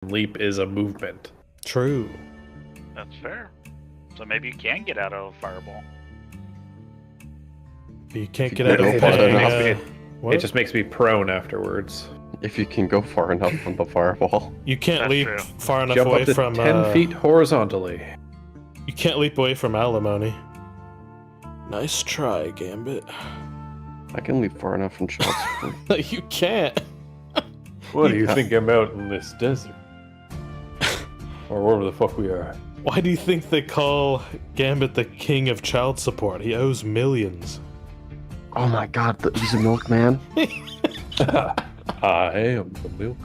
leap is a movement. True. That's fair. So maybe you can get out of a fireball. You can't You get can out of go far enough. what? It just makes me prone afterwards. If you can go far enough from the fireball. You can't That's leap true. far enough Jump away up to from 10 feet horizontally. You can't leap away from alimony. Nice try, Gambit. I can leap far enough from shots. You can't. What do you think I'm out in this desert? Or wherever the fuck we are. Why do you think they call Gambit the king of child support? He owes millions. Oh my god, he's a milkman. I am the milk.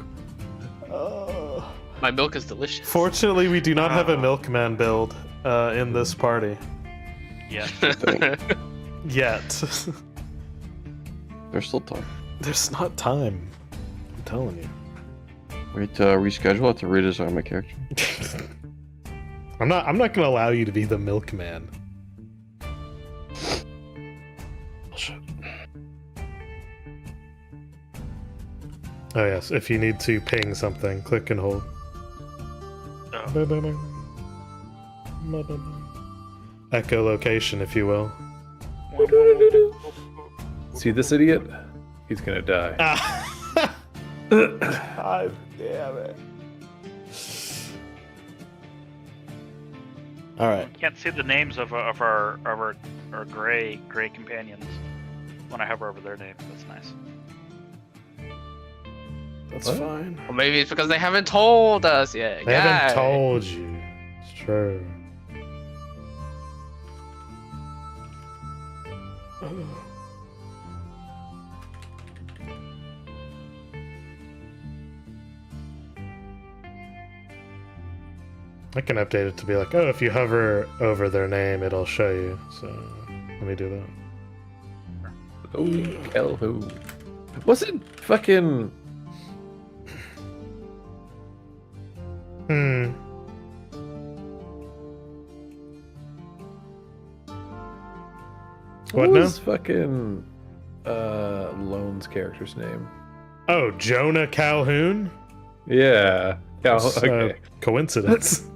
My milk is delicious. Fortunately, we do not have a milkman build in this party. Yeah. Yet. There's still time. There's not time. I'm telling you. Wait to reschedule. I have to redesign my character. I'm not gonna allow you to be the milkman. Bullshit. Oh yes, if you need to ping something, click and hold. Oh. Echolocation, if you will. See this idiot? He's gonna die. God damn it. Alright. Can't see the names of our gray companions when I hover over their name. That's nice. That's What? fine. Well, maybe it's because they haven't told us yet. They haven't told you. It's true. I can update it to be like, oh, if you hover over their name, it'll show you. So let me do that. Oh, Calhoun. Wasn't fucking... What What now? was fucking Lone's character's name? Oh, Jonah Calhoun? Yeah. It's, Okay. Coincidence.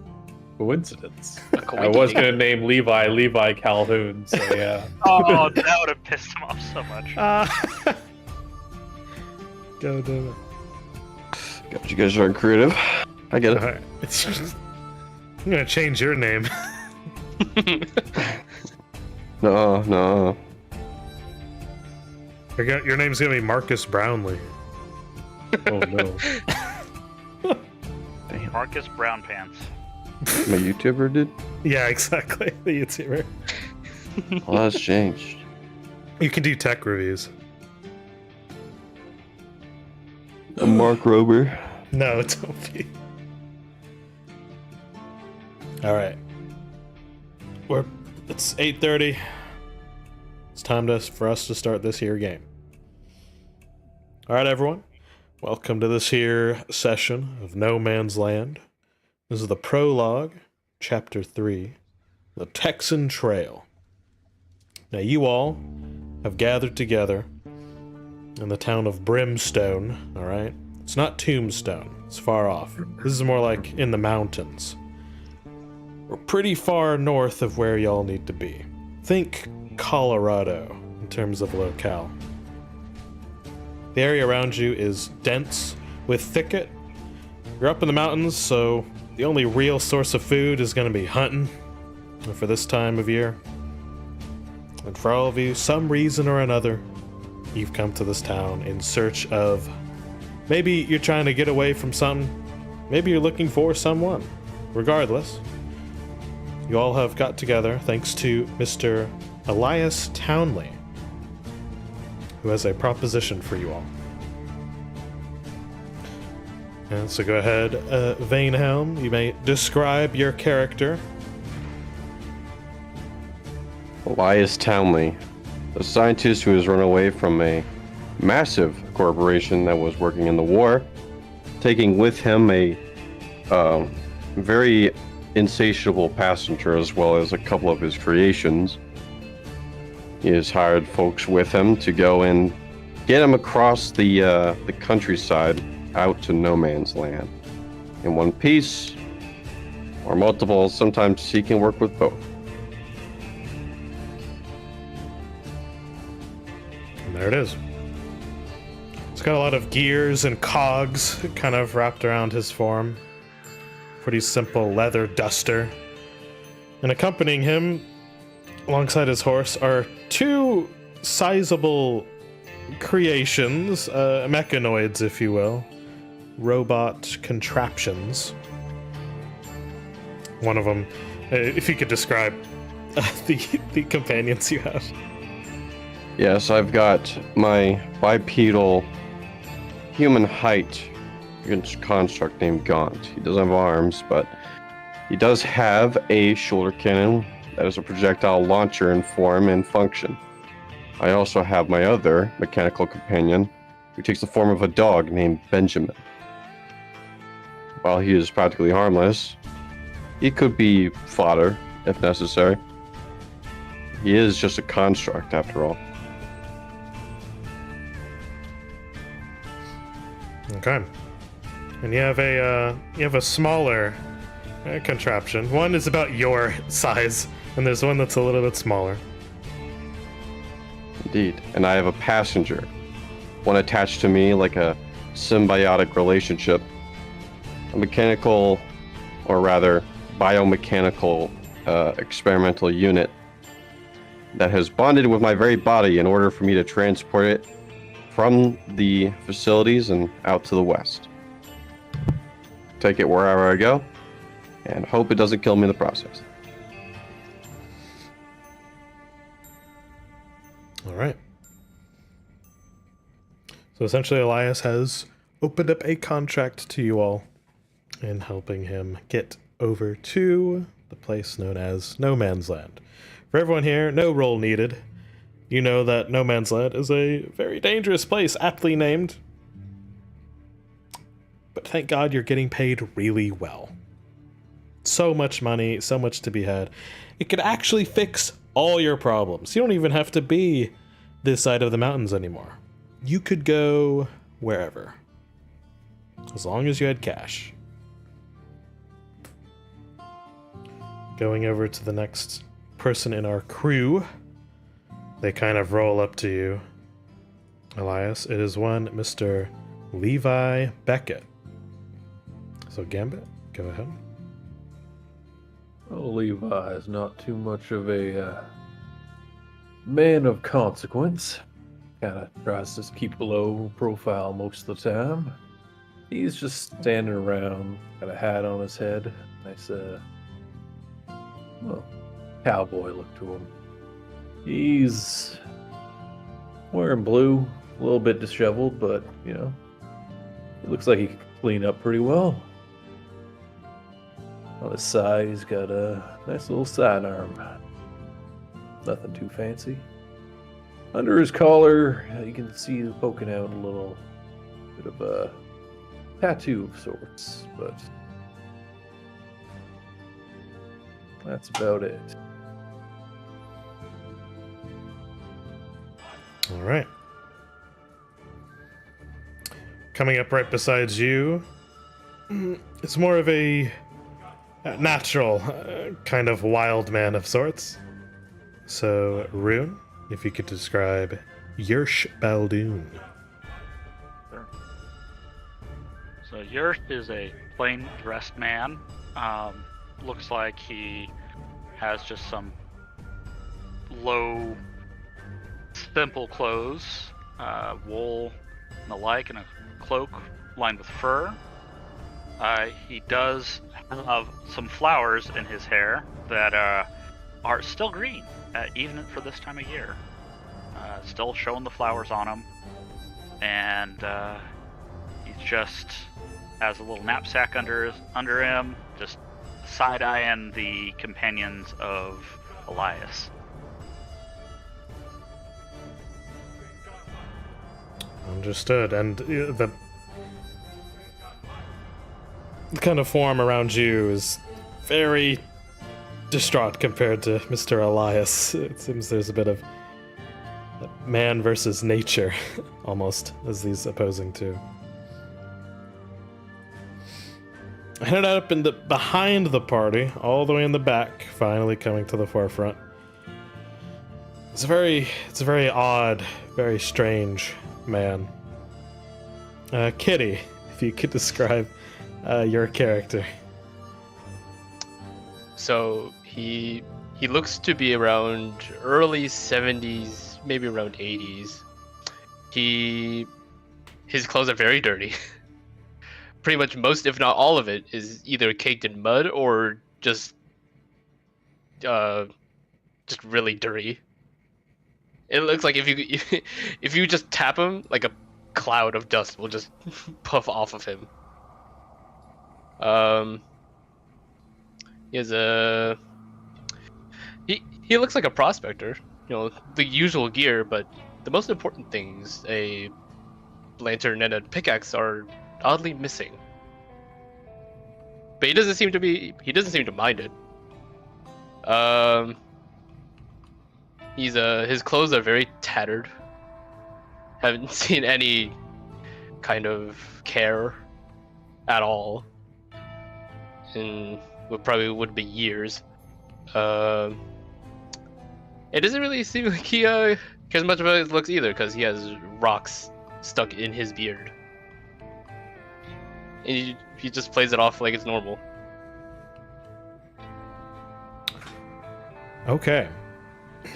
Coincidence. A I was gonna name Levi Calhoun, so yeah. Oh, that would have pissed him off so much. Go do God, you guys are creative. I get it. it. Alright. I'm gonna change your name. No. Your name's gonna be Marcus Brownlee. Oh no. Damn. Marcus Brown Pants. My YouTuber did? Yeah, exactly. The YouTuber. Well, that's changed. You can do tech reviews. I'm Mark Rober. No, don't be. Alright. It's 8:30. It's time for us to start this here game. Alright, everyone. Welcome to this here session of No Man's Land. This is the Prologue, Chapter 3, The Texan Trail. Now, you all have gathered together in the town of Brimstone, alright? It's not Tombstone. It's far off. This is more like in the mountains. We're pretty far north of where y'all need to be. Think Colorado in terms of locale. The area around you is dense with thicket. You're up in the mountains, so the only real source of food is going to be hunting for this time of year. And for all of you, some reason or another, you've come to this town in search of... Maybe you're trying to get away from something. Maybe you're looking for someone. Regardless, you all have got together thanks to Mr. Elias Townley, who has a proposition for you all. And so go ahead, Vanehelm, you may describe your character. Elias Townley, a scientist who has run away from a massive corporation that was working in the war, taking with him a very insatiable passenger as well as a couple of his creations. He has hired folks with him to go and get him across the countryside out to No Man's Land. in one piece or multiple. Sometimes he can work with both. And there it is. It's got a lot of gears and cogs kind of wrapped around his form. Pretty simple leather duster. And accompanying him, alongside his horse, are two sizable creations, mechanoids, if you will. Robot contraptions. One of them, if you could describe the companions you have. Yes, I've got my bipedal human height construct named Gaunt. He doesn't have arms, but he does have a shoulder cannon that is a projectile launcher in form and function. I also have my other mechanical companion, who takes the form of a dog named Benjamin. While he is practically harmless, he could be fodder if necessary. He is just a construct after all. Okay. And you have a smaller contraption. One is about your size, and there's one that's a little bit smaller. Indeed. And I have a passenger, one attached to me like a symbiotic relationship. A mechanical, or rather biomechanical experimental unit that has bonded with my very body in order for me to transport it from the facilities and out to the west. Take it wherever I go, and hope it doesn't kill me in the process. All right. So essentially, Elias has opened up a contract to you all in helping him get over to the place known as No Man's Land. For everyone here, no roll needed. You know that No Man's Land is a very dangerous place, aptly named. But thank God you're getting paid really well. So much money, so much to be had. It could actually fix all your problems. You don't even have to be this side of the mountains anymore. You could go wherever, as long as you had cash. Going over to the next person in our crew, they kind of roll up to you, Elias. It is one Mr. Levi Beckett. So Gambit, go ahead. Well, Levi is not too much of a man of consequence. Kind of tries to keep a low profile most of the time. He's just standing around, got a hat on his head. Nice, well, cowboy look to him. He's wearing blue, a little bit disheveled, but, you know, it looks like he could clean up pretty well. On his side, he's got a nice little sidearm. Nothing too fancy. Under his collar, you can see poking out a little bit of a tattoo of sorts, but that's about it. All right. Coming up right beside you, it's more of a natural, kind of wild man of sorts. So, Rune, if you could describe Yersh Baldoon. Sure. So Yersh is a plain dressed man. Looks like he has just some low, simple clothes, wool and the like, and a cloak lined with fur. He does have some flowers in his hair that are still green, even for this time of year. Still showing the flowers on him, and he just has a little knapsack under him, just side-eyeing the companions of Elias. Understood. And the kind of form around you is very distraught compared to Mr. Elias. It seems there's a bit of man versus nature, almost, as these opposing two. ended up in the behind the party, all the way in the back, finally coming to the forefront. It's a very odd, very strange man. Kitty, if you could describe your character. So he looks to be around early 70s, maybe around 80s. His clothes are very dirty. Pretty much most, if not all of it, is either caked in mud or just really dirty. It looks like if you just tap him, like a cloud of dust will just puff off of him. He has he looks like a prospector, you know, the usual gear, but the most important things, a lantern and a pickaxe, are oddly missing. But he doesn't seem to mind it. His clothes are very tattered. Haven't seen any kind of care at all in what probably would be years. It doesn't really seem like he cares much about his looks either, because he has rocks stuck in his beard. And he just plays it off like it's normal. Okay.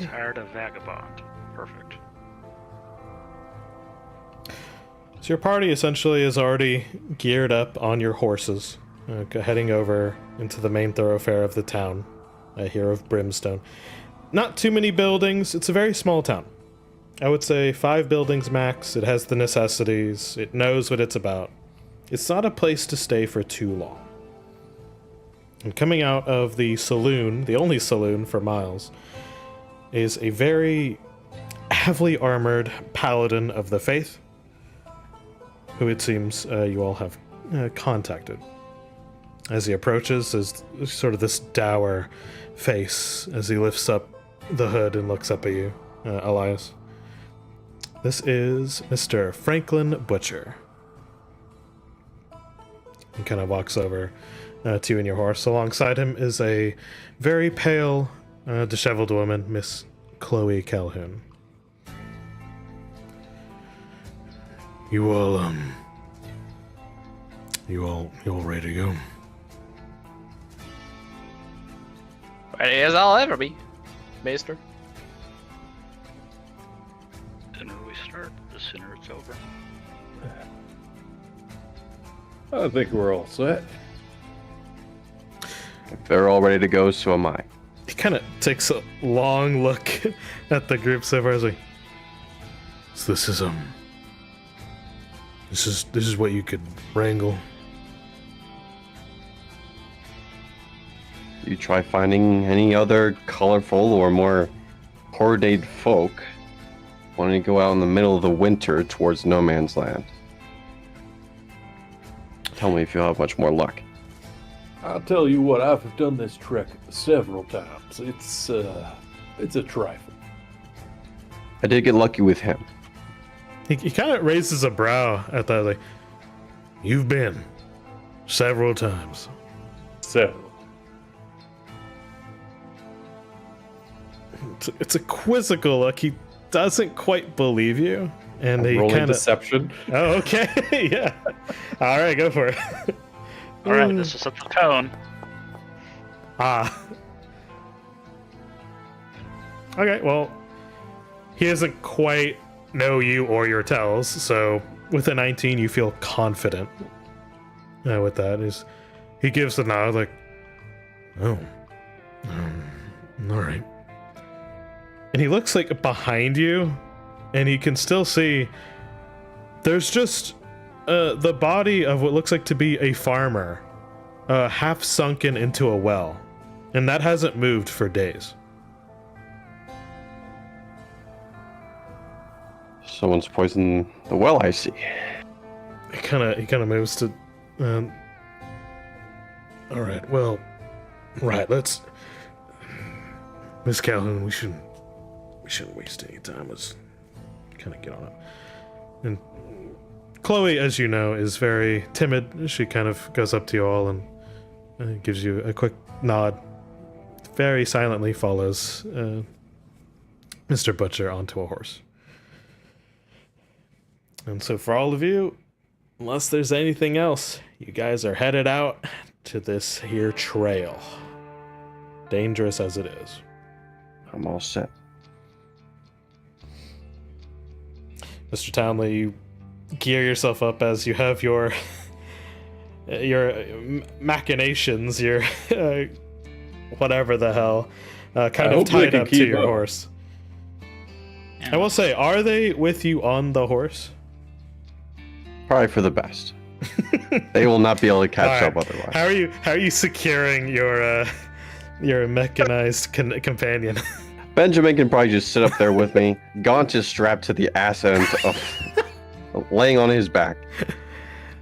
Tired of vagabond. Perfect. So your party essentially is already geared up on your horses, heading over into the main thoroughfare of the town, here of Brimstone. Not too many buildings. It's a very small town. I would say 5 buildings max. It has the necessities. It knows what it's about. It's not a place to stay for too long. And coming out of the saloon, the only saloon for miles, is a very heavily armored paladin of the faith, who it seems you all have contacted. As he approaches, there's sort of this dour face as he lifts up the hood and looks up at you, Elias. This is Mr. Franklin Butcher. He kind of walks over to you and your horse. Alongside him is a very pale, disheveled woman, Miss Chloe Calhoun. You all ready to go? Ready as I'll ever be, Maester. The sooner we start, the sooner it's over. I think we're all set. If they're all ready to go, so am I. He kind of takes a long look at the group so far. He's like, so this is what you could wrangle. You try finding any other colorful or more ornate folk wanting to go out in the middle of the winter towards no man's land. Tell me if you'll have much more luck. I'll tell you what, I've done this trek several times. It's a trifle. I did get lucky with him. He kind of raises a brow at that, like, you've been several times. Several. It's a quizzical look. He doesn't quite believe you, and he Rolling kind of. deception. Oh, okay, yeah. All right, go for it. All right, this is set the tone. Ah. Okay, well, he doesn't quite know you or your tells, so with a 19, you feel confident with that. He gives the nod, like, oh, all right. And he looks like behind you, and you can still see there's just the body of what looks like to be a farmer, half sunken into a well, and that hasn't moved for days. Someone's poisoned the well, I see. He kind of moves to. All right, well, right. Let's, Miss Calhoun, we shouldn't waste any time. Let's kind of get on it. And Chloe, as you know, is very timid. She kind of goes up to you all and gives you a quick nod. Very silently follows Mr. Butcher onto a horse. And so for all of you, unless there's anything else, you guys are headed out to this here trail. Dangerous as it is. I'm all set. Mr. Townley, you gear yourself up as you have your machinations, your whatever the hell, kind of tied up to your horse. I will say, are they with you on the horse? Probably for the best. They will not be able to catch up otherwise. How are you securing your mechanized companion? Benjamin can probably just sit up there with me. Gaunt is strapped to the ass end of laying on his back.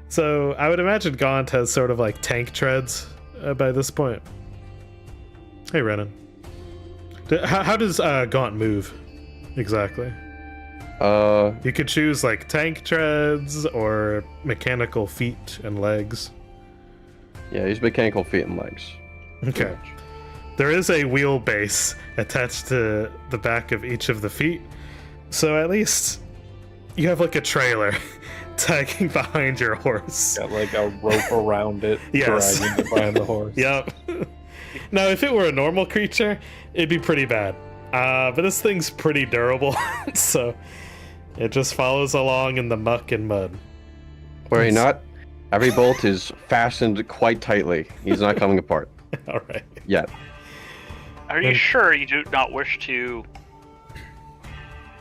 So I would imagine Gaunt has sort of like tank treads by this point. Hey, Renan. How does Gaunt move exactly? You could choose like tank treads or mechanical feet and legs. Yeah, he's mechanical feet and legs. Okay. There is a wheelbase attached to the back of each of the feet, so at least you have like a trailer tagging behind your horse. Got like a rope around it, Yes. dragging it behind the horse. Yep. Now, if it were a normal creature, it'd be pretty bad. But this thing's pretty durable, so it just follows along in the muck and mud. Worry not. Every bolt is fastened quite tightly. He's not coming apart. All right. Yet. Are you sure you do not wish to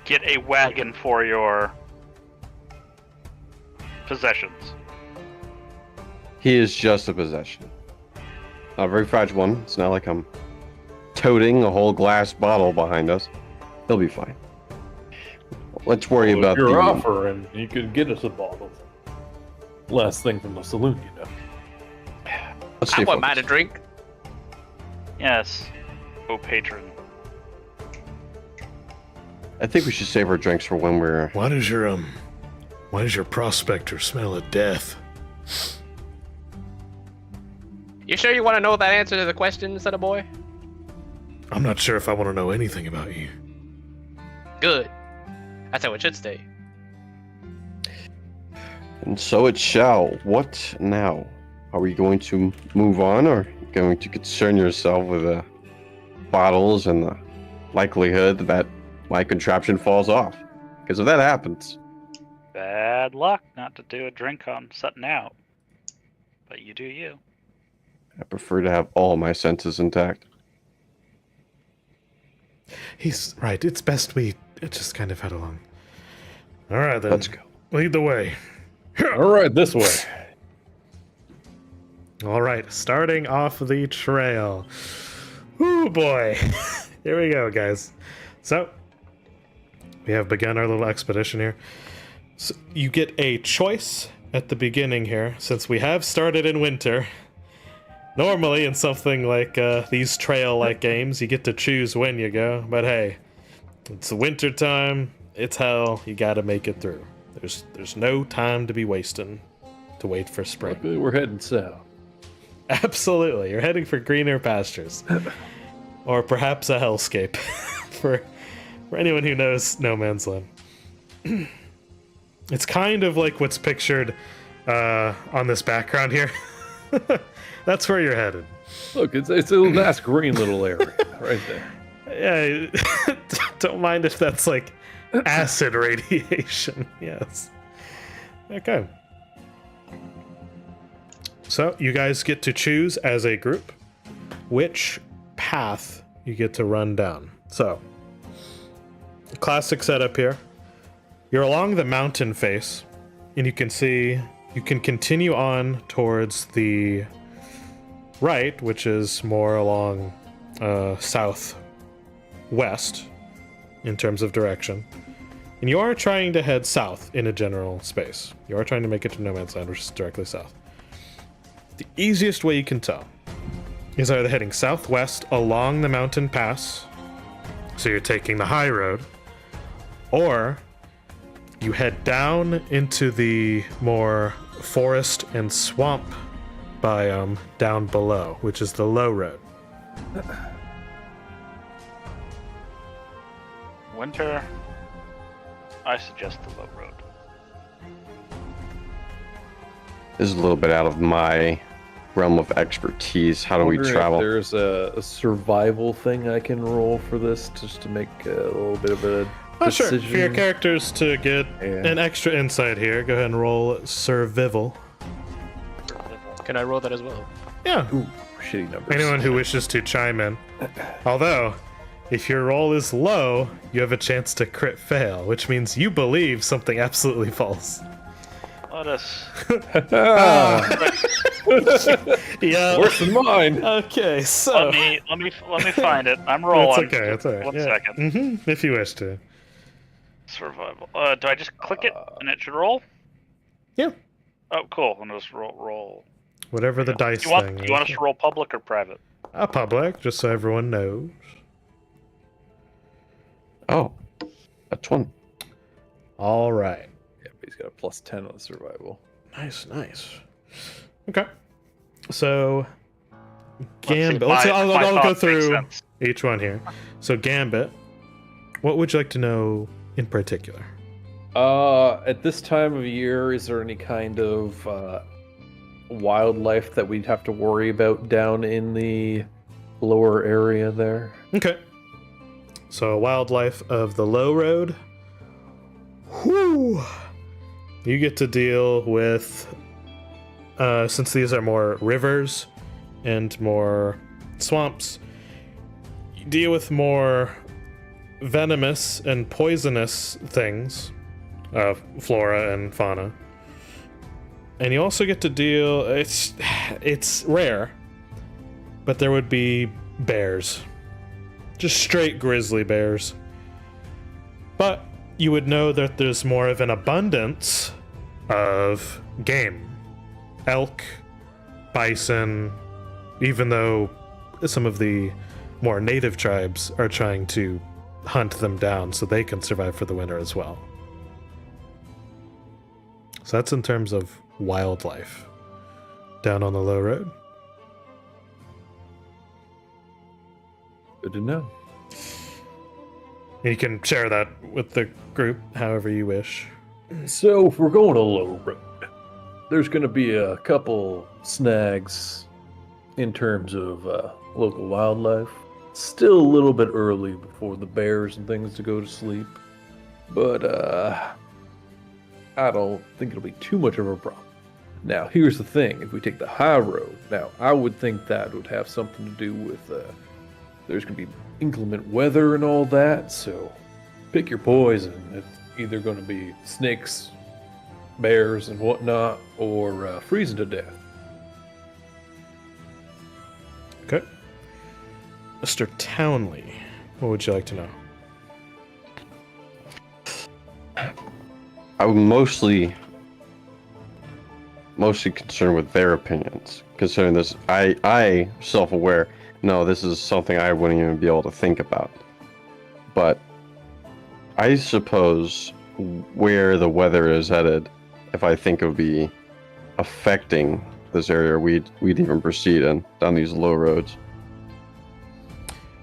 get a wagon for your possessions? He is just a possession. A very fragile one. It's not like I'm toting a whole glass bottle behind us. He'll be fine. Let's worry about your the offer, and you could get us a bottle. Last thing from the saloon, you know. Let's I stay want mine to focused. drink. Yes, oh patron. I think we should save our drinks for when we're. Why does your prospector smell of death? You sure you want to know that answer to the question, son of boy? I'm not sure if I want to know anything about you. Good. That's how it should stay. And so it shall. What now? Are we going to move on, or going to concern yourself with the bottles and the likelihood that my contraption falls off? Because if that happens, Bad luck not to do a drink on setting out. But you do you. I prefer to have all my senses intact. He's right. It's best we just kind of head along. All right, then. Let's go. Lead the way. All right, this way. All right, starting off the trail. Ooh, boy. Here we go, guys. So, we have begun our little expedition here. So you get a choice at the beginning here, since we have started in winter. Normally, in something like these trail-like games, you get to choose when you go. But hey, it's winter time. It's hell. You gotta make it through. There's no time to be wasting to wait for spring. Luckily, we're heading south. Absolutely. You're heading for greener pastures. Or perhaps a hellscape. for anyone who knows No Man's Land. It's kind of like what's pictured on this background here. That's where you're headed. Look, it's a nice green little area right there. Yeah, don't mind if that's like acid radiation. Yes. Okay. So you guys get to choose as a group which path you get to run down. So, classic setup here. You're along the mountain face, and you can see you can continue on towards the right, which is more along southwest in terms of direction. And you are trying to head south in a general space. You are trying to make it to No Man's Land, which is directly south. The easiest way you can tell is either heading southwest along the mountain pass, so you're taking the high road, or you head down into the more forest and swamp biome down below, which is the low road. Winter, I suggest the low road. This is a little bit out of my realm of expertise. How do we Wondering if travel? there's a survival thing I can roll for this, just to make a little bit of a Sure. decision. For your characters to get Yeah. an extra insight here, go ahead and roll survival. Can I roll that as well? Yeah. Ooh, shitty numbers. Anyone who wishes to chime in. Although, if your roll is low, you have a chance to crit fail, which means you believe something absolutely false. Let us. Yeah. Worse than mine. Okay, so Let me find it. I'm rolling. it's okay. It's alright. One yeah. second. If you wish to. Survival. Do I just click it and it should roll? Yeah. Oh, cool. I'm just roll. Whatever the dice You want thing us to roll public or private? Public, just so everyone knows. Oh, that's one. All right. Yeah, but he's got a plus 10 on the survival. Nice. Okay. So, see, Gambit. my I'll go thoughts make through sense. each one here. So, Gambit, what would you like to know in particular? At this time of year, is there any kind of wildlife that we'd have to worry about down in the lower area there? Okay. So, wildlife of the low road. Whew. You get to deal with, since these are more rivers and more swamps, you deal with more venomous and poisonous things, flora and fauna. And you also get to deal, it's rare, but there would be bears. Just straight grizzly bears. But you would know that there's more of an abundance of game. Elk, bison, even though some of the more native tribes are trying to hunt them down so they can survive for the winter as well. So that's in terms of wildlife down on the low road. Good to know. You can share that with the group however you wish. So, if we're going a low road, there's going to be a couple snags in terms of local wildlife. Still a little bit early before the bears and things to go to sleep, but I don't think it'll be too much of a problem. Now, here's the thing. If we take the high road, now, I would think that would have something to do with there's going to be inclement weather and all that, so pick your poison. It's either going to be snakes, bears, and whatnot, or freezing to death. Okay. Mr. Townley, what would you like to know? I would mostly concerned with their opinions. Considering this, I self-aware. No, this is something I wouldn't even be able to think about. But I suppose where the weather is headed, if I think it would be affecting this area, we'd even proceed down these low roads.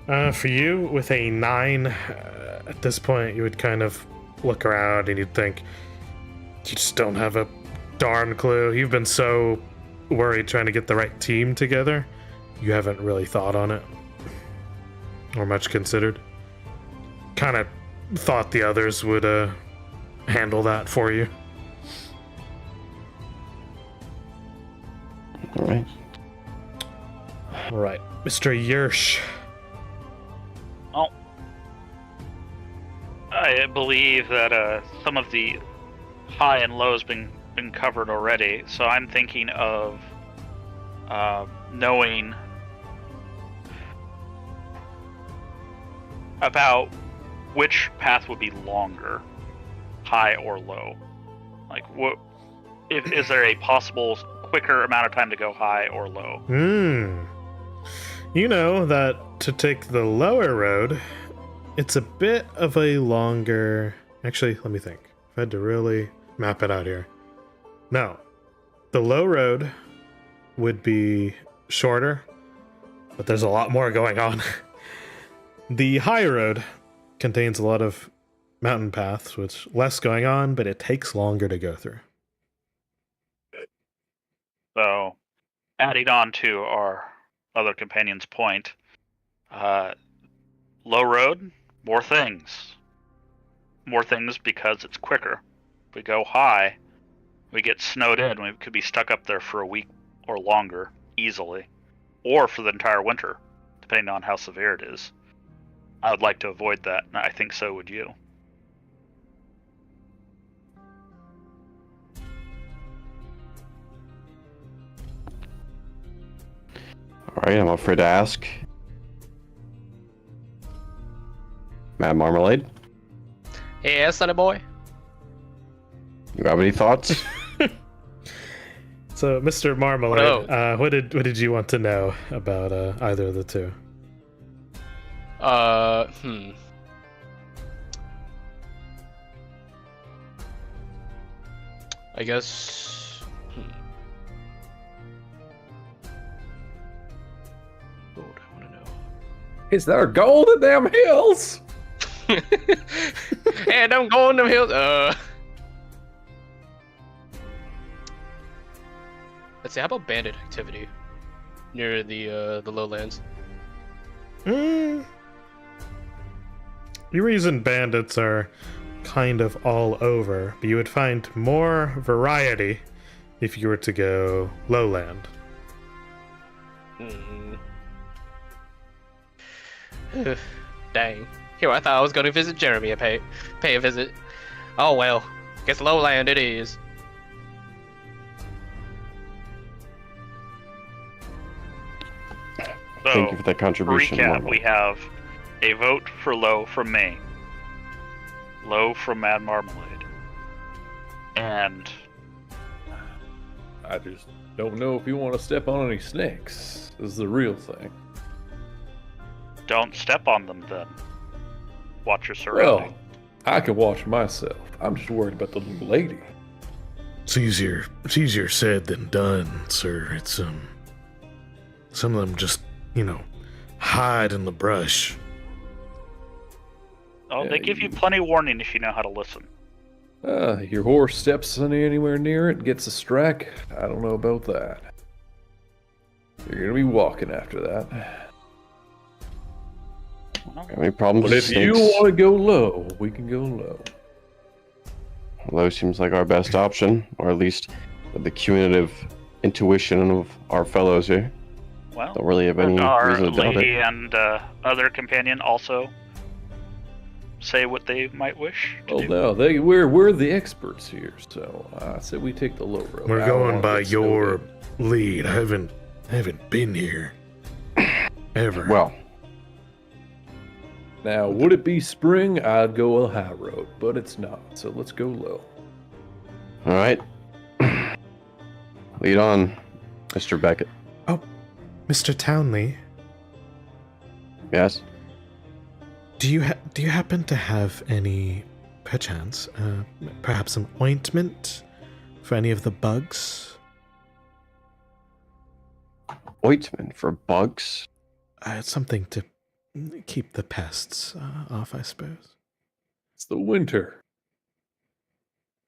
For you, with a 9, at this point, you would kind of look around and you'd think, you just don't have a darn clue. You've been so worried trying to get the right team together, you haven't really thought on it. Or much considered. Kind of thought the others would handle that for you. All Alright, Mr. Yersh. Oh, I believe that some of the high and lows been covered already. So I'm thinking of knowing about which path would be longer, high or low. Like, what is there a possible quicker amount of time to go high or low? You know that to take the lower road, it's a bit of a longer... Actually, let me think. If I had to really map it out here. No. The low road would be shorter, but there's a lot more going on. The high road contains a lot of mountain paths, with less going on, but it takes longer to go through. So, adding on to our other companion's point, low road, more things. More things because it's quicker. If we go high, we get snowed in. We could be stuck up there for a week or longer, easily. Or for the entire winter, depending on how severe it is. I would like to avoid that, and I think so would you. Alright, I'm afraid to ask. Mad Marmalade, Yeah, sonny boy. you have any thoughts? So, Mr. Marmalade, what did you want to know about either of the two? I guess. What would I want to know? Is there gold in them hills? And I'm going to hills. Let's see. How about bandit activity near the lowlands? The reason bandits are kind of all over, but you would find more variety if you were to go lowland. Dang. Here, I thought I was going to visit Jeremy and pay a visit. Oh well, guess lowland it is. So, Thank you for that contribution. recap, Marmalade. we have a vote for low from me. Low from Mad Marmalade. And I just don't know if you want to step on any snakes. This is the real thing. don't step on them then. Watch your Well, surroundings. I can watch myself. I'm just worried about the little lady. It's easier said than done, sir. It's some of them just, hide in the brush. Oh, yeah, they give you plenty of warning if you know how to listen. Your horse steps anywhere near it, gets a strike. I don't know about that. You're gonna be walking after that. Have any problems But with if you snakes? want to go low, we can go low. Low seems like our best option, or at least with the cumulative intuition of our fellows here. Well, Don't really have any our reason to doubt lady it. and other companion also say what they might wish to Well, do. no, we're the experts here, so I said we take the low road. We're I don't going wanna by get snowed your in. lead. I haven't been here ever. Well, Now, would it be spring? I'd go a high road, but it's not. So let's go low. all right. Lead on, Mr. Beckett. Mr. Townley, Yes? do you happen to have any, perchance, perhaps some ointment for any of the bugs? Ointment for bugs? It's something to keep the pests off, I suppose. It's the winter.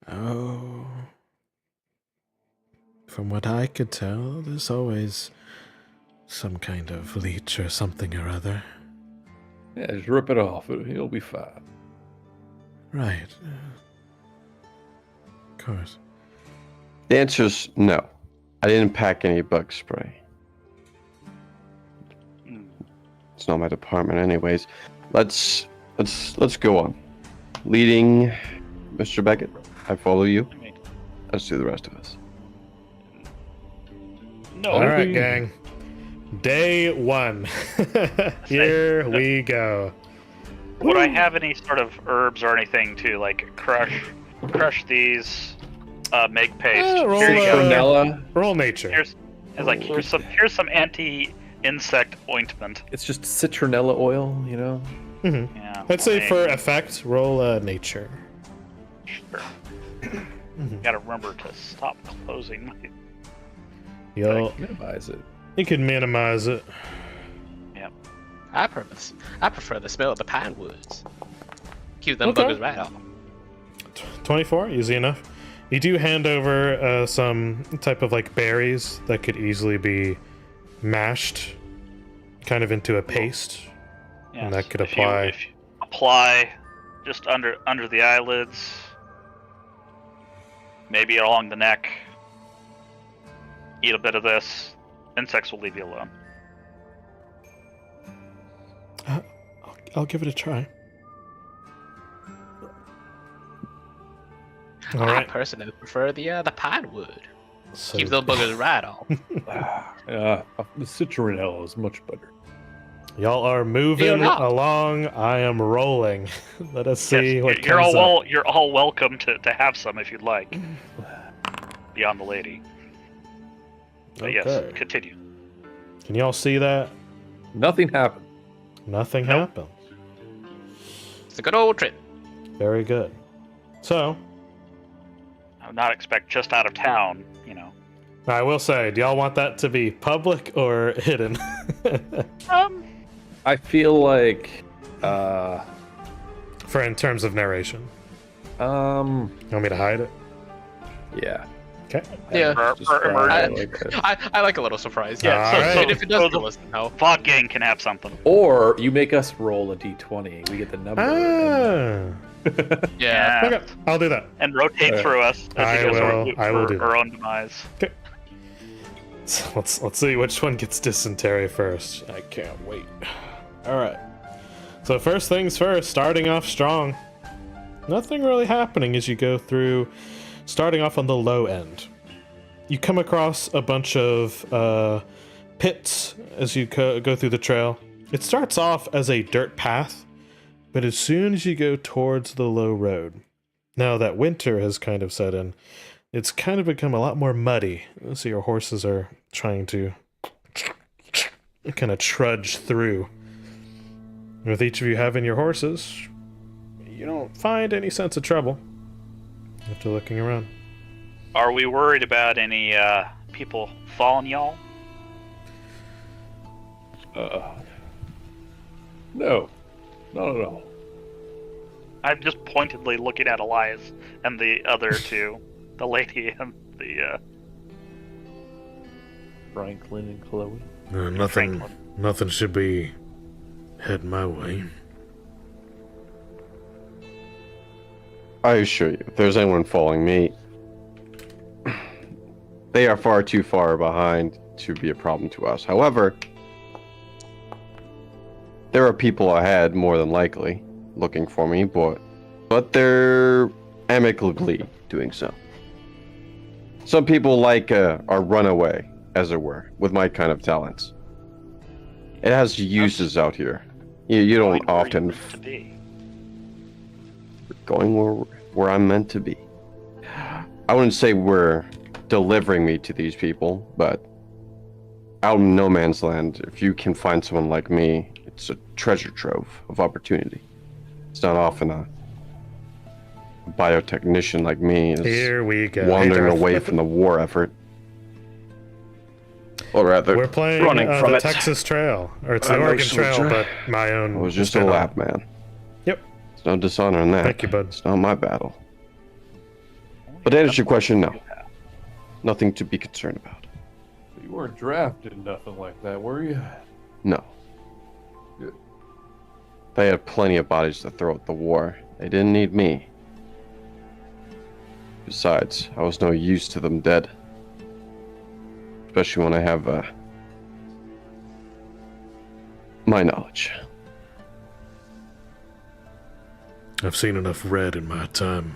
Oh. From what I could tell, there's always some kind of leech or something or other. Yeah, just rip it off. He'll be fine. Right. Of course. The answer's no. I didn't pack any bug spray. Hmm. It's not my department anyways. Let's go on. Leading Mr. Beckett, I follow you. I mean, Let's do the rest of us. no, All right, Okay. gang. Day 1. Here we go. would I have any sort of herbs or anything to like crush these, make paste? roll, Here you go. Citronella. Roll nature. Here's some anti-insect ointment. It's just citronella oil, Mhm. Yeah. Let's say I for mean, effect, roll nature. sure. Mhm. Gotta remember to stop closing my. You'll Minimize it. you can minimize it. I prefer the smell of the pine woods. Keep them Okay. buggers right off. 24, easy enough. You do hand over some type of like berries that could easily be mashed, kind of into a paste, and that could If you- apply. if you apply just under the eyelids, maybe along the neck. Eat a bit of this. Insects will leave you alone. I'll give it a try. All I right. personally prefer the pine wood. So, Keep those buggers right off. The citronelle is much better. y'all are moving You're not. along. I am rolling. Let us see Yes, what you're comes all up. you're all welcome to have some if you'd like. Beyond the lady. But yes, Okay. continue. Can y'all see that? Nothing happened. Nothing Nope. happened. It's a good old trip. Very good. So, I would not expect just out of town, I will say, do y'all want that to be public or hidden? I feel like, For in terms of narration. You want me to hide it? yeah. Okay. Yeah. For emergency. I like a little surprise. Yeah, All so, right. so, Even if it doesn't so the listen, no. VOD gang can have something. Or you make us roll a d20. We get the number. Ah. Yeah. Okay, I'll do that. And rotate Alright. through us I as you guys will- look I will for do our that. own demise. So let's see which one gets dysentery first. I can't wait. All right. So first things first, starting off strong. Nothing really happening as you go through, starting off on the low end. You come across a bunch of pits as you go through the trail. It starts off as a dirt path, but as soon as you go towards the low road, now that winter has kind of set in, it's kind of become a lot more muddy. So your horses are trying to kind of trudge through. With each of you having your horses, you don't find any sense of trouble after looking around. Are we worried about any people following y'all? No. Not at all. I'm just pointedly looking at Elias and the other two, the lady and the Franklin and Chloe. Nothing. Franklin. Nothing should be heading my way. I assure you, if there's anyone following me, they are far too far behind to be a problem to us. However, there are people ahead, more than likely, looking for me, but they're amicably doing so. Some people like a runaway, as it were, with my kind of talents. It has uses out here. You don't Where often you to be. going where I'm meant to be. I wouldn't say we're delivering me to these people, but out in no man's land, if you can find someone like me, it's a treasure trove of opportunity. It's not often a biotechnician like me is Here we go. wandering Hey, Darth. away from the war effort. Or rather, We're playing running from the it. Texas Trail, or it's the I'm Oregon no Trail, soldier. but my own. I was just a spin-off. lap man. Yep. There's no dishonor in that. Thank you, bud. It's not my battle. But to answer your question, no. Nothing to be concerned about. You weren't drafted, nothing like that, were you? No. Good. They had plenty of bodies to throw at the war. They didn't need me. Besides, I was no use to them dead. Especially when I have, my knowledge. I've seen enough red in my time,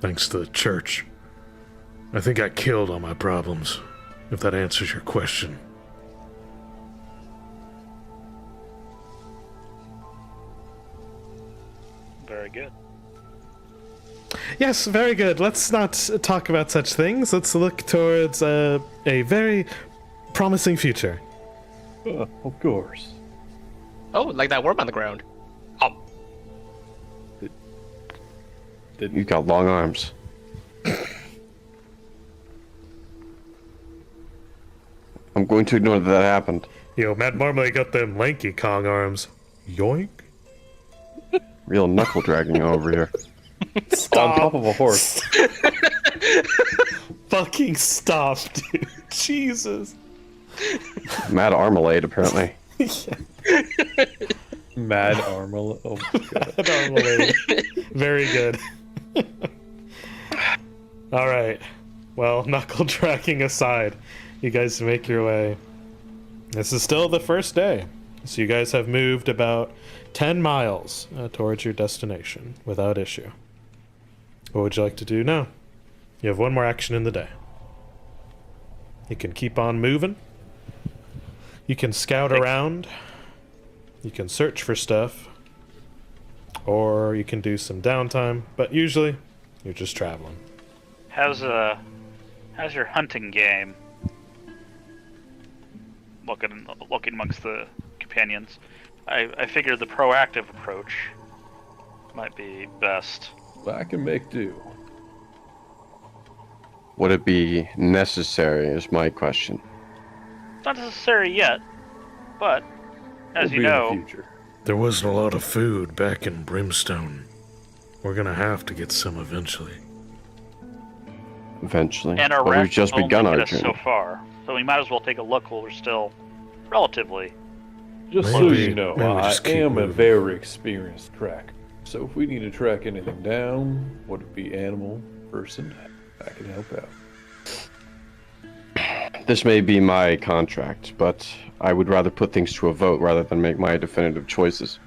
thanks to the church. I think I killed all my problems, if that answers your question. Very good. Yes, very good. Let's not talk about such things. Let's look towards a very promising future. Of course. Oh, like that worm on the ground. Oh, You've got long arms. I'm going to ignore that that happened. Yo, Matt Marmalade got them lanky Kong arms. Yoink. Real knuckle dragging over here. On top of a horse. Fucking stop, dude. Jesus. Mad Armalade, apparently. Mad Armor. Oh my god. Mad Marmalade. Very good. Alright. Well, knuckle dragging aside, you guys make your way. This is still the first day. So you guys have moved about 10 miles towards your destination without issue. What would you like to do now? You have one more action in the day. You can keep on moving. You can scout around. You can search for stuff. Or you can do some downtime, but usually you're just traveling. How's your hunting game? Looking amongst the companions. I figured the proactive approach might be best. I can make do. Would it be necessary, is my question. It's not necessary yet, but as Will you be in know, the future. There wasn't a lot of food back in Brimstone. We're gonna have to get some eventually. Eventually. and our But we've rest just only begun get our us so journey. far, so we might as well take a look while we're still relatively. Just so Maybe- you know, maybe I just keep am a moving. very experienced tracker. So if we need to track anything down, whether it be animal, person, I can help out. This may be my contract, but I would rather put things to a vote rather than make my definitive choices.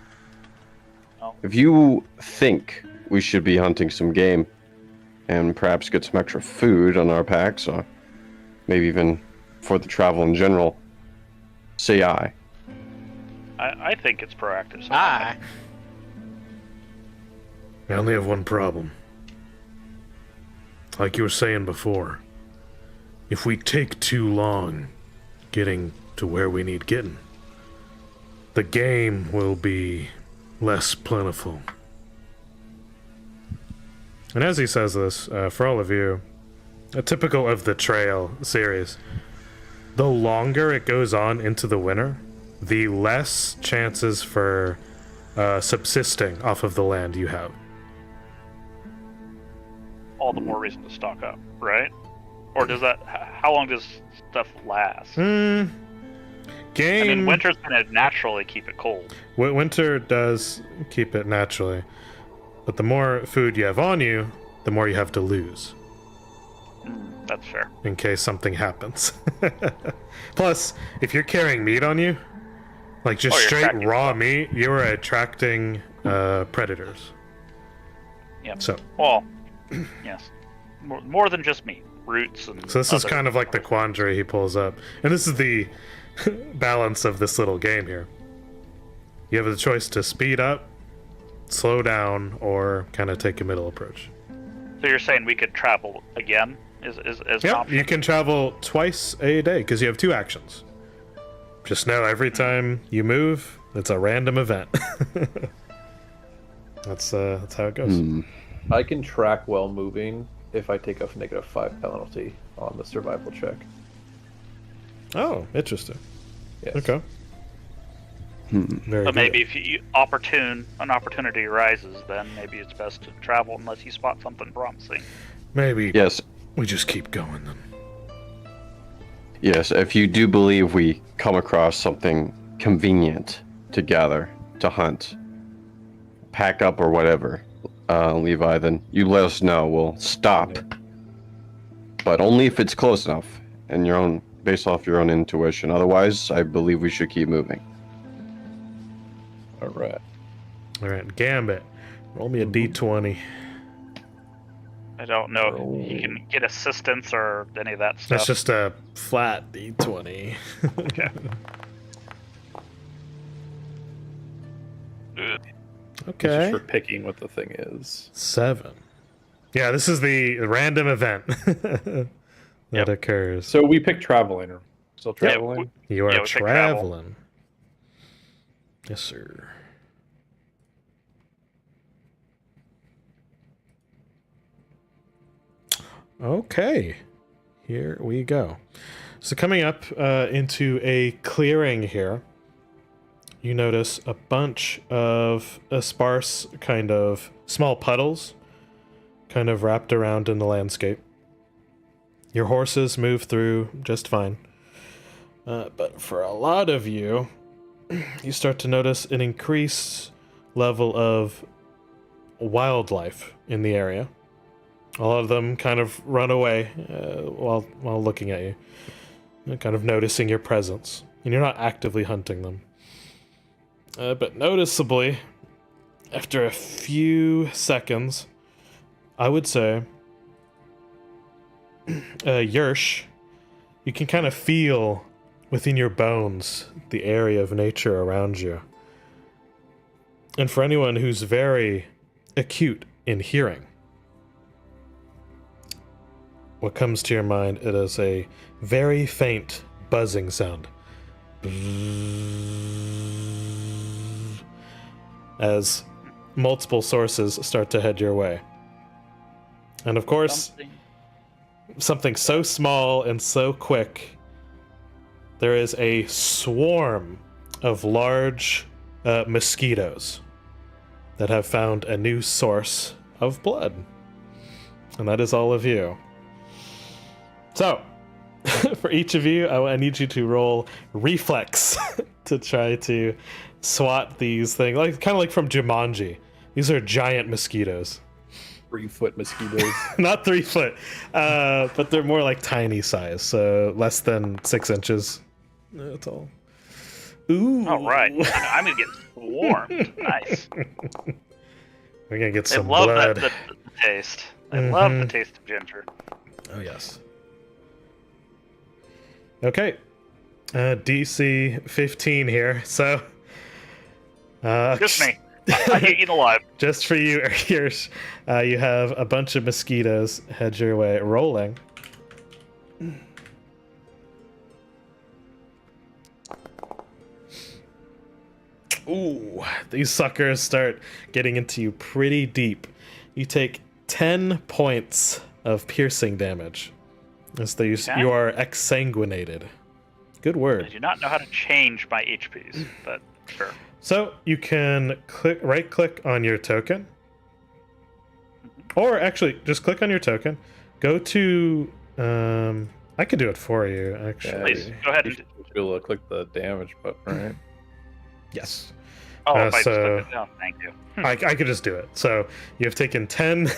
Oh. If you think we should be hunting some game and perhaps get some extra food on our packs, or maybe even for the travel in general, say aye. I think it's proactive. So Ah, I only have one problem. Like you were saying before, if we take too long getting to where we need getting, the game will be less plentiful. And as he says this, for all of you, typical of the Trail series, the longer it goes on into the winter, the less chances for subsisting off of the land you have. all the more reason to stock up, right? Or does that? How long does stuff last? Game. I mean, winter's gonna naturally keep it cold. Winter does keep it naturally, but the more food you have on you, the more you have to lose That's fair. in case something happens. Plus, if you're carrying meat on you, like just Oh, you're straight attracting raw stuff. meat, you're attracting predators. Yep. So, Well, yes, more than just meat, roots and. so this is other- kind of like the quandary he pulls up, and this is the balance of this little game here. You have the choice to speed up, slow down, or kind of take a middle approach. So you're saying we could travel again? Is an Yep, option? you can travel twice a day because you have 2 actions. Just know every time you move, it's a random event. That's how it goes. I can track while moving if I take a -5 penalty on the survival check. Oh, interesting. Yes. Okay. Very But good. maybe if an opportunity arises, then maybe it's best to travel unless you spot something promising. Maybe Yes, we just keep going then. yes, if you do believe we come across something convenient to gather, to hunt, pack up or whatever, Levi, then you let us know. We'll stop. But only if it's close enough and based off your own intuition. Otherwise, I believe we should keep moving. All right. All right, Gambit. Roll me a d20. I don't know if you can get assistance or any of that stuff. That's just a flat d20. Okay. This Okay. is for picking what the thing is. 7. Yeah, this is the random event that Yep. occurs. So we pick traveling. Or still Yeah, traveling? You are yeah, we pick travel. traveling. Yes, sir. Okay. Here we go. So coming up into a clearing here, you notice a bunch of sparse kind of small puddles kind of wrapped around in the landscape. Your horses move through just fine. But for a lot of you, you start to notice an increased level of wildlife in the area. A lot of them kind of run away while looking at you, and kind of noticing your presence. And you're not actively hunting them. But noticeably, after a few seconds, I would say, Yersh, you can kind of feel within your bones the area of nature around you. And for anyone who's very acute in hearing, what comes to your mind, it is a very faint buzzing sound. As multiple sources start to head your way. And of course, something so small and so quick, there is a swarm of large mosquitoes that have found a new source of blood. And that is all of you. So, for each of you, I need you to roll reflex to try to swat these things, kind of like from Jumanji. These are giant mosquitoes. 3-foot mosquitoes. Not 3 foot, but they're more like tiny size, so less than 6 inches tall. Ooh. All right, I'm gonna get swarmed. Nice. We're gonna get I some love blood. the taste. I love the taste of ginger. Oh yes. Okay. DC 15 here, so Just me. I get eaten alive. just for you, Hirsch, you have a bunch of mosquitoes head your way, rolling. Ooh, these suckers start getting into you pretty deep. You take 10 points of piercing damage. As you are exsanguinated. Good I word. do not know how to change my HPs, but sure. So you can right click on your token. Or actually, just click on your token. Go to I could do it for you, actually. Please, go ahead. You should be able to click the damage button, right? Yes. Oh, if I just so- click it down, thank you. I could just do it. So you have taken 10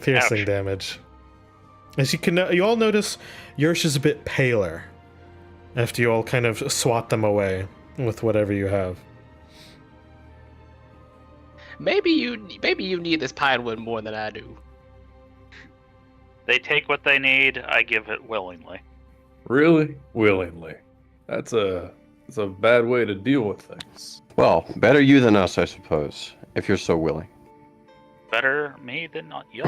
piercing Ouch. damage. As you all notice, Yersh is a bit paler after you all kind of swat them away with whatever you have. Maybe you need this pinewood more than I do. They take what they need. I give it willingly. Really? Willingly. That's a bad way to deal with things. Well, better you than us, I suppose, if you're so willing. Better me than not you.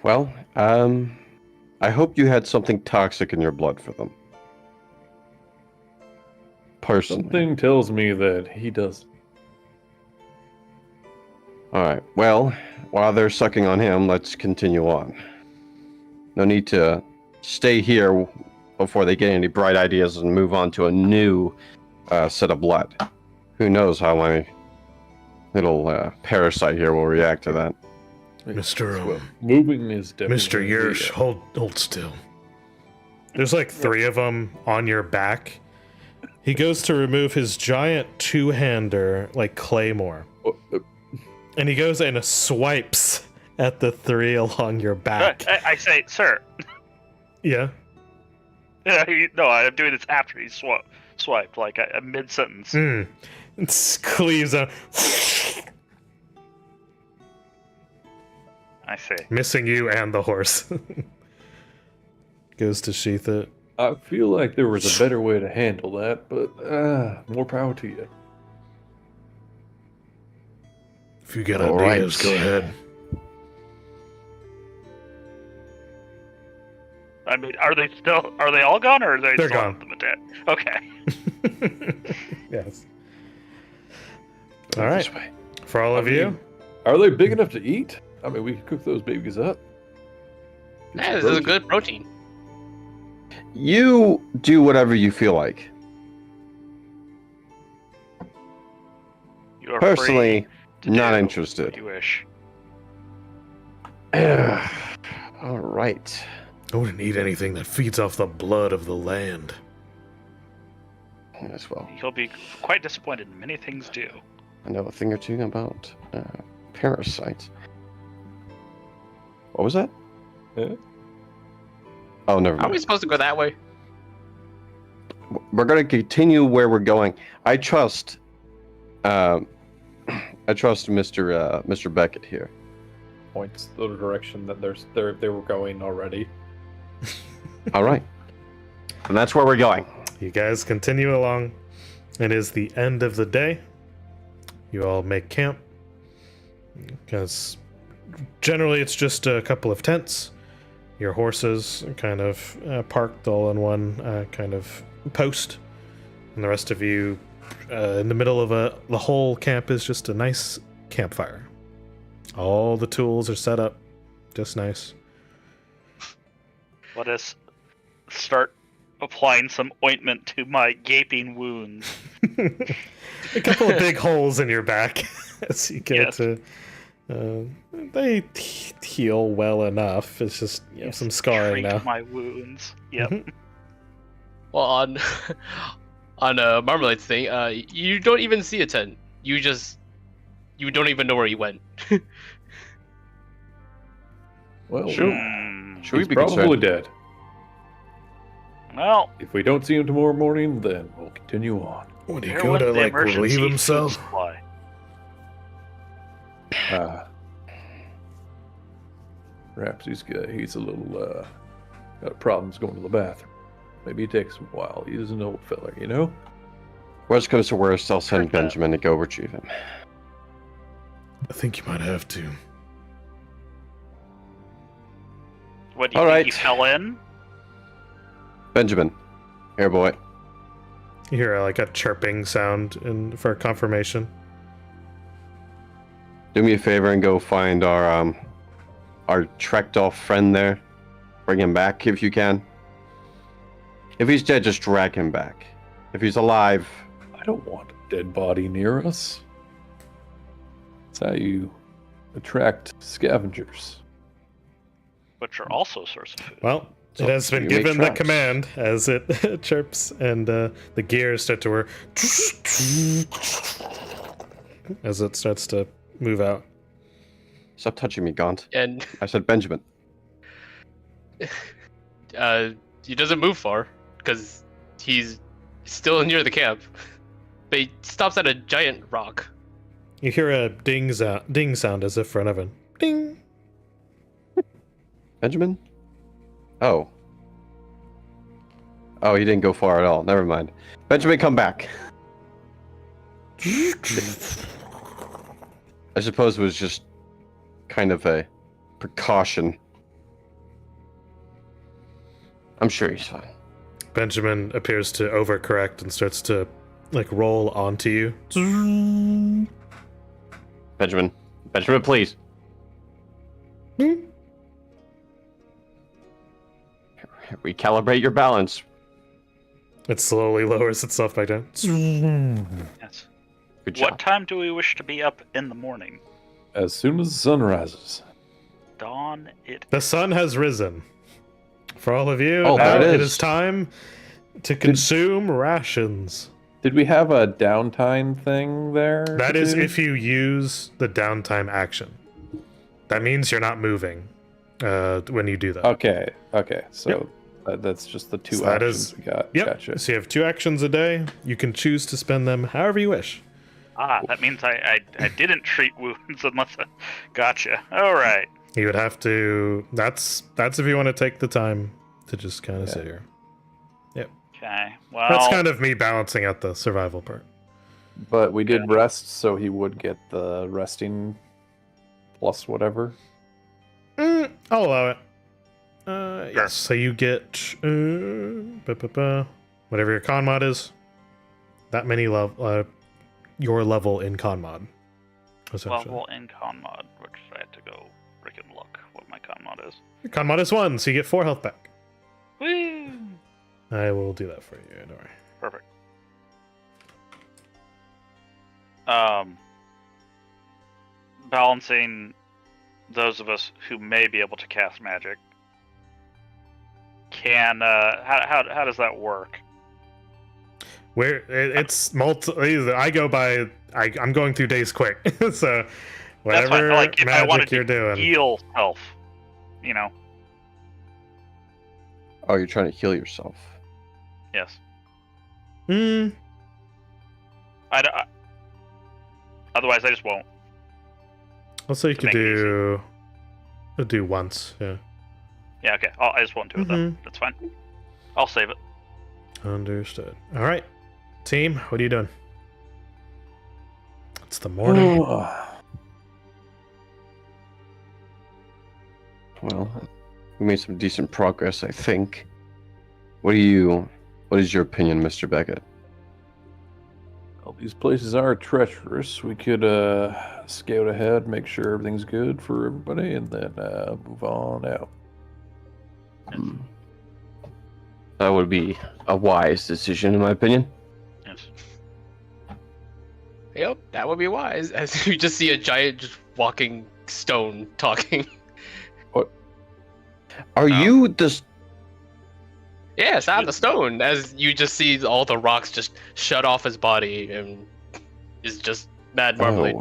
Well, I hope you had something toxic in your blood for them. Personally. Something tells me that he does. Alright, well, while they're sucking on him, let's continue on. No need to stay here before they get any bright ideas and move on to a new set of blood. Who knows how my little parasite here will react to that. Mr. Well, moving is definitely. Mr. Yersh, hold still. There's like 3 of them on your back. He goes to remove his giant 2-hander, like claymore. And he goes and swipes at the 3 along your back. I say, sir. Yeah. No, I'm doing this after he swiped, like a mid-sentence. It cleaves out, I see. missing you and the horse. Goes to sheath it. I feel like there was a better way to handle that, but more power to you. If you got All ideas, right. go ahead. I mean, are they all gone, or are they They're still gone. at the dead? Okay. Yes. All right. This way. For all of you, Are they big enough to eat? I mean, we could cook those babies up. Get Yeah, some this is a protein. good protein. You do whatever you feel like. You are Personally, free to not do interested. what you wish. All right. I wouldn't eat anything that feeds off the blood of the land. As well. He'll be quite disappointed. Many things do. I know a thing or two about parasites. What was that? Huh? Oh, never Are we mind. supposed to go that way? We're going to continue where we're going. I trust Mr. Mr. Beckett here. Points the direction that they were going already. All right. And that's where we're going. You guys continue along. It is the end of the day. You all make camp. Because generally it's just a couple of tents. Your horses are kind of parked all in one kind of post. And the rest of you in the middle of the whole camp is just a nice campfire. All the tools are set up. Just nice. Let us start applying some ointment to my gaping wounds. A couple of big holes in your back as you get Yes. to. They heal well enough. It's just some scarring Treat now. my wounds. Yep. Mhm. Well, on Marmalade's thing, you don't even see a tent. You don't even know where he went. Well, Shoot. Should we he's be probably concerned? dead. Well, If we don't see him tomorrow morning, then we'll continue on. Would he there go went to, the like, emergency relieve food himself? supply. Perhaps he's a little got problems going to the bathroom. Maybe it takes him a while. He's an old fella, you know? Worst comes to worst, I'll send Heard that. Benjamin to go retrieve him. I think you might have to. What do you All think he right. fell in? Benjamin, here, boy. You hear like a chirping sound for confirmation. Do me a favor and go find our trekked off friend there. Bring him back if you can. If he's dead, just drag him back. If he's alive, I don't want a dead body near us. That's how you attract scavengers. Which are also a source of food. Well, So it has been you make given the traps. command as it chirps, and the gears start to whir as it starts to move out. stop touching me, Gaunt. And I said Benjamin. he doesn't move far because he's still near the camp. But he stops at a giant rock. You hear a ding sound as if for an oven. Ding. Benjamin? Oh. Oh, he didn't go far at all. Never mind. Benjamin, come back. I suppose it was just kind of a precaution. I'm sure he's fine. Benjamin appears to overcorrect and starts to like roll onto you. Benjamin, please. Recalibrate your balance. It slowly lowers itself back down. Yes. Good job. What time do we wish to be up in the morning? As soon as the sun rises. Dawn it. The sun has risen. For all of you, Oh, now there it it is. is time to consume rations. Did we have a downtime thing there? That to is do? if you use the downtime action. That means you're not moving when you do that. Okay, so that's just the two So that options is- we got. Yep. Gotcha. So you have 2 actions a day. You can choose to spend them however you wish. That means I didn't treat wounds unless I... Gotcha. Alright. You would have to. That's if you want to take the time to just kind of sit here. Okay. Well, That's kind of me balancing out the survival part. But we did rest, so he would get the resting plus whatever. I'll allow it. Yes. So you get whatever your con mod is. That many your level in con mod. Essentially. level in con mod, which I had to go freaking look what my con mod is. Your con mod is 1, so you get 4 health back. Woo! I will do that for you. Don't worry. Perfect. Balancing those of us who may be able to cast magic. How does that work? It's I go by. I'm going through days quick, so That's fine. whatever Like if I wanted magic you're to doing. heal self, you know. Oh, you're trying to heal yourself. Yes. Otherwise, I just won't. I'll say you To could make it do once. Yeah. Yeah. Okay. I just won't do it then. That's fine. I'll save it. Understood. All right, team. What are you doing? It's the morning. Well, we made some decent progress, I think. What is your opinion, Mr. Beckett? Well, these places are treacherous. We could scout ahead, make sure everything's good for everybody, and then move on out. Hmm. That would be a wise decision, in my opinion. Yes. Yep, that would be wise. As you just see a giant just walking stone talking. Are you this? Yes, I'm the stone. As you just see all the rocks just shut off his body and is just mad marmalade.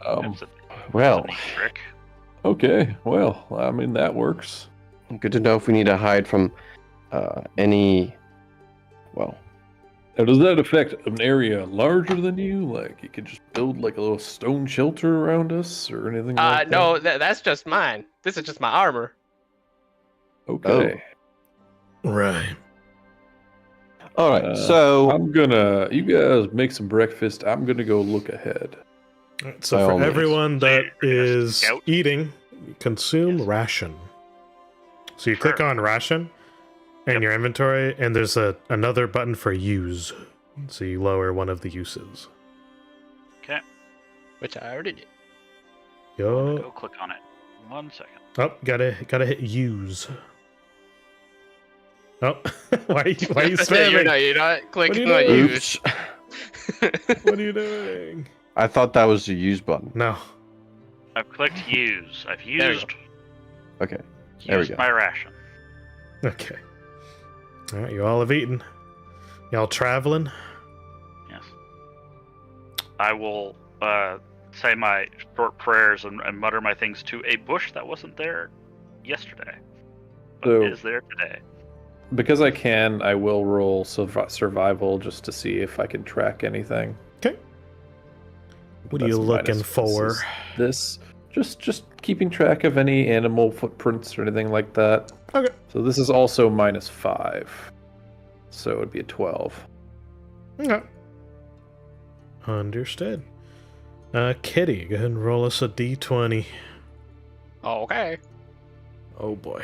That's a Well, neat trick. Okay, well, I mean, that works. good to know if we need to hide from any. Well, Now, does that affect an area larger than you? Like, you could just build like a little stone shelter around us or anything like No, that? that's just mine. This is just my armor. Okay. Right. all right. So you guys make some breakfast. I'm gonna go look ahead. All right, so By all for means. everyone that So you're gonna is scout? eating, consume Yes. ration. So you Sure. click on ration in Yep. your inventory, and there's another button for use. So you lower one of the uses. Okay. Which I already did. Yo. Go click on it. 1 second. Oh, gotta hit use. Oh, why are you spamming? you're not clicking you on doing? use. oops. What are you doing? I thought that was the use button. No. I've clicked use. I've There we go. used Okay. There we used go. my ration. Okay. All right, you all have eaten. Y'all traveling? Yes. I will say my short prayers and mutter my things to a bush that wasn't there yesterday, but So- is there today. Because I can, I will roll survival just to see if I can track anything. Okay. What are That's you looking minus- for? This just keeping track of any animal footprints or anything like that. Okay. So this is also -5. So it would be a 12. Okay. Understood. Kitty, go ahead and roll us a d20. Okay. Oh boy.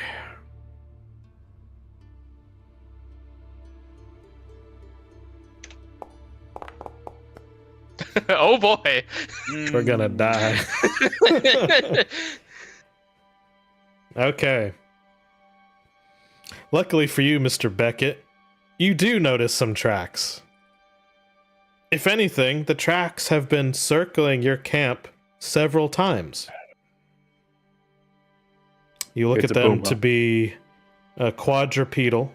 Oh boy. We're gonna die. Okay. Luckily for you, Mr. Beckett, you do notice some tracks. If anything, the tracks have been circling your camp several times. You look It's at a them puma. to be quadrupedal.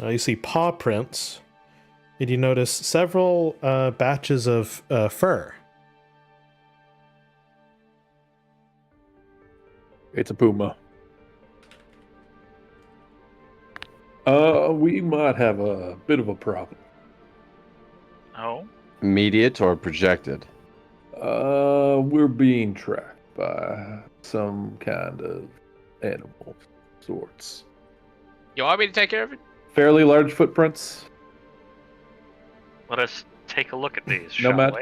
You see paw prints, and you notice several batches of fur. It's a puma. We might have a bit of a problem. Oh, Immediate or projected? We're being tracked by some kind of animal sorts. You want me to take care of it? Fairly large footprints. let us take a look at these, Nomad?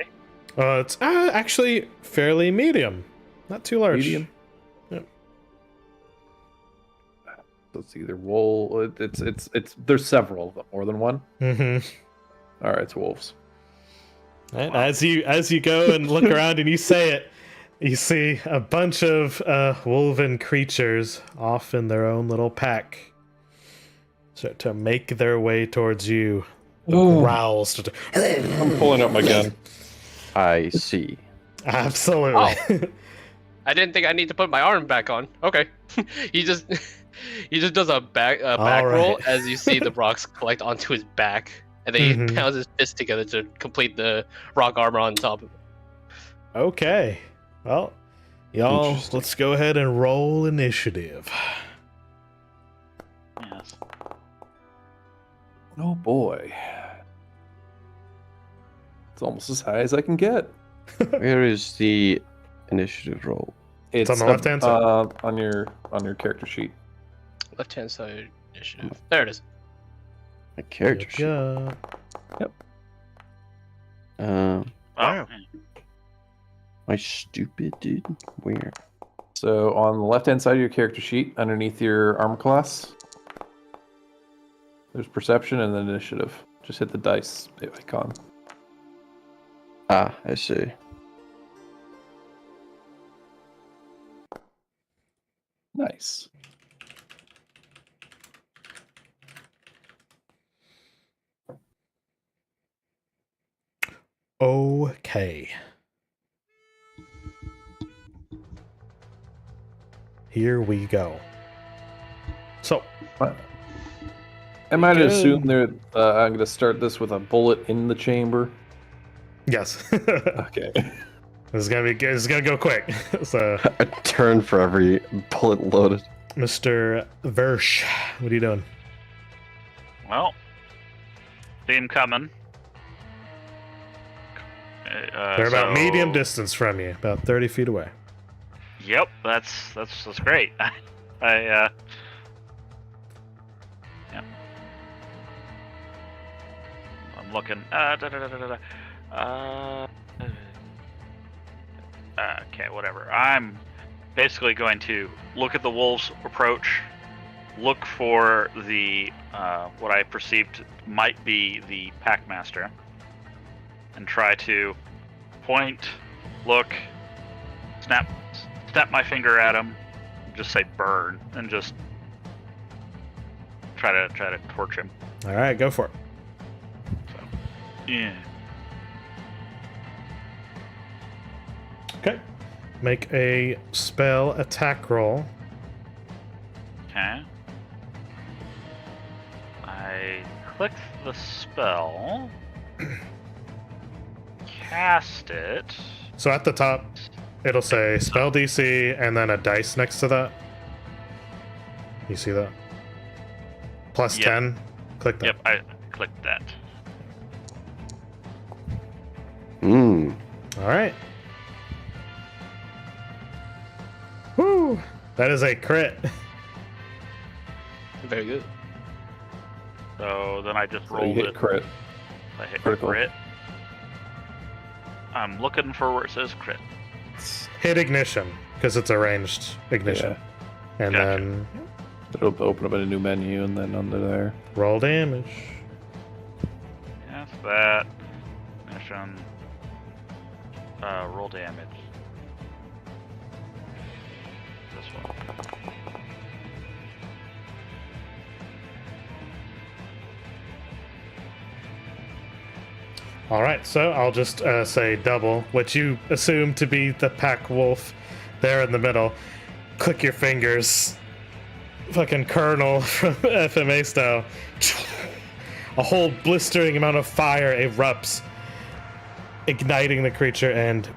shall we? It's actually fairly medium, not too large. Medium? Yep. So it's either wool. It's there's several of them, more than one. Mm-hmm. All right, it's wolves. Right, Wow. as you go and look around and you say it, you see a bunch of wolven creatures off in their own little pack, start to make their way towards you. The Ooh. growls. To I'm pulling up my gun. I see. Absolutely. I didn't think I need to put my arm back on. Okay. he just does a back roll right. as you see the rocks collect onto his back, and then he Mhm. pounds his fist together to complete the rock armor on top of it. Okay. Well, y'all, Interesting. let's go ahead and roll initiative. Yes. Oh boy. It's almost as high as I can get. Where is the initiative roll? It's on the left-hand side. On your character sheet. Left hand side initiative. There it is. My character sheet. Yeah. Oh, Wow. My stupid dude. Where? So on the left-hand side of your character sheet, underneath your armor class, there's perception and then initiative. Just hit the dice icon. Ah, I see. Nice. Okay. Here we go. So, Am I to Good. assume there? I'm going to start this with a bullet in the chamber. yes. Okay. This is gonna go quick. So, A turn for every bullet loaded. Mr. Versh, what are you doing? well, see him coming. They're about medium distance from you, about 30 feet away. Yep, that's great. Yeah. I'm looking. Okay, whatever. I'm basically going to look at the wolves approach, look for the what I perceived might be the packmaster, and try to point, look, snap my finger at him, just say burn, and just try to torch him. All right, go for it. Yeah. Okay. Make a spell attack roll. Okay. I click the spell, cast it. So at the top, it'll say spell DC and then a dice next to that. You see that? Plus Yep. 10. Click that. Yep, I clicked that. Mmm. All right. Woo! That is a crit. Very good. So then I just So you rolled hit it. crit. I hit critical. crit. I'm looking for where it says crit. Hit ignition because it's a ranged ignition. And Gotcha. then It'll open up in a new menu and then under there. roll damage. Yes, that. Mission. Roll damage. This one. All right, so I'll just say double, what you assume to be the pack wolf there in the middle. Click your fingers. Fucking Colonel from FMA style. A whole blistering amount of fire erupts, igniting the creature, and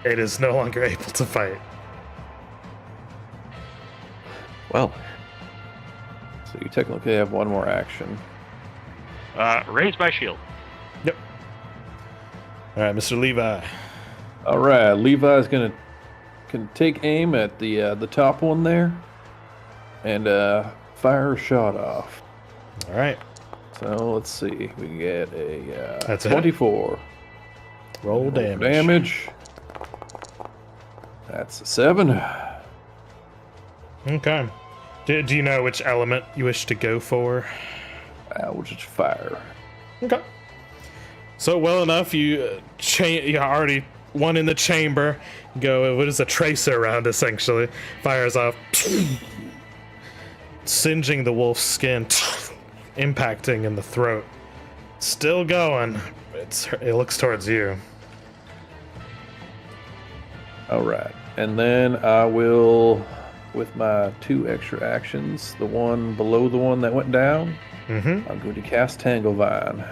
it is no longer able to fight. Well, So you technically have one more action. Raise my shield. Yep. All right, Mr. Levi. All right, Levi's can take aim at the top one there, and fire a shot off. All right, So let's see, we get a That's a hit. 24. roll damage. Damage. That's a 7. Okay. Do you know which element you wish to go for? We'll just fire. Okay. So well enough, you already one in the chamber. Go. What is a tracer round essentially? Fires off. singeing the wolf's skin, impacting in the throat. Still going. It looks towards you. All right, and then I will, with my 2 extra actions, the one below the one that went down, I'm going to cast Tanglevine.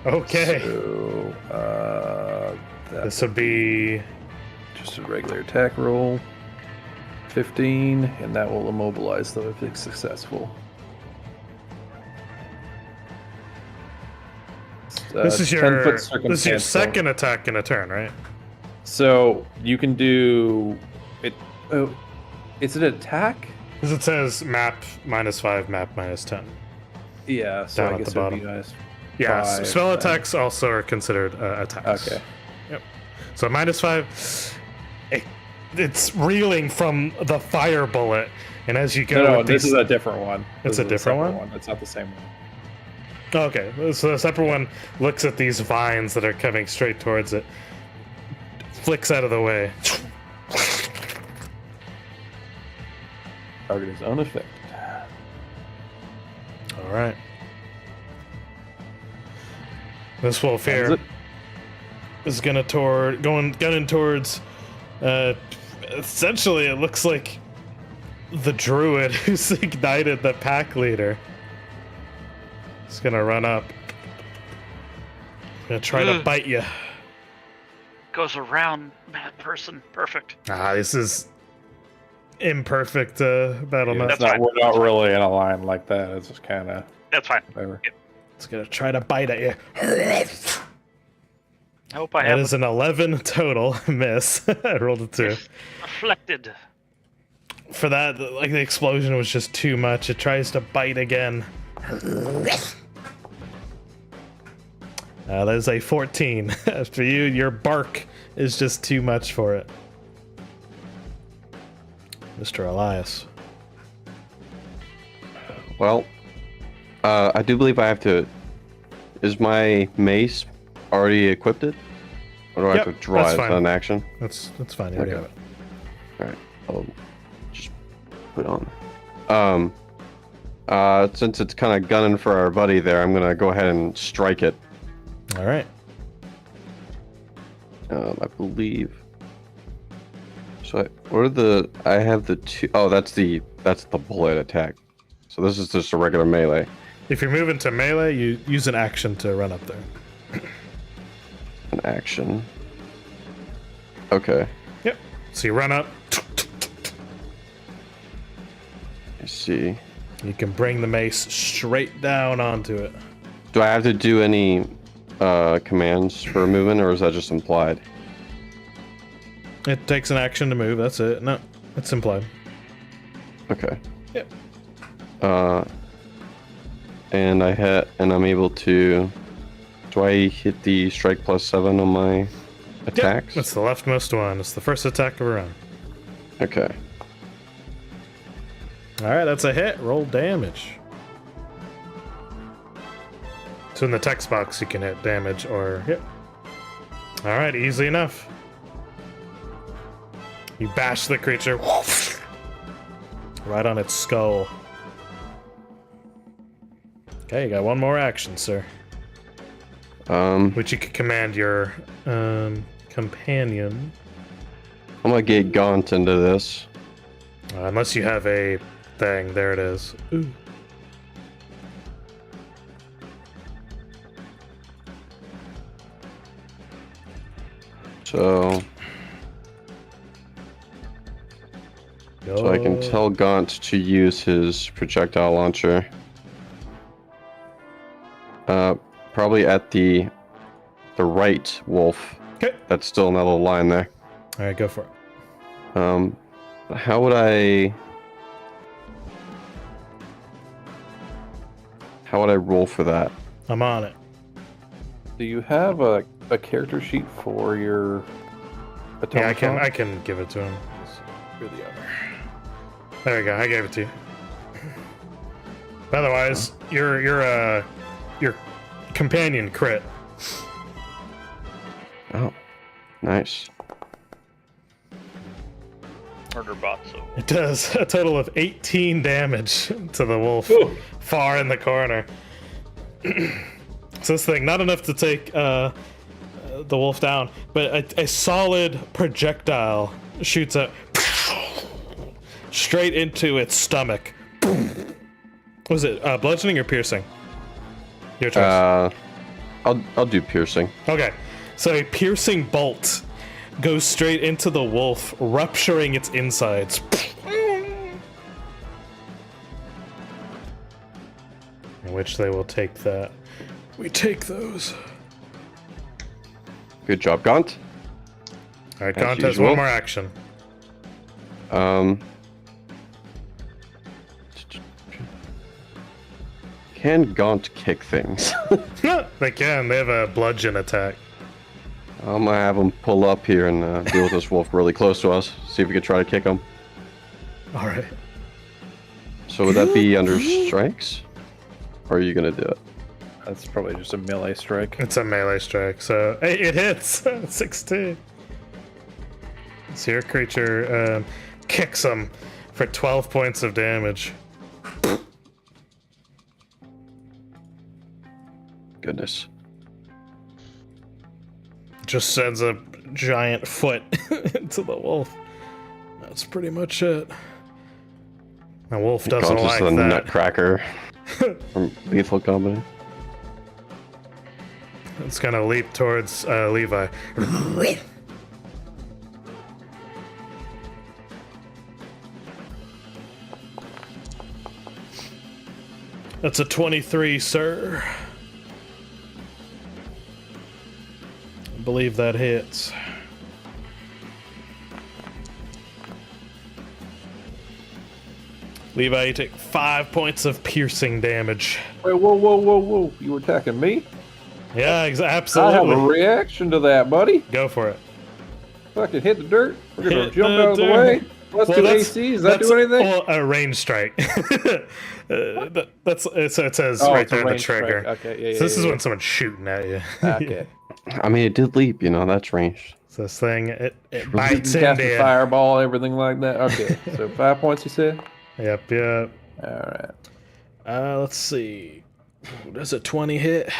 Okay. So, This would be just a regular attack roll. 15, and that will immobilize them if it's successful. this is 10 foot your circumstance second attack in a turn, right? So you can do it. Oh, is it an attack? Because it says map -5, map -10. Yeah. So Down I at guess the it would be bottom. nice. Yeah, 5, spell then. attacks also are considered attacks. Okay. Yep. So -5, it's reeling from the fire bullet, and as you go, No, with this these- is a different one. It's This a is different separate one? It's not the same one. Okay, so the separate one looks at these vines that are coming straight towards it, flicks out of the way. Target is unaffected. All right. This wolf That here is it. is gunning towards. Essentially, it looks like the druid who's ignited the pack leader. He's gonna run up. Gonna try to bite you. Goes around mad person. Perfect. This is imperfect battle Yeah, map. That's it's not, fine. we're not That's fine. really in a line like that. It's just kind of That's fine. whatever. It's gonna try to bite at you. I hope I That have is an 11 total miss. I rolled a 2. reflected. For that, like the explosion was just too much. It tries to bite again. That is a 14. For you, your bark is just too much for it. Mr. Elias. Well, I do believe I have to. Is my mace already equipped? Or do I Yep, have to draw that's it as fine. an action? That's fine. You already Okay. have it. All right, I'll just put it on. Since it's kind of gunning for our buddy there, I'm gonna go ahead and strike it. All right. I believe. So I have the 2. Oh, that's the bullet attack. So this is just a regular melee. If you're moving to melee, you use an action to run up there. An action. Okay, Yep. So you run up. I see. You can bring the mace straight down onto it. Do I have to do any commands for movement, or is that just implied? It takes an action to move. That's it. No, it's implied. Okay. Yep. And I'm able to. Do I hit the strike +7 on my attacks? Yep. It's the leftmost one. It's the first attack of a round. Okay. All right, that's a hit. Roll damage. So in the text box, you can hit damage or hit. All right, easy enough. You bash the creature right on its skull. Okay, you got one more action, sir. Which you can command your companion. I'm gonna get Gaunt into this. Unless you have a thing. There it is. Ooh. So I can tell Gaunt to use his projectile launcher. Probably at the right wolf. Okay. That's still another line there. All right, go for it. How would I roll for that? I'm on it. Do you have a character sheet for your Yeah, automaton? I can give it to him. You're the owner. There we go. I gave it to you. Otherwise, your companion crit. Oh, nice. murder bot, so It does a total of 18 damage to the wolf far in the corner. So this thing, not enough to take the wolf down, but a solid projectile shoots up straight into its stomach. Was it bludgeoning or piercing? Your choice. I'll do piercing. Okay, so a piercing bolt goes straight into the wolf, rupturing its insides. In which they will take that. We take those. Good job, Gaunt. All right, As Gaunt has usual. one more action. Can Gaunt kick things? They can. They have a bludgeon attack. I'm gonna have him pull up here and deal with this wolf really close to us. See if we can try to kick him. All right. So would that be under strikes? Or are you gonna do it? That's probably just a melee strike. It's a melee strike, so hey, it hits. 16. So your creature kicks him for 12 points of damage. Goodness. Just sends a giant foot into the wolf. That's pretty much it. The wolf doesn't Gaunt is like the that. Nutcracker from Lethal Company. It's gonna leap towards Levi. That's a 23, sir. I believe that hits. Levi, you take 5 points of piercing damage. Wait, whoa. You were attacking me? Yeah, I absolutely. have a reaction to that, buddy. Go for it. Fucking hit the dirt. We're gonna Hit jump the out of the dirt. way. Plus Well, 2 that's- AC. Does that that's do anything? Well, a range strike. That's so it says Oh, right it's a there in the range strike. trigger. Okay, yeah, So this is yeah. when someone's shooting at you. Okay. I mean, it did leap, you know, that's ranged. So this thing, it You bites can cast into a you. fireball, everything like that. Okay, so 5 points, you said? Yep. All right. Let's see. Does a 20 hit?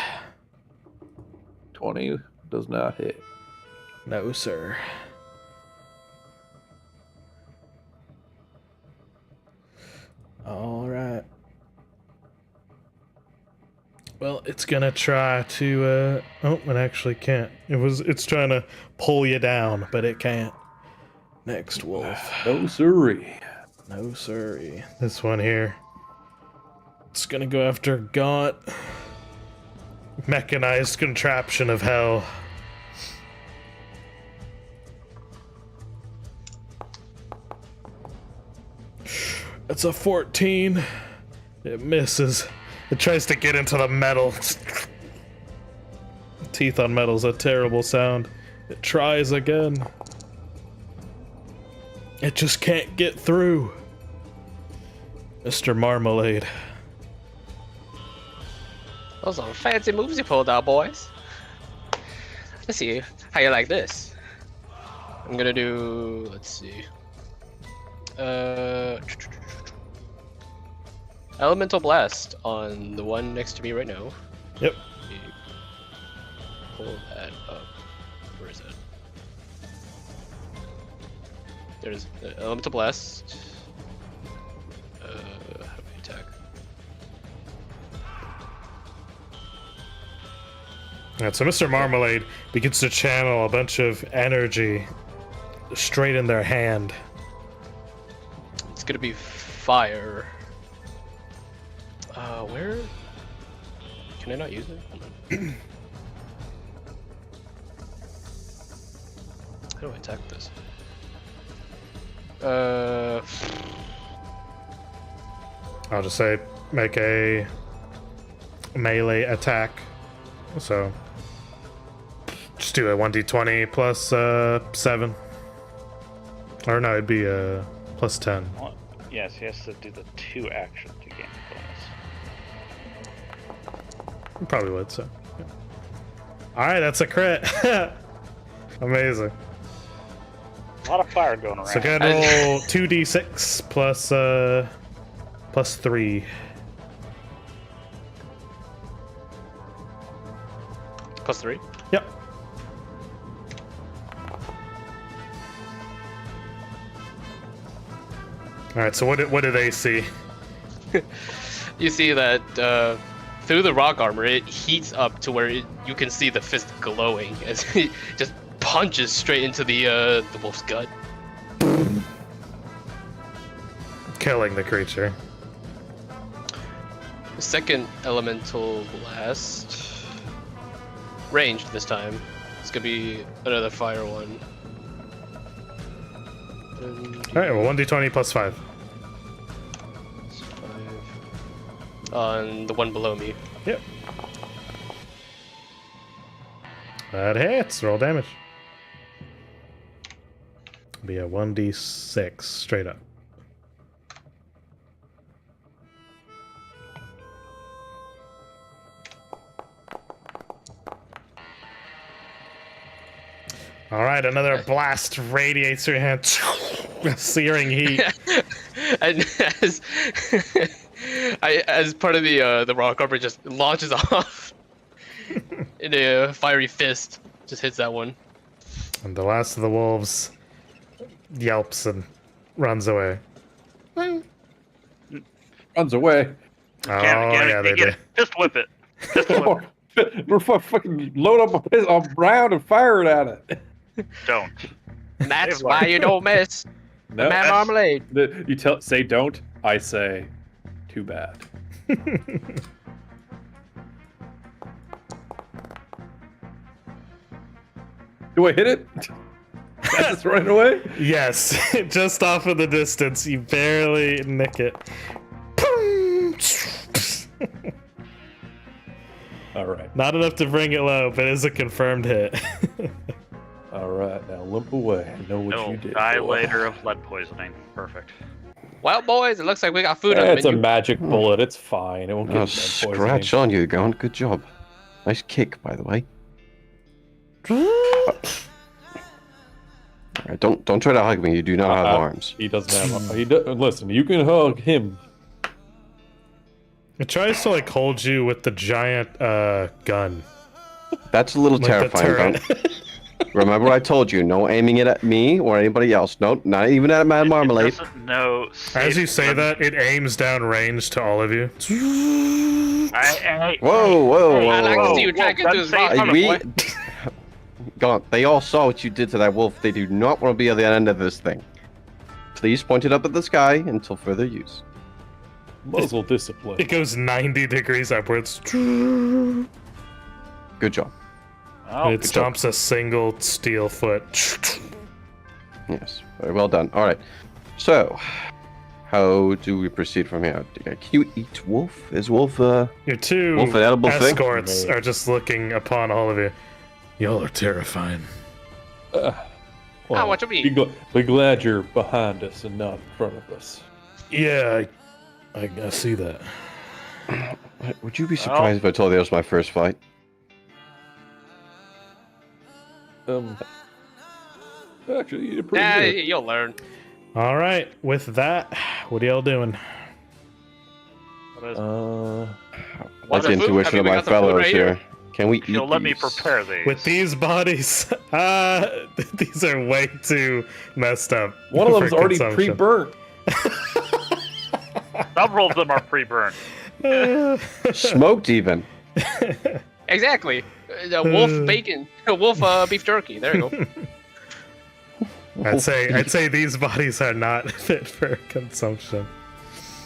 20 does not hit. No, sir. All right. Well, it's gonna try to. Oh, it actually can't. It's trying to pull you down, but it can't. Next wolf. No siree. No, sorry. This one here. It's gonna go after Gaunt. Mechanized contraption of hell. It's a 14. It misses. It tries to get into the metal. Teeth on metal's a terrible sound. It tries again. It just can't get through. Mr. Marmalade. Those are fancy moves you pulled out, boys. Let's see how you like this. I'm gonna do. Let's see. Elemental Blast on the one next to me right now. Yep. Let me pull that up. Where is it? There's Elemental Blast. How do we attack? Alright, so Mr. Marmalade begins to channel a bunch of energy straight in their hand. It's gonna be fire. Where? Can I not use it? Hold on. How do I attack this? I'll just say make a melee attack. So just do a 1d20 plus 7. Or no, it'd be plus 10. well, yes, he has to do the 2 action to gain the bonus. Probably would, so. Yeah. Alright, that's a crit. Amazing. A lot of fire going around. So go ahead and roll 2d6 plus 3. Plus 3. Yep. All right. So what do they see? You see that through the rock armor, it heats up to where you can see the fist glowing as he just punches straight into the wolf's gut. Killing the creature. The second elemental blast, ranged this time. It's gonna be another fire one. All right. Well, 1d20 plus 5. On the one below me. Yep. That hits. Roll damage. Be a 1d6 straight up. All right, another blast radiates through your hand, searing heat. And as part of the rock armor just launches off in a fiery fist, just hits that one. And the last of the wolves yelps and runs away. Runs away. Oh, Get yeah, it, they get do. it. Just whip it. Just whip We're fucking load up a round and fire it at it. it. Don't. And that's why you don't miss No, the man marmalade. you say don't. I say too bad. Do I hit it? As it's running away? Yes, just off in the distance, you barely nick it. All right. Not enough to bring it low, but it's a confirmed hit. All right. Now limp away. I know what No, you did. die boy. later of lead poisoning. Perfect. Well, boys, it looks like we got food on the It's a menu. magic bullet. It's fine. It won't get Oh, lead poisoning. scratch on you, Gon. Good job. Nice kick, by the way. Alright, don't try to hug me. You do not have arms. He doesn't have. Listen, you can hug him. It tries to like hold you with the giant gun. That's a little Like the terrifying. turret. Remember what I told you. No aiming it at me or anybody else. No, not even at Mad Marmalade. It doesn't know As you say that, it aims down range to all of you. Whoa, whoa, whoa, I'd like to whoa. see you try to get to his body. We... Gon, they all saw what you did to that wolf. They do not want to be at the end of this thing. Please point it up at the sky until further use. Muzzle discipline. It goes 90 degrees upwards. Good job. Oh, It stomps a single steel foot. Yes, very well done. All right. So, how do we proceed from here? Can you eat wolf? Is wolf Your two wolf an edible thing? escorts are just looking upon all of you. Y'all are terrifying. what you mean? Be glad you're behind us and not in front of us. Yeah, I see that. Would you be surprised if I told you that was my first fight? Actually, you did pretty Yeah, good. you'll learn. All right, with that, what are y'all doing? Like the Some food? intuition I of mean, we my got some food fellows right here. Can we eat You'll let me these? prepare these. With these bodies, these are way too messed up. One of for them's already consumption. pre-burnt. Several of them are pre-burned. Smoked even. Exactly. Wolf bacon. Wolf beef jerky. There you go. I'd say these bodies are not fit for consumption.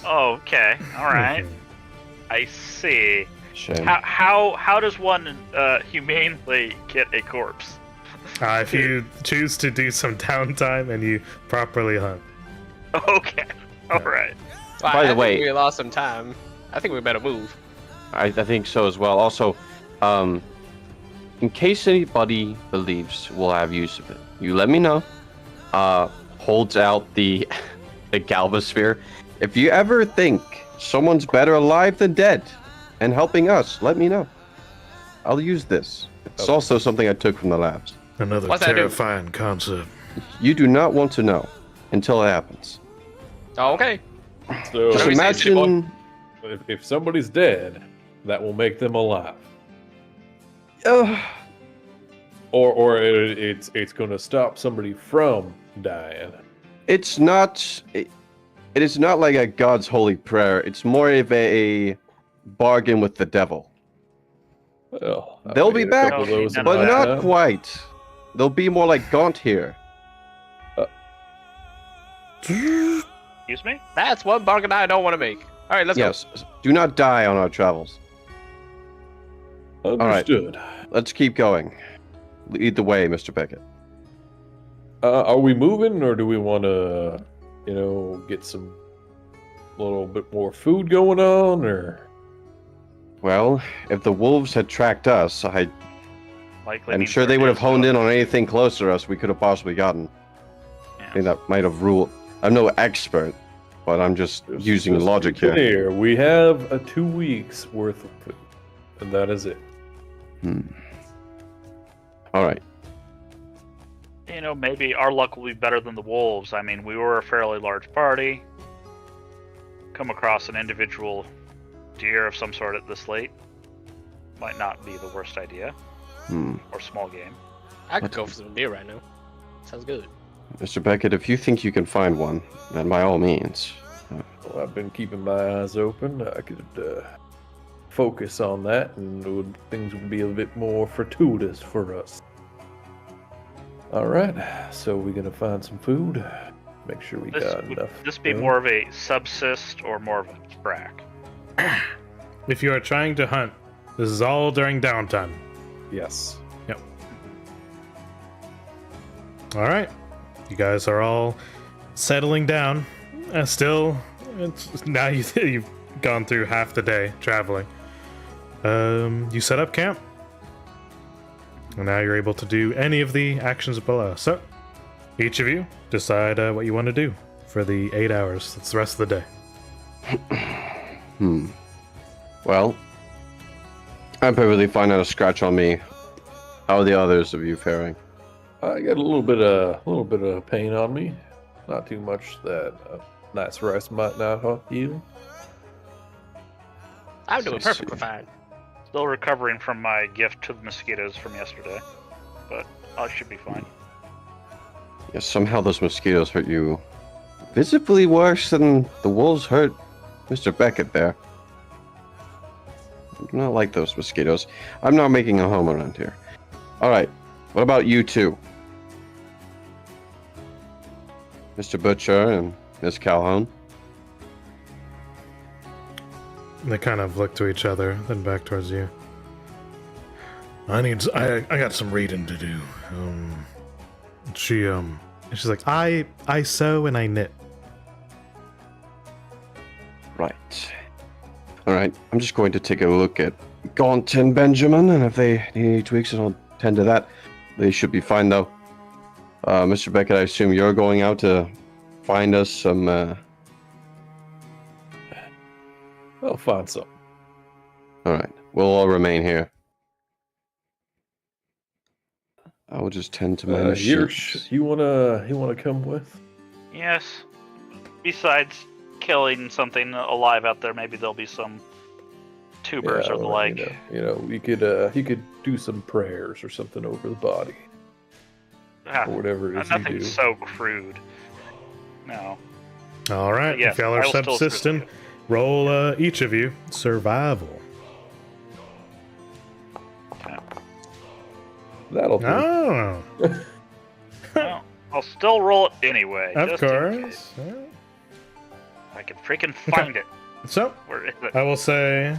Oh, okay. All right. I see. Shame. How does one humanely get a corpse? If you choose to do some downtime and you properly hunt. Okay. All right. Well, By the I think way- we lost some time. I think we better move. I think so as well. Also, in case anybody believes we'll have use of it, you let me know. Holds out the galvasphere. If you ever think someone's better alive than dead and helping us, let me know. I'll use this. It's also something I took from the labs. Another What's that do? terrifying concept. You do not want to know until it happens. Oh, okay. So Just we say, city boy? imagine. if somebody's dead, that will make them alive. Uh, Or it's going to stop somebody from dying. it's not. It is not like a God's holy prayer. It's more of a bargain with the devil. Well, I They'll be made a back, couple of those in but my not time. quite. They'll be more like Gaunt here. Excuse me? That's one bargain I don't want to make. All right, let's Yes. Do not die on our travels. right. Understood. Let's keep going. Lead the way, Mr. Beckett. Are we moving, or do we want to, get some little bit more food going on, or? Well, if the wolves had tracked us, Likely I'm means sure there they would have is honed no- in on anything close to us we could have possibly gotten. I Yeah. think that might have ruled. I'm no expert, but I'm just using Just logic keep it here. We have a 2 weeks worth of food, and that is it. All right. Maybe our luck will be better than the wolves. I mean, we were a fairly large party. Come across an individual deer of some sort at this late might not be the worst idea. Or small game. I could go for some beer right now. Sounds good. Mr. Beckett, if you think you can find one, then by all means. Well, I've been keeping my eyes open. I could focus on that, and things would be a bit more fortuitous for us. All right, so we're gonna find some food. Make sure we got Would enough. this be food. more of a subsist or more of a frack? If you are trying to hunt, this is all during downtime. Yes. Yep. All right. You guys are all settling down. Still, now you've gone through half the day traveling. You set up camp. And now you're able to do any of the actions below. So, each of you decide what you want to do for the 8 hours. That's the rest of the day. Well, I'm perfectly fine not a scratch on me. How are the others of you faring? I got a little bit of pain on me. Not too much that nice rest might not help you. I'm doing I see. perfectly fine. Still recovering from my gift to the mosquitoes from yesterday, but I should be fine. Yes, somehow those mosquitoes hurt you visibly worse than the wolves hurt Mr. Beckett there. I do not like those mosquitoes. I'm not making a home around here. Alright, what about you two? Mr. Butcher and Miss Calhoun? They kind of look to each other, then back towards you. I got some reading to do. She's like, I sew and I knit. Right. Alright, I'm just going to take a look at Gaunt and Benjamin, and if they need any tweaks, I'll tend to that. They should be fine, though. Mr. Beckett, I assume you're going out to find us some, I'll find some. Alright, we'll all remain here. I will just tend to my Yersh, machines. you wanna come with? Yes. Besides killing something alive out there, maybe there'll be some tubers or the well, like. you could do some prayers or something over the body, or whatever it is you Nothing do. so crude. No. All right, Yes, if y'all are I will still subsisting, assist roll each of you survival. That'll do. Oh, Well, I'll still roll it anyway. of just in course. case. I can freaking find it. So, Where is it? I will say...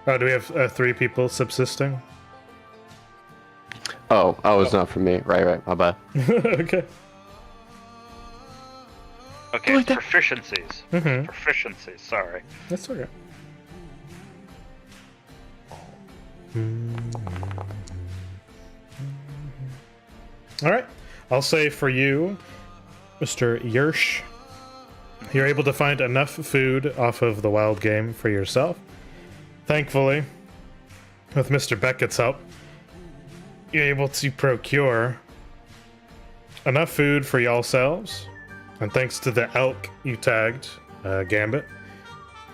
Oh, do we have 3 people subsisting? Oh, it's not for me. Right, my bad. Okay. Okay, like that. proficiencies. Mm-hmm. Proficiencies, sorry. That's okay. All right. I'll say for you, Mr. Yersh, you're able to find enough food off of the wild game for yourself. Thankfully, with Mr. Beckett's help, you're able to procure enough food for yourselves, and thanks to the elk you tagged, Gambit,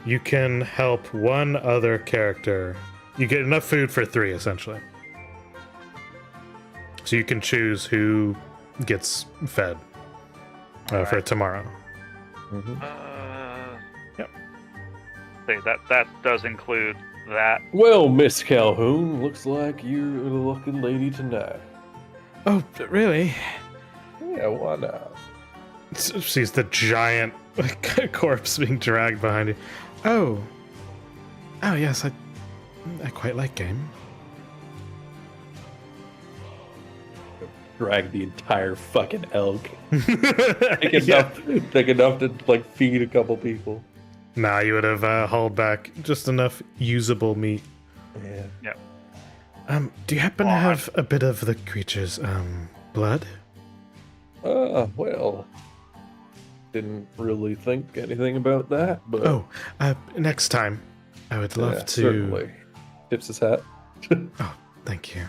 you can help one other character. You get enough food for 3, essentially. So you can choose who gets fed for tomorrow. Yep. See, that does include that. Well, Miss Calhoun, looks like you're a lucky lady tonight. Oh, really? Yeah, why not? Sees the giant corpse being dragged behind you. Oh, yes, I quite like game. Drag the entire fucking elk. Take enough to like feed a couple people. Nah, you would have hauled back just enough usable meat. Yeah. Do you happen to have a bit of the creature's blood? Well, didn't really think anything about that, but Oh, next time, I would love to. Certainly. Tips his hat. Oh, thank you.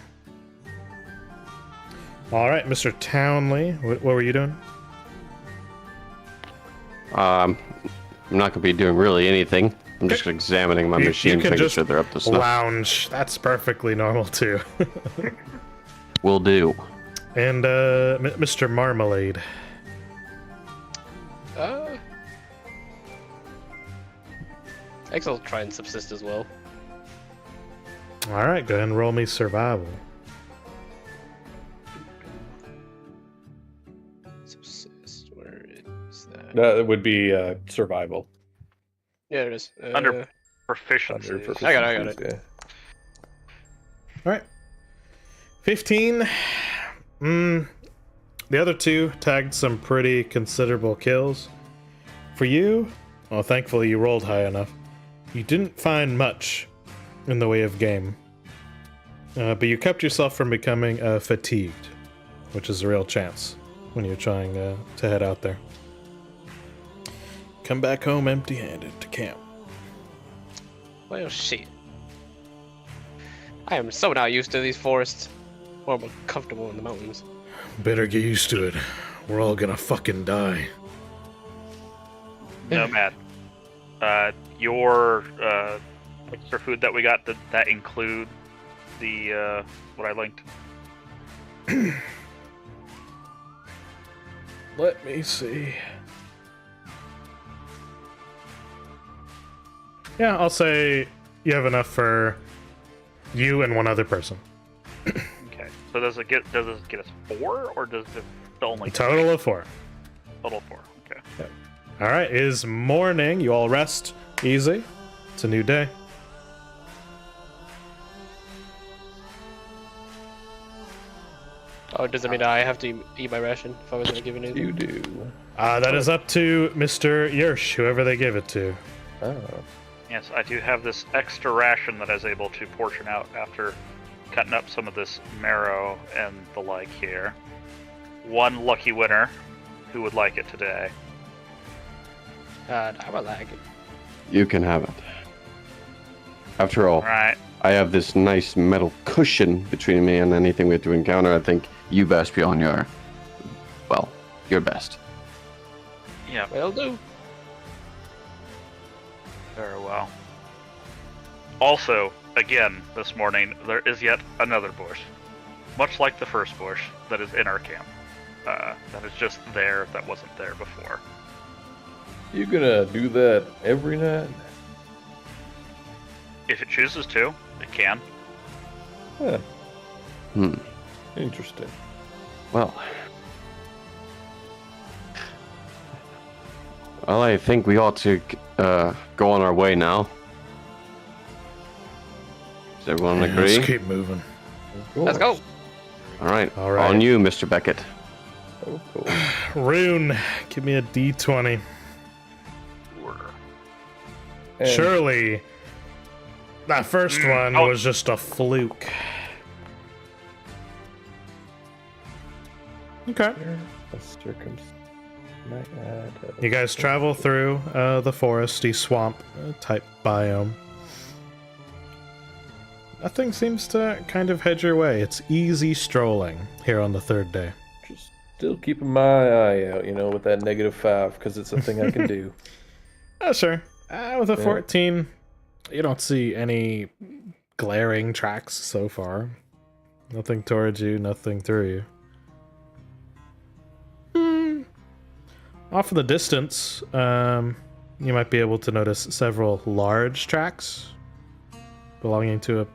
All right, Mr. Townley, what were you doing? I'm not gonna be doing really anything. I'm just examining my machine, can making just sure they're up to snuff. lounge. That's perfectly normal too. Will do. And Mr. Marmalade. I guess I'll try and subsist as well. All right, go ahead and roll me survival. Subsist, where is that? That would be survival. Yeah, it is. Under proficiency. I got it. Yeah. All right. 15. The other 2 tagged some pretty considerable kills. For you, well, thankfully you rolled high enough. You didn't find much in the way of game. But you kept yourself from becoming fatigued, which is a real chance when you're trying to head out there. Come back home empty-handed to camp. Well, shit. I am so not used to these forests. Or more comfortable in the mountains. Better get used to it. We're all gonna fucking die. Nomad. Your extra food that we got, did that include the what I linked? Let me see. Yeah, I'll say you have enough for you and one other person. Okay. So does it get us 4, or does it only A total of 4. total 4? Okay. All right, it is morning. You all rest easy. It's a new day. Oh, does it mean I have to eat my ration if I wasn't given anything? You do. That is up to Mr. Yersh, whoever they give it to. Oh. Yes, I do have this extra ration that I was able to portion out after cutting up some of this marrow and the like here. One lucky winner who would like it today. I would like it. You can have it. After all, Right. I have this nice metal cushion between me and anything we have to encounter. I think you best be on your best. Yeah, Will do. very well. Also, again, this morning, there is yet another bush. Much like the first bush that is in our camp. That is just there, that wasn't there before. You gonna do that every night? If it chooses to, it can. Huh. Hmm. Interesting. Well, I think we ought to go on our way now. Does everyone Yeah, agree? let's keep moving. Let's go. All right. All right. On you, Mr. Beckett. Oh, cool. Rune, give me a D20. And Surely, that first one oh. was just a fluke. Okay. a might add You guys travel through the foresty swamp type biome. nothing seems to kind of head your way. It's easy strolling here on the third day. Just still keeping my eye out, with that -5, because it's a thing I can do. Oh, sure. With a 14, you don't see any glaring tracks so far. Nothing towards you, nothing through you. Off in the distance, you might be able to notice several large tracks belonging to a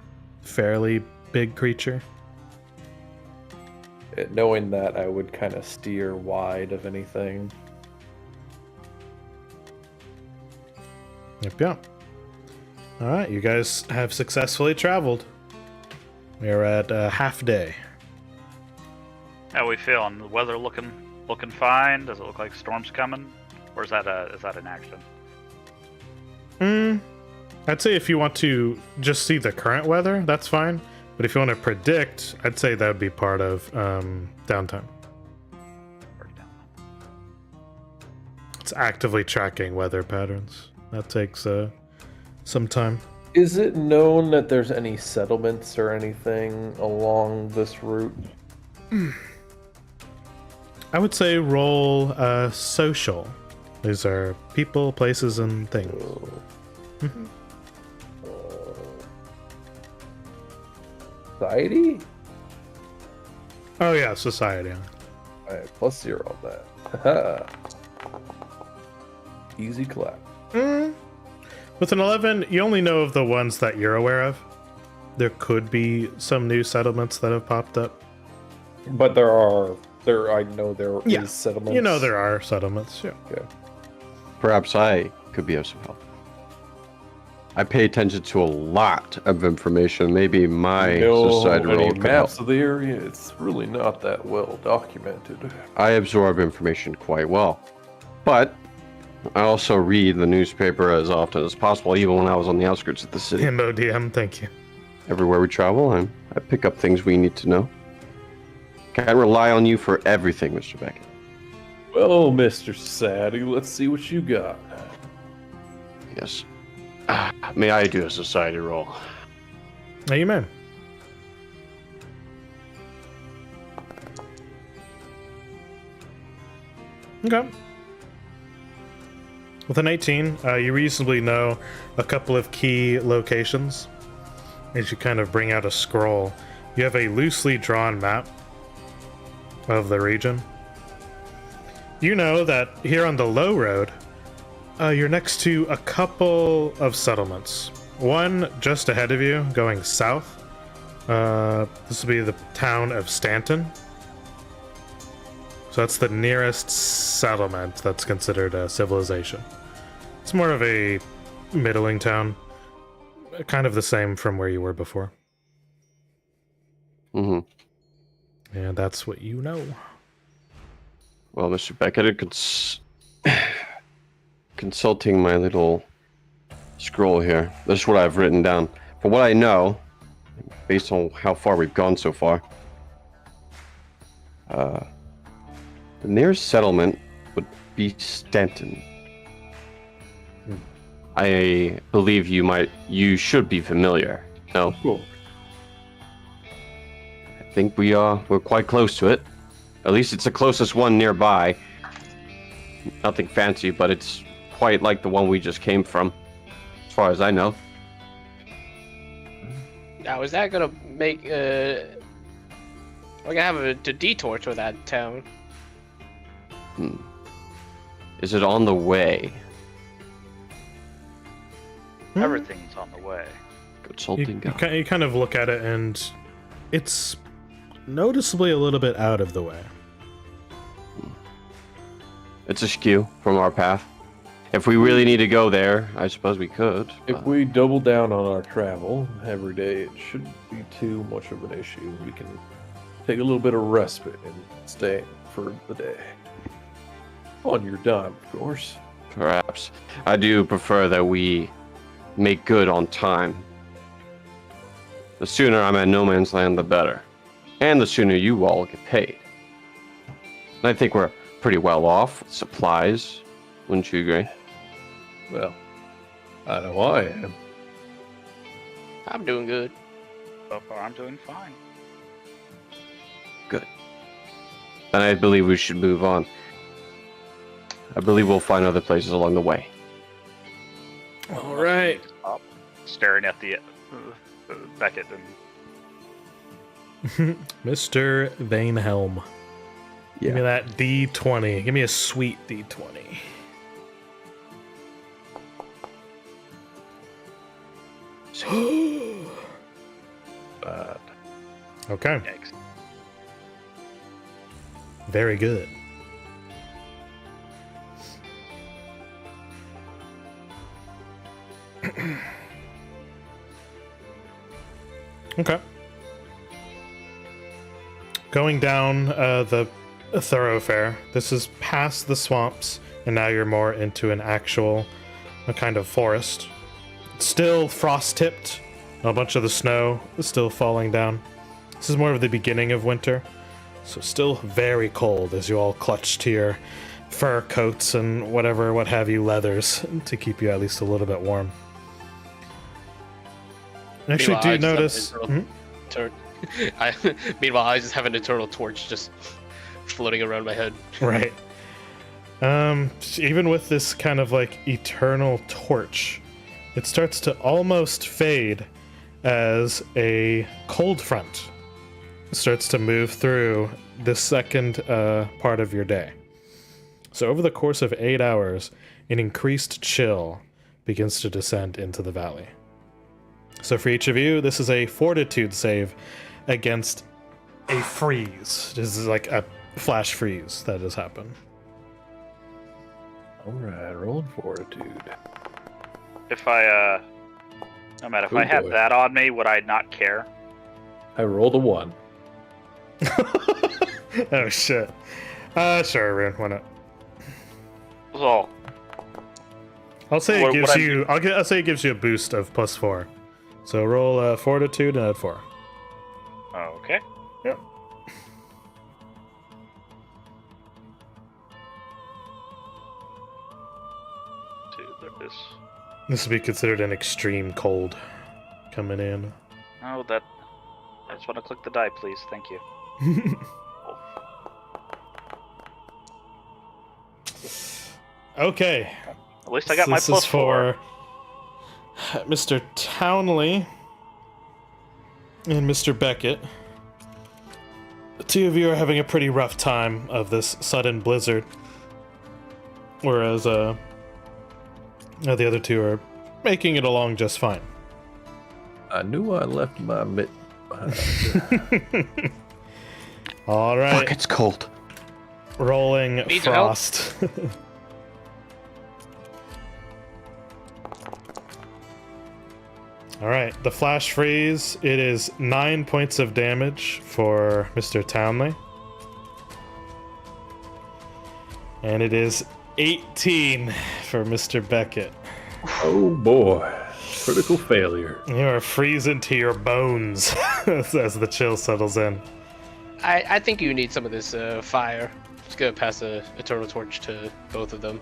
fairly big creature. Knowing that, I would kind of steer wide of anything. Yep. Alright, you guys have successfully traveled. We are at half day. How we feeling? The weather looking fine? Does it look like storm's coming? Or is that an action? I'd say if you want to just see the current weather, that's fine. But if you want to predict, I'd say that would be part of downtime. It's actively tracking weather patterns. That takes some time. Is it known that there's any settlements or anything along this route? I would say roll social. These are people, places, and things. Society? Oh yeah, society. Alright, +0 on that. Easy clap. With an 11, you only know of the ones that you're aware of. There could be some new settlements that have popped up. But I know there is settlements. You know there are settlements, yeah. Okay. Perhaps I could be of some help. I pay attention to a lot of information. Maybe my society role could help. Maps of the area, it's really not that well documented. I absorb information quite well. But I also read the newspaper as often as possible, even when I was on the outskirts of the city. MODM, thank you. Everywhere we travel, I pick up things we need to know. Can't rely on you for everything, Mr. Beckett. Well, Mr. Sadie, let's see what you got. Yes. May I do a society roll? Now you may. Okay. With an 18, you reasonably know a couple of key locations. As you kind of bring out a scroll, you have a loosely drawn map of the region. You know that here on the low road, you're next to a couple of settlements. One just ahead of you, going south. This will be the town of Stanton. So that's the nearest settlement that's considered a civilization. It's more of a middling town. Kind of the same from where you were before. Mm-hmm. And that's what you know. Well, Mr. Beckett, consulting my little scroll here. This is what I've written down. For what I know, based on how far we've gone so far, the nearest settlement would be Stanton. I believe you should be familiar. No? Cool. I think we're quite close to it. At least it's the closest one nearby. Nothing fancy, but it's quite like the one we just came from, as far as I know. Now, is that gonna make we're gonna have a detour to that town? Is it on the way? Everything's on the way. Consulting guy. You kind of look at it and it's noticeably a little bit out of the way. It's askew from our path. If we really need to go there, I suppose we could. If we double down on our travel every day, it shouldn't be too much of an issue. We can take a little bit of respite and stay for the day. On your dime, of course. Perhaps. I do prefer that we make good on time. The sooner I'm at no man's land, the better. And the sooner you all get paid. And I think we're pretty well off with supplies. Wouldn't you agree? Well, I know I am. I'm doing good. So far, I'm doing fine. Good. And I believe we should move on. I believe we'll find other places along the way. All right. Stop staring at the Beckett and Mr. Vanehelm. Give me Yeah. that D20. Give me a sweet D20. Bad. Okay. yikes. Very good. Okay. Going down the thoroughfare. This is past the swamps, and now you're more into an actual kind of forest. It's still frost-tipped. A bunch of the snow is still falling down. This is more of the beginning of winter, so still very cold as you all clutch to your fur coats and whatever, what have you, leathers to keep you at least a little bit warm. I actually Meanwhile, do I just have notice. an internal meanwhile, I just have an internal torch just floating around my head. Right. Even with this kind of like eternal torch, it starts to almost fade as a cold front starts to move through the second part of your day. So over the course of 8 hours, an increased chill begins to descend into the valley. So for each of you, this is a fortitude save against a freeze. This is like a flash freeze that has happened. Alright, rolling fortitude. If I, no matter if Oh, I had boy. that on me, would I not care? I rolled a 1. Oh shit. Sure, Rune, why not? Well, I'll say What- it what gives I'm- you. I'll say it gives you a boost of +4. So roll fortitude and add 4. okay. Yep. Dude, there is. This would be considered an extreme cold coming in. Oh, that. I just want to click the die, please. Thank you. Okay. At least I got So my this plus is 4. for Mr. Townley and Mr. Beckett. The two of you are having a pretty rough time of this sudden blizzard, whereas the other two are making it along just fine. I knew I left my mitt behind. All right, Fuck, it's cold. rolling Need some help? frost. All right, the flash freeze. It is 9 points of damage for Mr. Townley, and it is 18 for Mr. Beckett. Oh boy. Critical failure. You are freezing to your bones as the chill settles in. I think you need some of this fire. Just gonna pass a eternal torch to both of them.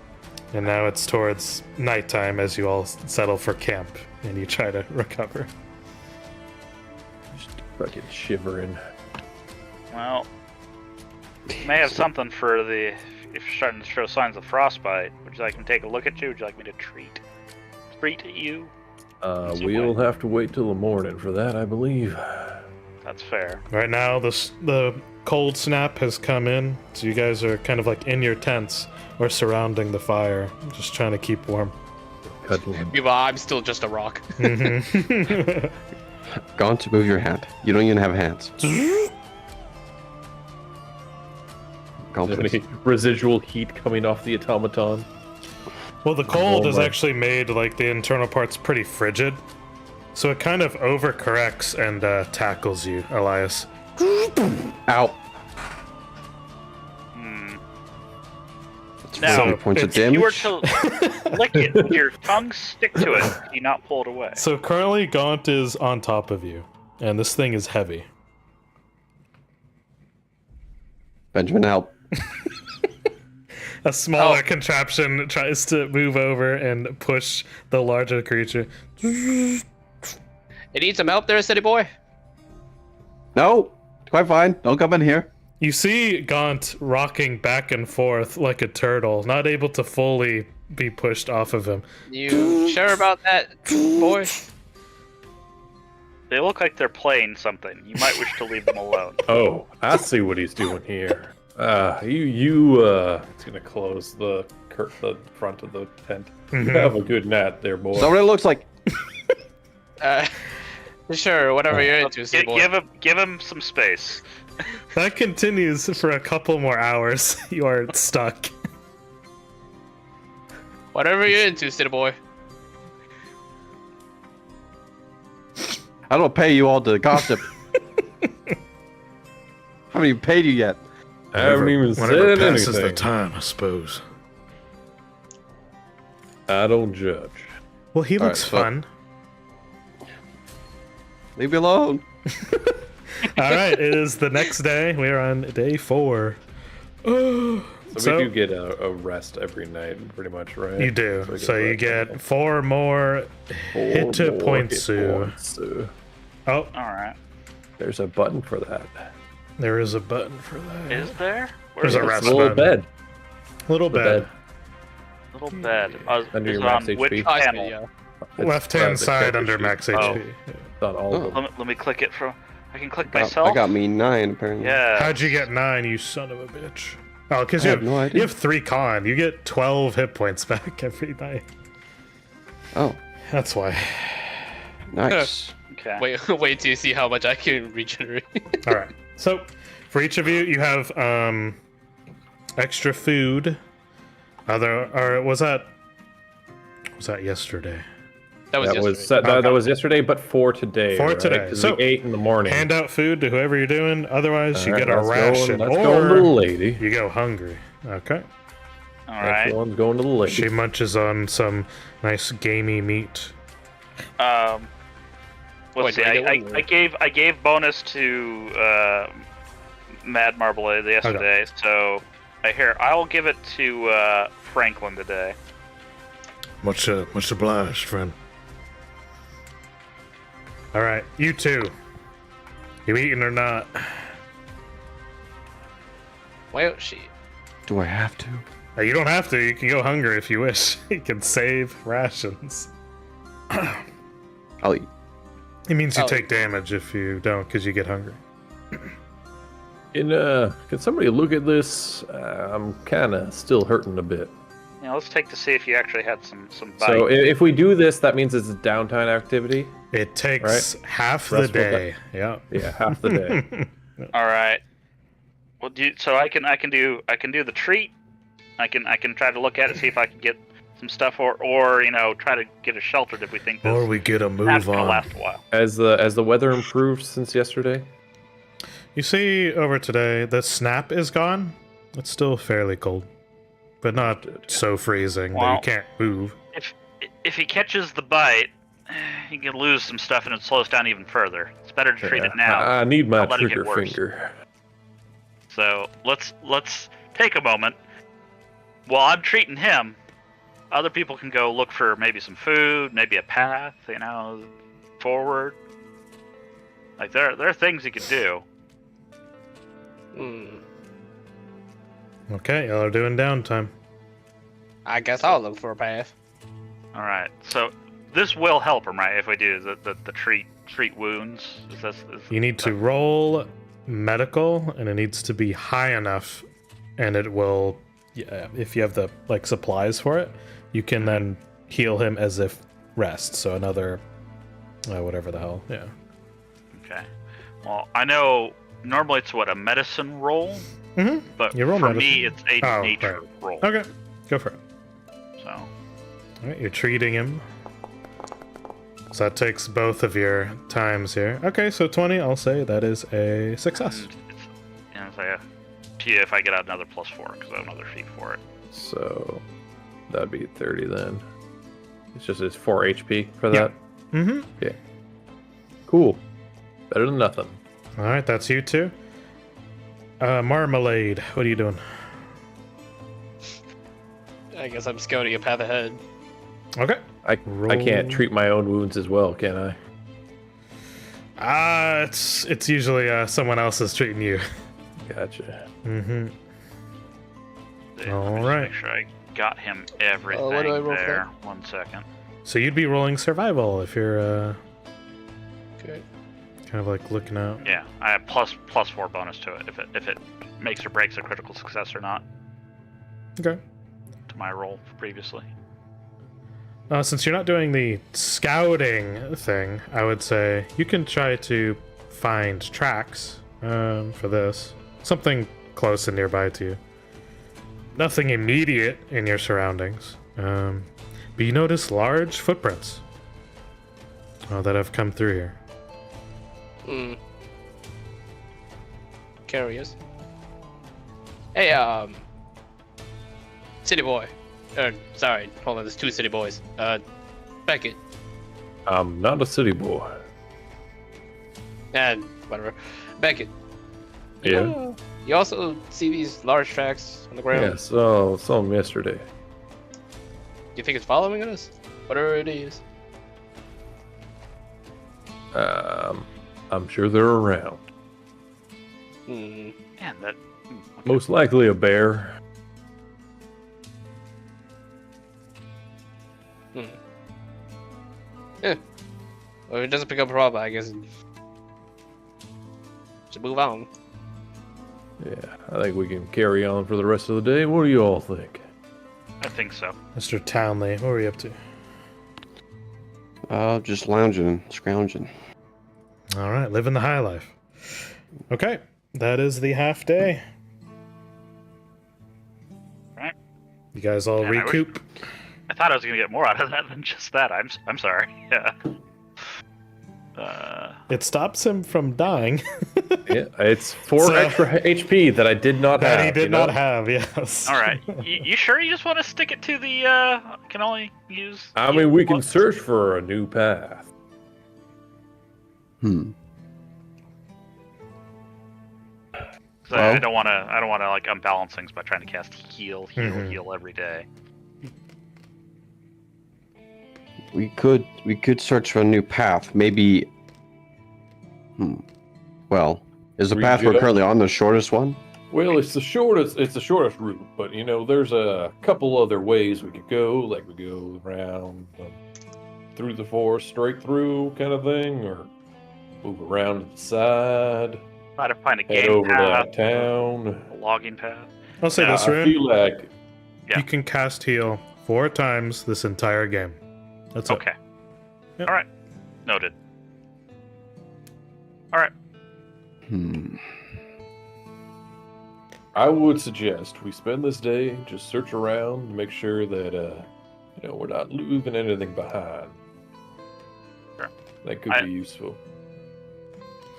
And now it's towards nighttime as you all settle for camp and you try to recover. Just fucking shivering. Well, may have something for the. If you're starting to show signs of frostbite, would you like me to take a look at you? Would you like me to treat you? Easy We'll way. have to wait till the morning for that, I believe. That's fair. Right now, the cold snap has come in, so you guys are kind of like in your tents or surrounding the fire, just trying to keep warm. Cuddling. Meanwhile, I'm still just a rock. Mhm. Gone to move your hand. You don't even have hands. Gone, Is there please. any residual heat coming off the automaton? Well, the cold has Warmer. actually made like the internal parts pretty frigid, so it kind of overcorrects and tackles you, Elias. Ow. Hmm. That's Now, 40 points of it's- If you were damage. to lick it, would your tongue stick to it, do you not pull it away? So currently, Gaunt is on top of you, and this thing is heavy. Benjamin, help. A smaller Oh. contraption tries to move over and push the larger creature. You need some help there, city boy? No, quite fine. Don't come in here. You see Gaunt rocking back and forth like a turtle, not able to fully be pushed off of him. You sure about that, boy? They look like they're playing something. You might wish to leave them alone. Oh, I see what he's doing here. It's gonna close the front of the tent. You have a good nap there, boy. Is that what it looks like? Sure, whatever you're into, city boy. Give him some space. That continues for a couple more hours. You are stuck. Whatever you're into, city boy. I don't pay you all to gossip. I haven't even paid you yet. I haven't even Whenever said passes anything. the time, I suppose. I don't judge. Well, he All looks right, so- fun. Leave me alone. All right, it is the next day. We are on day 4. So we do get a rest every night, pretty much, right? You do. we So you rest get 4 more hit more points. hit points. Oh, All right. There's a button for that. there is a button for that. Is there? There's a Where's rest It's a little button. bed. Little The bed. bed. Little bed. Under Is your it on max which HP. Oh, I see, panel? yeah. It's, Left-hand the side character under sheet. max Oh. HP. Yeah. It's on all of them. Let me click it from. I can click I myself. got me 9 apparently. Yeah. How'd you get 9, you son of a bitch? Oh, because I you have no idea. have 3 con. You get 12 hit points back every night. Oh, That's why. nice. Okay. Wait till you see how much I can regenerate. All right. So, for each of you, you have extra food. Or was that yesterday? That was That yesterday. was that was yesterday, but for today. For right? today. 'Cause So, we ate in the morning. Hand out food to whoever you're doing. Otherwise, you All get right, a let's ration, Go, let's go, little or lady. you go hungry. Okay. All Next right. one's going to the lady. She munches on some nice gamey meat. Let's Wait, see. do I get one? I gave bonus to Mad Marmalade yesterday, so I'll give it to Franklin today. Much obliged, friend. All right, you two. You eating or not? Well, she. Do I have to? You don't have to. You can go hungry if you wish. You can save rations. I'll eat. It means you Oh. take damage if you don't, because you get hungry. Can somebody look at this? I'm kind of still hurting a bit. Yeah, let's take to see if you actually had some bite. So if we do this, that means it's a downtime activity. It takes half the Restful day. Yeah. Yeah, half the day. All right. Well, so I can do the treat. I can try to look at it, see if I can get some stuff, or try to get us sheltered if we think this Or we get a snap's move gonna on. last a while. Has the weather improved since yesterday? You see, over today, the snap is gone. It's still fairly cold, but not so freezing that you Well- can't move. If he catches the bite, he can lose some stuff and it slows down even further. It's better to treat Yeah, it now. I need my Don't let it get trigger worse. finger. So let's take a moment. While I'm treating him, other people can go look for maybe some food, maybe a path, forward. Like there are things you can do. Hmm. Okay, y'all are doing downtime. I guess I'll look for a path. All right. So this will help him, right? If we do the treat wounds. You need to roll medical, and it needs to be high enough, and it will. Yeah, if you have the supplies for it, you can then heal him as if rest. So another, whatever the hell. Yeah. Okay. Well, I know normally it's a medicine roll, Mm-hmm. but You roll for medicine. me it's a Oh, nature right. roll. Okay, go for it. So All right, you're treating him. So that takes both of your times here. Okay, so 20. I'll say that is a success. and it's like if I get out another +4 because I have another sheet for it. So that'd be 30 then. It's 4 HP for Yeah. that. Mm-hmm. Okay. Cool. Better than nothing. All right, that's you two. Marmalade, what are you doing? I guess I'm scouting a path ahead. Okay. I Roll. can't treat my own wounds as well, can I? It's usually someone else is treating you. Gotcha. Mm-hmm. Let me All just right. Make sure I got him everything what do I roll for there. that? 1 second. So you'd be rolling survival if you're Okay. kind of like looking out. Yeah, I have plus 4 bonus to it if it makes or breaks a critical success or not Okay. to my roll previously. Since you're not doing the scouting thing, I would say you can try to find tracks for this. Something close and nearby to you. Nothing immediate in your surroundings. But you notice large footprints that have come through here. Curious. Hey, city boy. Sorry, hold on. There's 2 city boys. Beckett. I'm not a city boy. And whatever. Beckett. Yeah. You also see these large tracks on the ground. Yeah, saw them yesterday. Do you think it's following us? Whatever it is. I'm sure they're around. Hmm. Man, that. Okay. Most likely a bear. Yeah. Well, if it doesn't pick up a problem, I guess. Should move on. Yeah, I think we can carry on for the rest of the day. What do you all think? I think so. Mr. Townley, what were you up to? Just lounging, scrounging. All right, living the high life. Okay, that is the half day. Right. You guys all Man, I wish- recoup. I thought I was gonna get more out of that than just that. I'm sorry. Yeah. It stops him from dying. Yeah, it's 4 So- extra HP that I did not That have. he did you know? not have, yes. All right. You sure you just want to stick it to the can only use? I mean, we can one? search for a new path. Hmm. 'Cause I don't want to like unbalance things by trying to cast heal every day. We could search for a new path. Maybe. Well, is the path we're Rejet. currently on the shortest one? Well, it's the shortest route, but you know, there's a couple other ways we could go. Like we go around through the forest, straight through, kind of thing, or move around to the side, Try to find a head game over to path, that town. a logging path. I'll say Yeah, this, I Rune. feel like Yeah. You can cast heal 4 times this entire game. That's it. Okay. Yep. All right. Noted. All right. I would suggest we spend this day just search around, make sure that you know, we're not leaving anything behind. Sure. That could be useful.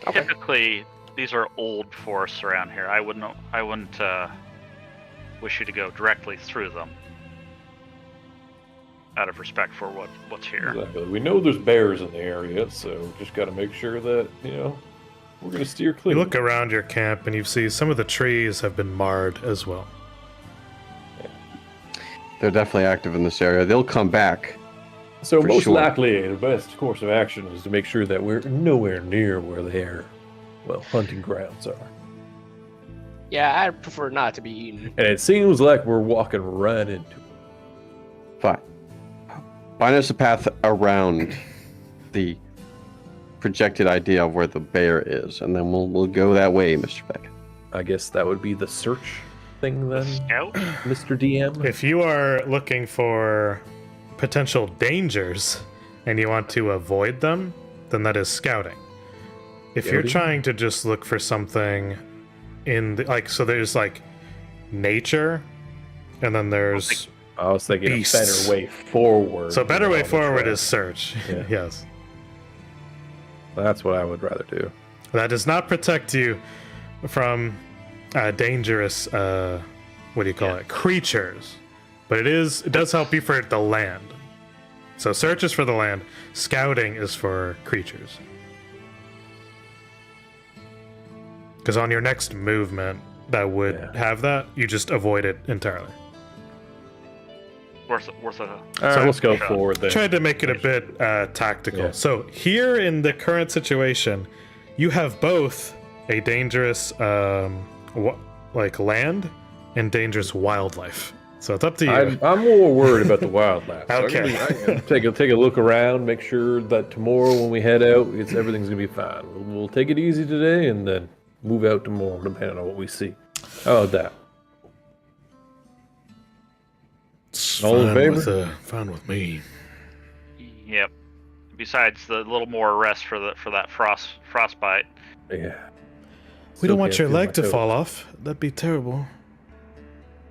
Okay. Typically, these are old forests around here. I wouldn't wish you to go directly through them, out of respect for what's here. Exactly. We know there's bears in the area, so just got to make sure that, you know, we're going to steer clear. You look around your camp and you see some of the trees have been marred as well. They're definitely active in this area. They'll come back. So for most sure. likely, the best course of action is to make sure that we're nowhere near where their, well, hunting grounds are. Yeah, I prefer not to be eaten. And it seems like we're walking right into it. Fine. Find us a path around the projected idea of where the bear is, and then we'll go that way, Mr. Beck. I guess that would be the search thing then, Scout? Mr. DM. If you are looking for potential dangers and you want to avoid them, then that is scouting. If you're Scouting? trying to just look for something in the, like, so there's like nature, and then there's I was thinking Beasts. a better way forward. so better than way on the forward track. is search. Yeah. Yes, That's what I would rather do. that does not protect you from dangerous what do you call it, creatures, but it does help you for the land. So search is for the land, scouting is for creatures. Because on your next movement that would Yeah. have that, you just avoid it entirely. worth a. All right, let's go shot. forward then. Tried to make it a bit tactical. Yeah. So here in the current situation, you have both a dangerous like land and dangerous wildlife. So it's up to you. I'm more worried about the wildlife. So Okay. I can take a look around, make sure that tomorrow when we head out, everything's gonna be fine. We'll take it easy today and then move out tomorrow, depending on what we see. How about that? It's all in favor? Fine with me. Yep. Besides the little more rest for that frostbite. Yeah. We don't want Still your can't feel leg my to toes. fall off. That'd be terrible.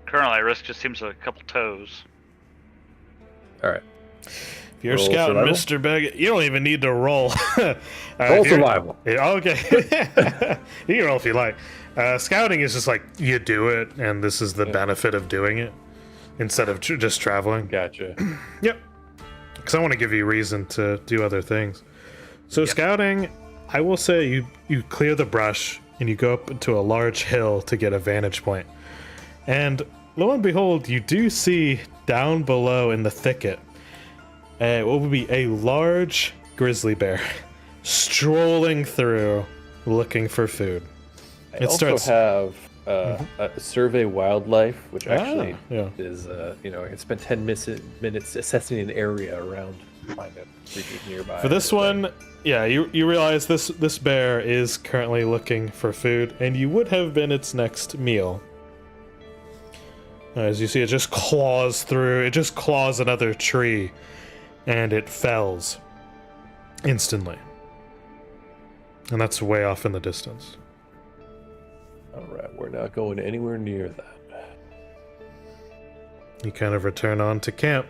Currently, risk just seems a couple toes. All right. If you're Roll scouting, survival? Mr. Beggett, you don't even need to roll. Roll if you're- survival. Yeah, okay. You can roll if you like. Scouting is just like you do it, and this is the benefit of doing it instead of just traveling. Gotcha. Yep. Because I want to give you reason to do other things. So scouting, I will say you clear the brush and you go up into a large hill to get a vantage point. And lo and behold, you do see down below in the thicket what would be a large grizzly bear strolling through looking for food. I also have a survey wildlife, which actually yeah. is, I can spend 10 minutes assessing an area around, find out creatures nearby. For this one, yeah, you realize this bear is currently looking for food, and you would have been its next meal. As you see, it just claws through, it just claws another tree, and it fells instantly. And that's way off in the distance. All right, we're not going anywhere near that. You kind of return on to camp.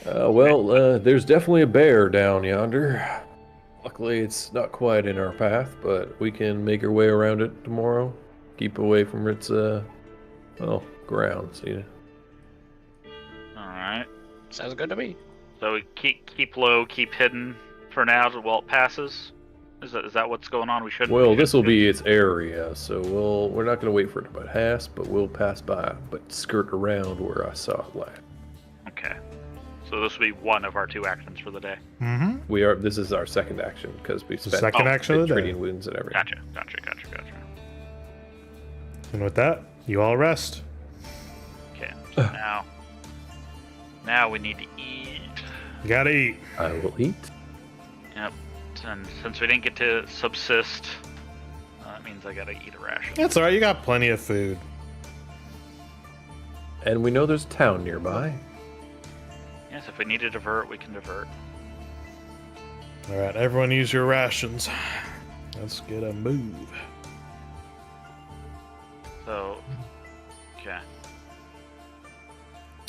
There's definitely a bear down yonder. Luckily, it's not quite in our path, but we can make our way around it tomorrow. Keep away from its, ground. See? All right. Sounds good to me. So we keep low, keep hidden for now while it passes. Is that what's going on? We shouldn't. Well, this will be its area, so we're not going to wait for it to pass, but we'll pass by, but skirt around where I saw it last. Okay. So this will be one of our 2 actions for the day. Mm-hmm. This is our second action because we spent second action of the day. treating wounds and everything. Gotcha. And with that, you all rest. Okay. So now we need to eat. You gotta eat. I will eat. Yep. And since we didn't get to subsist, that means I gotta eat a ration. That's alright, you got plenty of food. And we know there's a town nearby. Yes, if we need to divert, we can divert. Alright, everyone use your rations. Let's get a move. So, okay.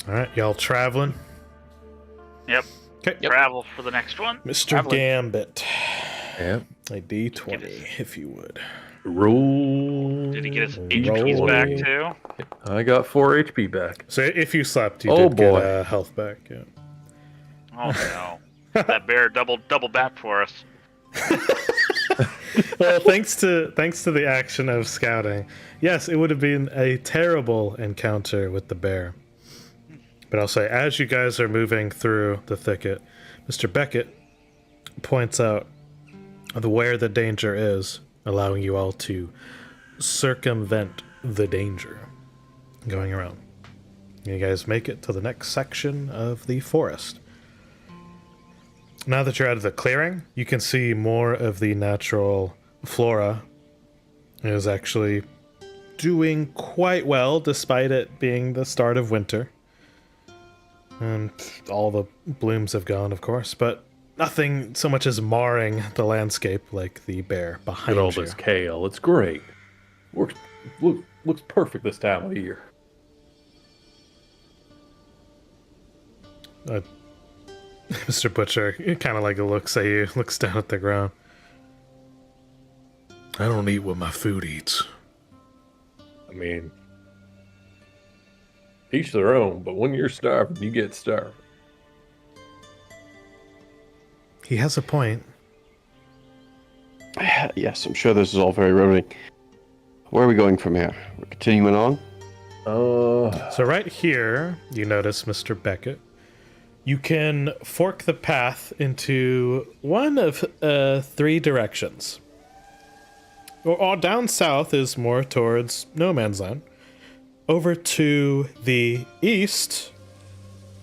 Alright, y'all traveling? Yep. Okay. Travel for the next one. Mr. Traveling. Gambit. Yep. A D20, if you would. Roll. Did he get his HPs back too? I got 4 HP back. So if you slept, you Oh, did boy. get health back. Yeah. Oh no. That bear double back for us. Well, thanks to the action of scouting, yes, it would have been a terrible encounter with the bear. But I'll say, as you guys are moving through the thicket, Mr. Beckett points out where the danger is, allowing you all to circumvent the danger going around. You guys make it to the next section of the forest. Now that you're out of the clearing, you can see more of the natural flora is actually doing quite well, despite it being the start of winter. And all the blooms have gone, of course, but nothing so much as marring the landscape like the bear behind Look at all you. this kale. It's great. Looks perfect this time of year. Mr. Butcher kind of like looks at you, looks down at the ground. I don't eat what my food eats. I mean, each their own, but when you're starving, you get starving. He has a point. Yes, I'm sure this is all very riveting. Where are we going from here? We're continuing on? So right here, you notice, Mr. Beckett, you can fork the path into one of 3 directions. Or down south is more towards no man's land. Over to the east,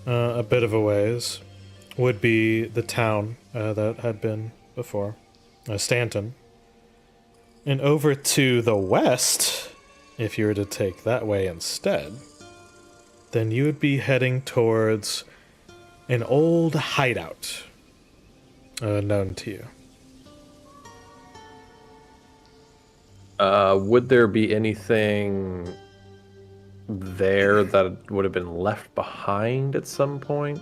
a bit of a ways, would be the town that had been before, Stanton. And over to the west, if you were to take that way instead, then you would be heading towards an old hideout known to you. Would there be anything there that would have been left behind at some point?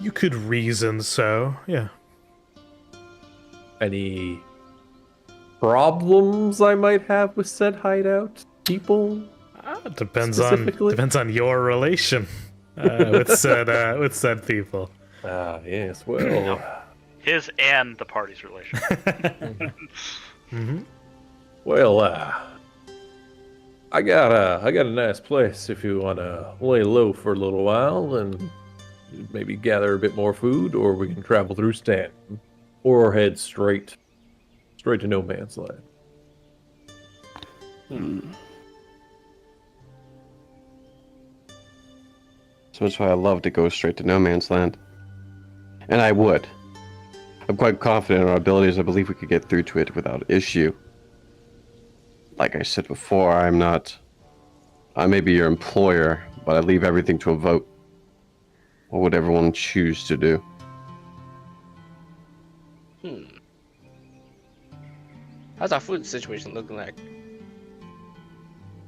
You could reason so, yeah. Any problems I might have with said hideout? People? Depends Specifically? on your relation with said people. Ah, yes. Well, His and the party's relation. well, I got a nice place if you want to lay low for a little while and maybe gather a bit more food, or we can travel through Stanton, or head straight to no man's land. So that's why I love to go straight to no man's land. And I would. I'm quite confident in our abilities. I believe we could get through to it without issue. Like I said before, I may be your employer, but I leave everything to a vote. What would everyone choose to do? How's our food situation looking like?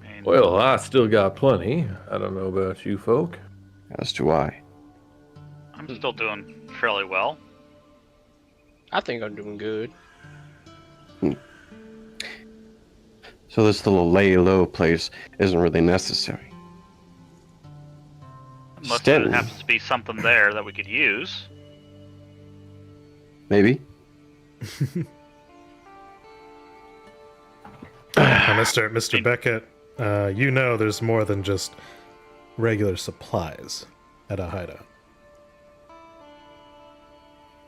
And Well, I still got plenty. I don't know about you folk. As do I. I'm still doing fairly well. I think I'm doing good. So this little lay low place isn't really necessary. Unless Stanton. there happens to be something there that we could use. Maybe? Mr. Beckett, you know there's more than just regular supplies at a hideout.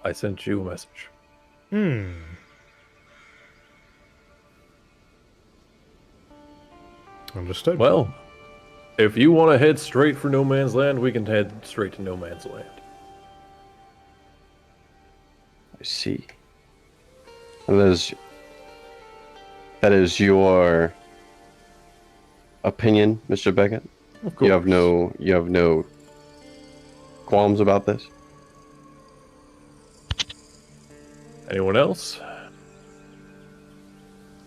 I sent you a message. Understood. Well, if you want to head straight for no man's land, we can head straight to no man's land. I see. And that is your opinion, Mr. Beckett? Of course. You have no qualms about this? Anyone else?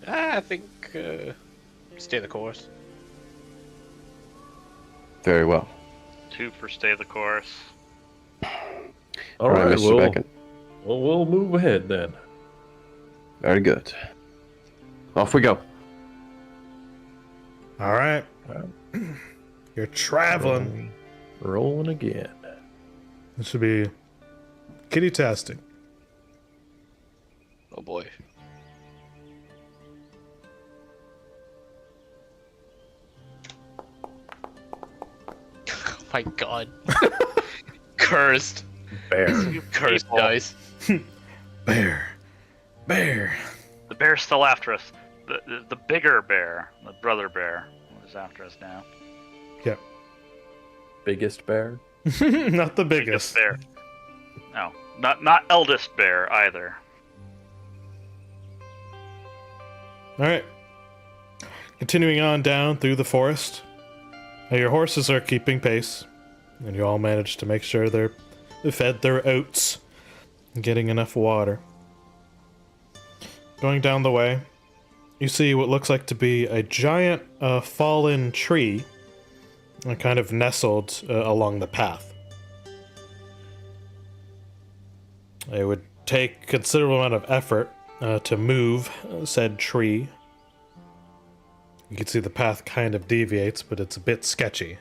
I think stay the course. Very well. 2 for stay the course. All right, Mr. Beckett. we'll move ahead then. Very good. Off we go. All right. You're traveling. Rolling again. This should be kitty tastic. Oh boy. Oh my god. Cursed. Bear. You cursed People. dice. Bear. The bear's still after us. The bigger bear, the brother bear, is after us now. Yep. Biggest bear? Not the biggest. Bear. No, not eldest bear either. All right. Continuing on down through the forest. Now your horses are keeping pace, and you all manage to make sure they're fed their oats and getting enough water. Going down the way, you see what looks like to be a giant fallen tree kind of nestled along the path. It would take considerable amount of effort to move said tree. You can see the path kind of deviates, but it's a bit sketchy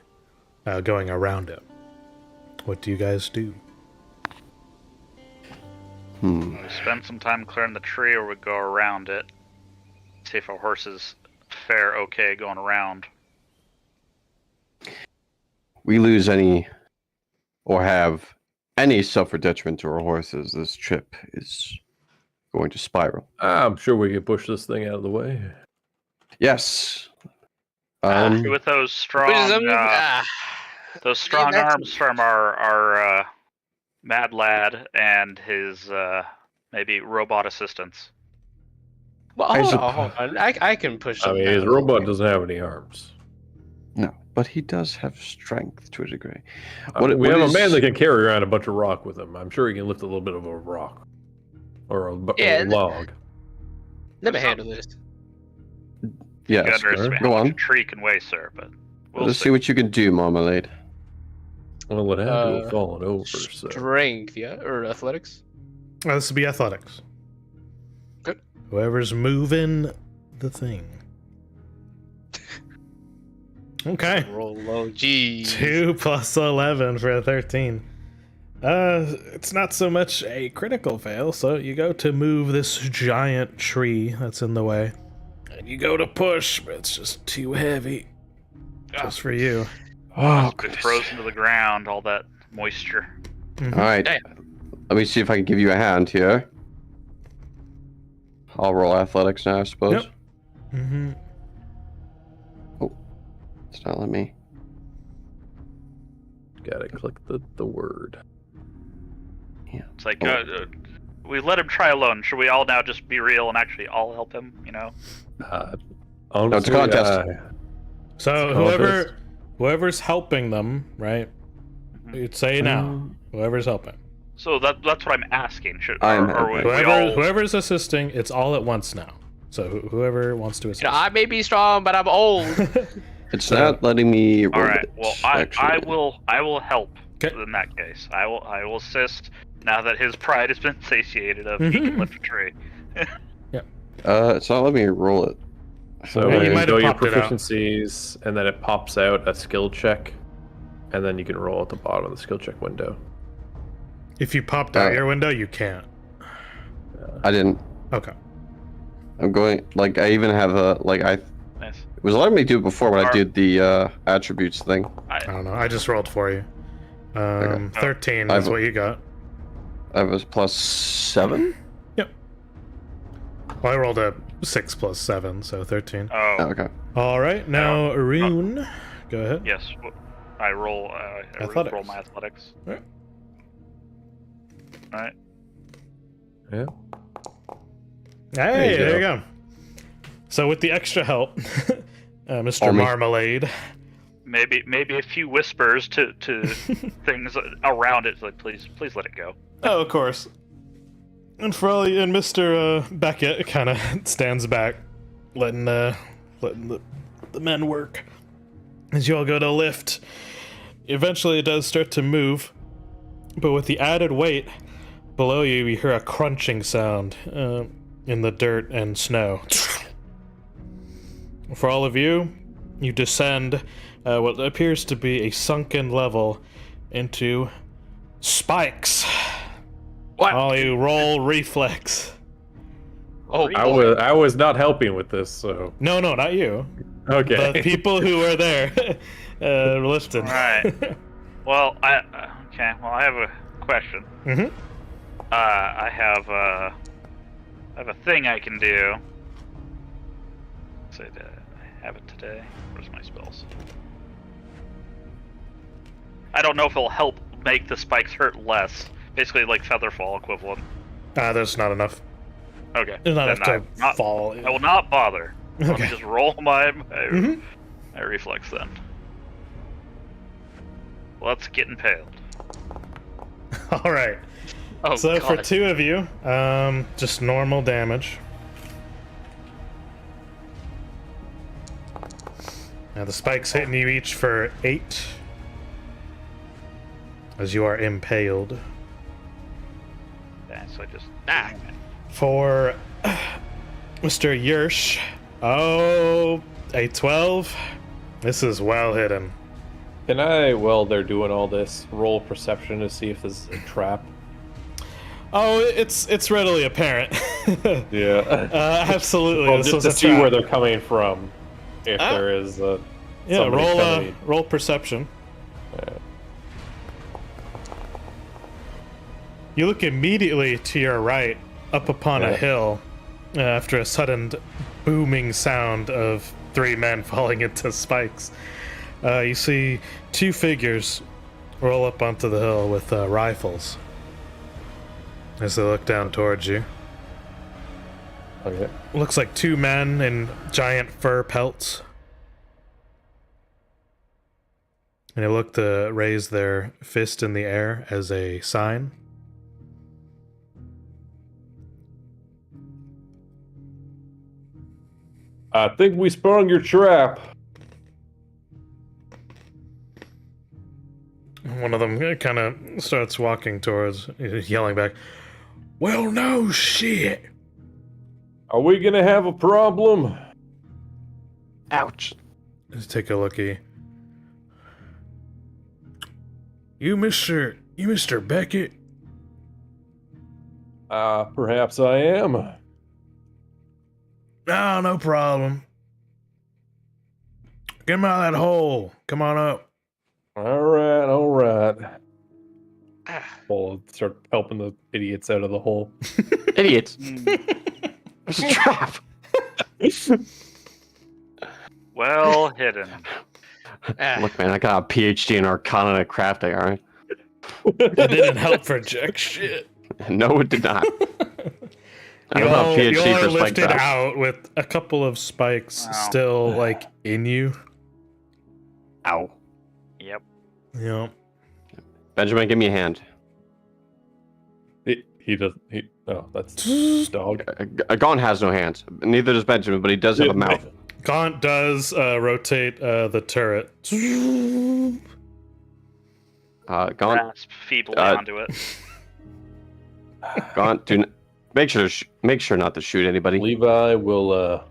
going around it. What do you guys do? We spend some time clearing the tree, or we go around it. See if our horses fare okay going around. we lose any or have any suffer detriment to our horses, this trip is going to spiral. I'm sure we can push this thing out of the way. Yes. With those strong, arms from our mad lad and his maybe robot assistants. Well, hold on. I can push. I mean, his robot doesn't have any arms. No, but he does have strength to a degree. We have a man that can carry around a bunch of rock with him. I'm sure he can lift a little bit of a rock or a log. Let me handle this. Yes, go on. A tree can weigh, sir, but let's see what you can do, Marmalade. Well, it had to have fallen over. So. Strength, yeah, or athletics. This would be athletics. Good. Whoever's moving the thing. Okay. Roll low. Geez. 2 plus 11 for a 13. It's not so much a critical fail, so you go to move this giant tree that's in the way. And you go to push, but it's just too heavy. Just for you. Oh, it's frozen to the ground, all that moisture. Mm-hmm. All right. Let me see if I can give you a hand here. I'll roll athletics now, I suppose. Yep. Mm-hmm. Oh, it's not letting me. Gotta click the word. Yeah. It's like, we let him try alone. Should we all now just be real and actually all help him, you know? Honestly, it's a contest. So whoever's helping them, right? You'd say now. Whoever's helping. So that's what I'm asking. Whoever's assisting, it's all at once now. So whoever wants to assist. I may be strong, but I'm old. It's not letting me roll. All right. Well, I will help. Okay. In that case, I will assist. Now that his pride has been satiated, he can lift a tree. It's not letting me roll it. So you you might go have your popped it out. proficiencies, and then it pops out a skill check, and then you can roll at the bottom of the skill check window. If you popped out your window, you can't. I didn't. Okay. I'm going. Like I even have a Nice. It was letting me do it before when I did the attributes thing. I don't know. I just rolled for you. Okay. 13 is what you got. I have a +7. Yep. Well, I rolled a 6 plus 7, so 13. Oh. Okay. All right, now Rune, go ahead. Yes. I roll. Athletics. Roll my athletics. All right. All right. Yeah. Hey, you there you go. go. So with the extra help, Mr. Army. Marmalade. Maybe a few whispers to things around it. Like, please let it go. Oh, of course. And Mr. Beckett kind of stands back, letting the men work. As you all go to lift, eventually it does start to move, but with the added weight below you, you hear a crunching sound in the dirt and snow. For all of you, you descend what appears to be a sunken level into spikes. What? All you roll reflex. Oh, I was not helping with this, so No, not you. okay. The people who are there lifted. All right. Well, I have a question. Mm-hmm. I have a thing I can do. Say that I have it today. Where's my spells? I don't know if it'll help make the spikes hurt less. Basically, like Featherfall equivalent. There's not enough. Okay. There's not Then enough to fall. I will not bother. Let me Okay. just roll my Mhm. my reflex then. Let's get impaled. All right. oh So God. for two of you, just normal damage. Now the spikes hitting you each for 8, as you are impaled. Yeah, so just For Mr. Yersh, a 12. This is well hidden. Can I, while they're doing all this, roll perception to see if this is a trap? Oh, it's readily apparent. Yeah. Absolutely. Well, this just was to a see trap. where they're coming from. If there is Yeah, somebody roll coming. roll perception. You look immediately to your right, up upon a hill, after a sudden booming sound of 3 men falling into spikes. You see 2 figures roll up onto the hill with rifles as they look down towards you. Okay. Looks like 2 men in giant fur pelts. And they look to raise their fist in the air as a sign. I think we sprung your trap. One of them kind of starts walking towards, yelling back, "Well, no shit." Are we gonna have a problem? Ouch. Let's take a lookie. You Mr. Beckett? Perhaps I am. No, no problem. Get him out of that hole. Come on up. All right. I'll start helping the idiots out of the hole. Idiots. There's a trap. Well hidden. Look, man, I got a PhD in Arcana and Crafting, all right? It didn't help for jack shit. No, it did not. I You don't have all, a you PhD are for spike lifted traps. out with a couple of spikes Wow. still, like, in you. Ow. Yep. Yeah. Benjamin, give me a hand. He does. That's dog. Gon has no hands. Neither does Benjamin, but he does have a mouth. Gaunt does rotate the turret. Gaunt, Grasp feebly onto it. Gaunt, make sure not to shoot anybody. Levi will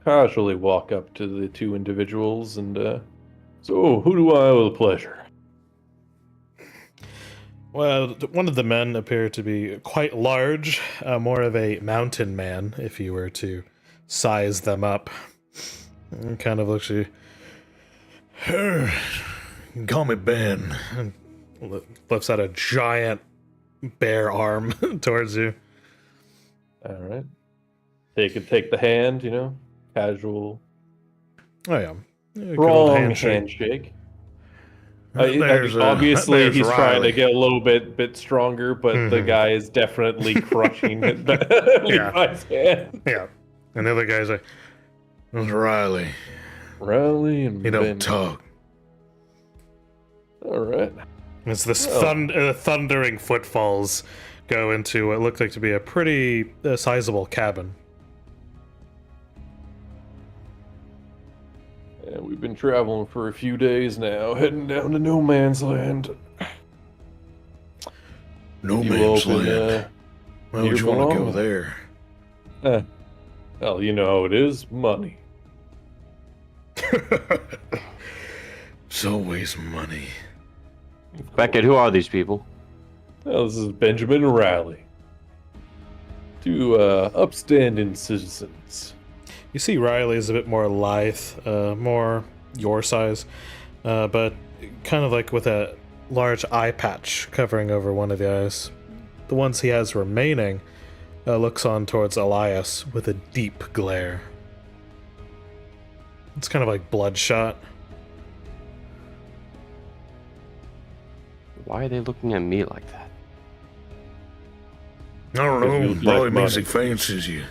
casually walk up to the 2 individuals and so who do I owe the pleasure? Well, one of the men appeared to be quite large, more of a mountain man, if you were to size them up. And kind of looks at you. Call me Ben. And lifts out a giant bare arm towards you. All right. Take the hand, casual, Oh yeah. Good old wrong handshake. handshake. There's Obviously, there's he's trying to Riley. get a little bit stronger, but the guy is definitely crushing Levi's hand. Yeah. And the other guy's like, "There's Riley. Riley and He don't Ben. talk." All right. It's this Oh. thundering footfalls go into what looked like to be a pretty sizable cabin. Yeah, we've been traveling for a few days now, heading down to No Man's Land. No You man's open, land. Why would you you want to go belong. there? Well, you know how it is, money. It's always money. Beckett, who are these people? Well, this is Benjamin and Riley. 2 upstanding citizens. You see Riley is a bit more lithe, more your size, but kind of like with a large eye patch covering over one of the eyes. The ones he has remaining looks on towards Elias with a deep glare. It's kind of like bloodshot. Why are they looking at me like that? I don't know, Because you probably like means money. he fancies you.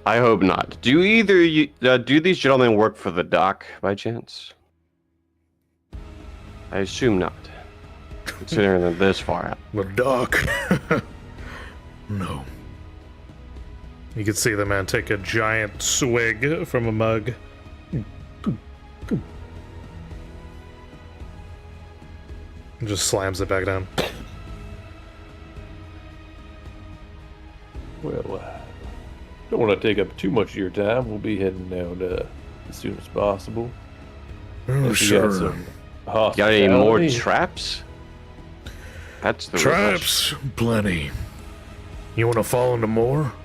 I hope not. Do these gentlemen work for the dock by chance? I assume not, considering they're this far out. The dock. No. You can see the man take a giant swig from a mug. And just slams it back down. Well, don't want to take up too much of your time. We'll be heading down as soon as possible. Oh, Unless you got some Got any more hospitality. traps? That's the real Traps, plenty. You want to fall into more? question.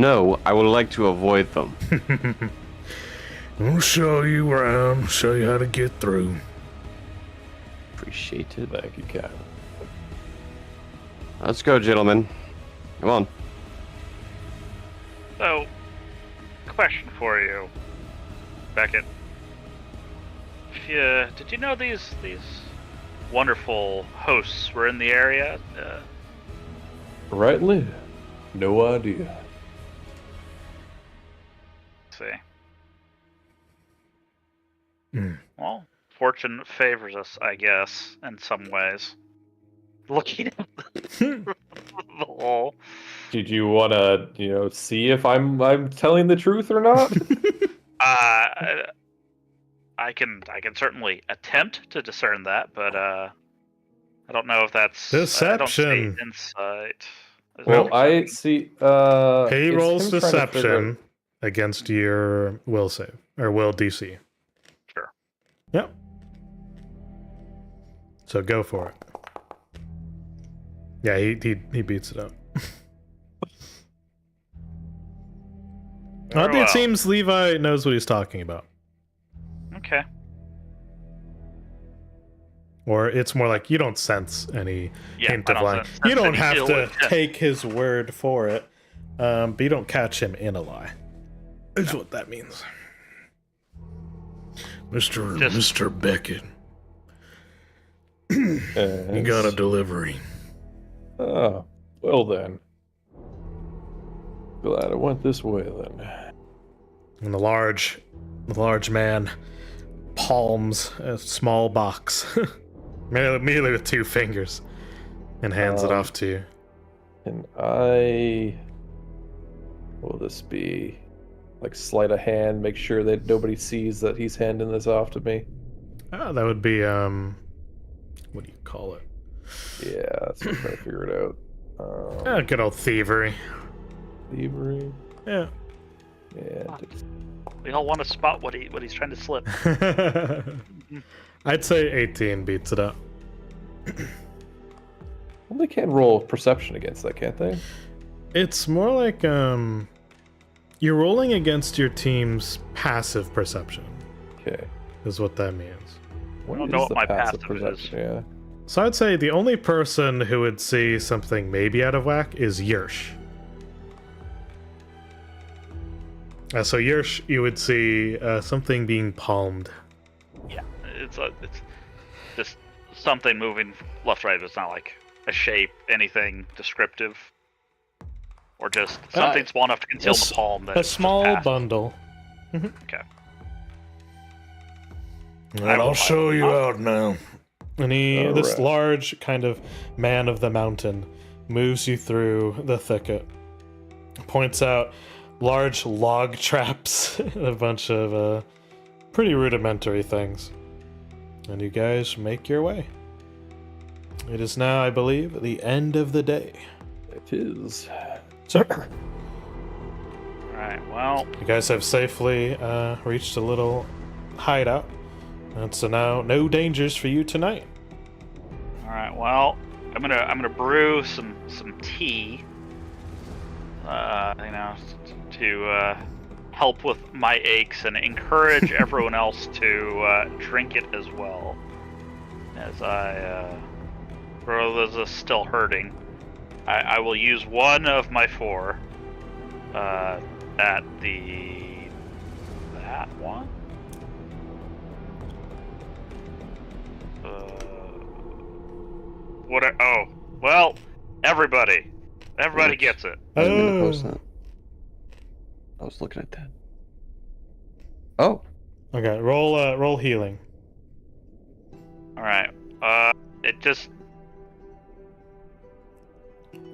No, I would like to avoid them. I'll show you around, show you how to get through. Appreciate it. Thank you, Captain. Let's go, gentlemen. Come on. So, question for you, Beckett. Did you know these wonderful hosts were in the area? Rightly? No idea. See. Hmm. Well, fortune favors us, I guess, in some ways. Looking at the whole. Did you want to, see if I'm telling the truth or not? I can certainly attempt to discern that, but I don't know if that's I don't see Deception. insight. Is Well, that I see. He It's rolls him trying to figure deception against your will save or will DC. Sure. Yep. So go for it. Yeah, he beats it up. Very It well. seems Levi knows what he's talking about. Okay. Or it's more like you don't sense any Yeah, hint I of don't lying. sense You don't any have ill to intent. take his word for it, but you don't catch him in a lie. Is what that means. Mr. Beckett, you got a delivery. Oh, well then. Glad it went this way then. And the large man palms a small box, merely with 2 fingers, and hands it off to you. And will this be like sleight of hand, make sure that nobody sees that he's handing this off to me? That would be what do you call it? Yeah, that's what I'm trying to figure it out. Good old thievery. Thievery. Yeah. Yeah. We all want to spot what he's trying to slip. I'd say 18 beats it up. Well, they can roll perception against that, can't they? It's more like you're rolling against your team's passive perception, Okay. is what that means. What don't is know what the my passive passive is. perception? Yeah. So I'd say the only person who would see something maybe out of whack is Yersh. So Yersh, you would see something being palmed. Yeah, it's just something moving left, right. It's not like a shape, anything descriptive, or just something small enough to conceal the palm. That A it's just small passed. bundle. Okay. And I'll show you out now. And this Alright. large kind of man of the mountain moves you through the thicket, points out large log traps, and a bunch of pretty rudimentary things. And you guys make your way. It is now, I believe, the end of the day. It is. So, Alright, well, you guys have safely reached a little hideout. And so now, no dangers for you tonight. alright, well, I'm gonna brew some tea. To help with my aches and encourage everyone else to drink it as well. As Rose is still hurting, I will use one of my 4 at that one. Well, everybody gets it. I didn't mean to Oh. post that. I was looking at that. Oh, Okay, roll healing. All right.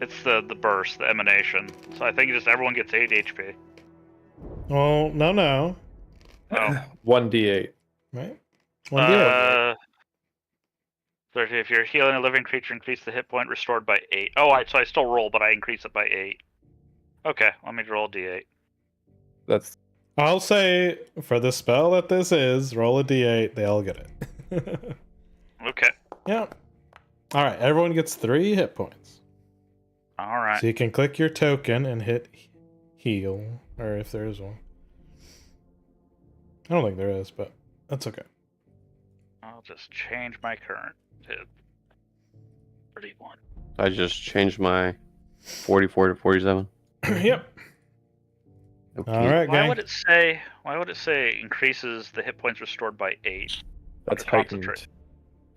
It's the burst, the emanation. So I think just everyone gets 8 HP. Well, no. Oh. 1d8. Right? 1d8. So if you're healing a living creature, increase the hit point restored by 8. Oh, so I still roll, but I increase it by 8. Okay, let me roll a d8. That's I'll say, for the spell that this is, roll a d8, they all get it. Okay. Yeah. Alright, everyone gets 3 hit points. All right. So you can click your token and hit heal, or if there is one. I don't think there is, but that's okay. I'll just change my current to 31. I just changed my 44 to 47. Yep. Okay. All right, Why gang. would it say? Why would it say increases the hit points restored by 8? That's Under concentrate. heightened.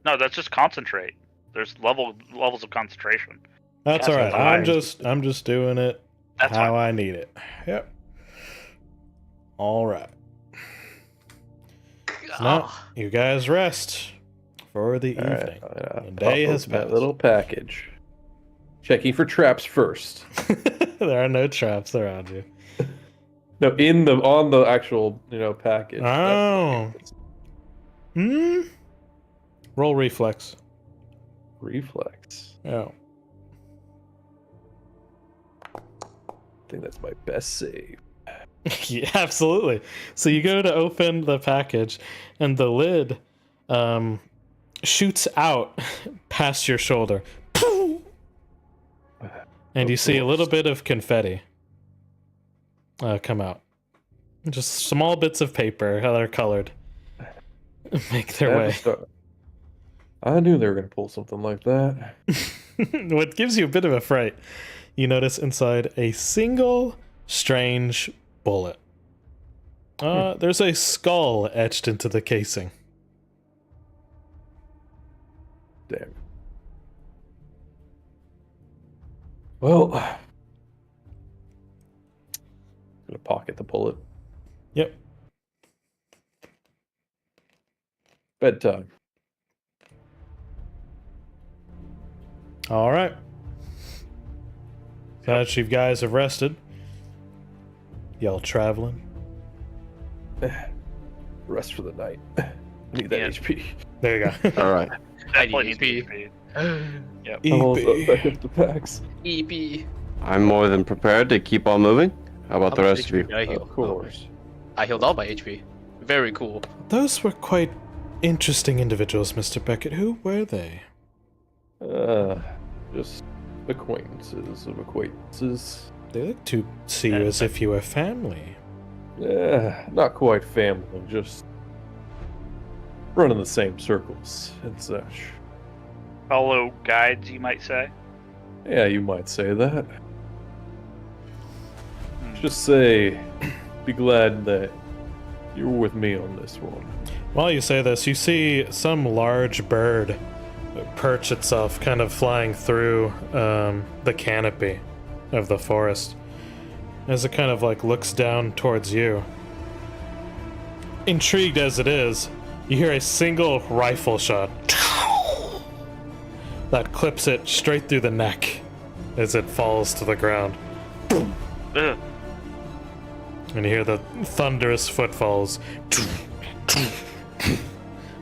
No, that's just concentrate. There's levels of concentration. That's Yeah, all so right. it's high. I'm just doing it That's how fine. I need it. Yep. All right. So now Ah, you guys rest for the All right, evening. I'll The day pop has open that passed. little package. Checking for traps first. There are no traps around you. No, on the actual package. Oh. Hmm. Roll reflex. Reflex. Yeah. I think that's my best save. Yeah, absolutely. So you go to open the package, and the lid shoots out past your shoulder. And you see a little bit of confetti come out. Just small bits of paper that are colored make their way. I knew they were going to pull something like that. What gives you a bit of a fright, you notice inside a single strange bullet. There's a skull etched into the casing. Damn. Well, gonna pocket the bullet. Yep. Bedtime. All right. So that you guys have rested, y'all traveling. Rest for the night. Need that Yeah. HP. There you go. All right. Definitely needs EP. to be. I'm also back up the packs. EP. I'm more than prepared to keep on moving. How about the How much rest of you? HP did I heal? Of course. I healed all my HP. Very cool. Those were quite interesting individuals, Mr. Beckett. Who were they? Just acquaintances of acquaintances. They look to see you as if you were family. Not quite family, just running the same circles and such. Fellow guides, you might say. Yeah, you might say that. Just say, be glad that you're with me on this one. While you say this, you see some large bird perch itself, kind of flying through the canopy of the forest, as it kind of like looks down towards you. Intrigued as it is, you hear a single rifle shot that clips it straight through the neck as it falls to the ground. Ugh. And you hear the thunderous footfalls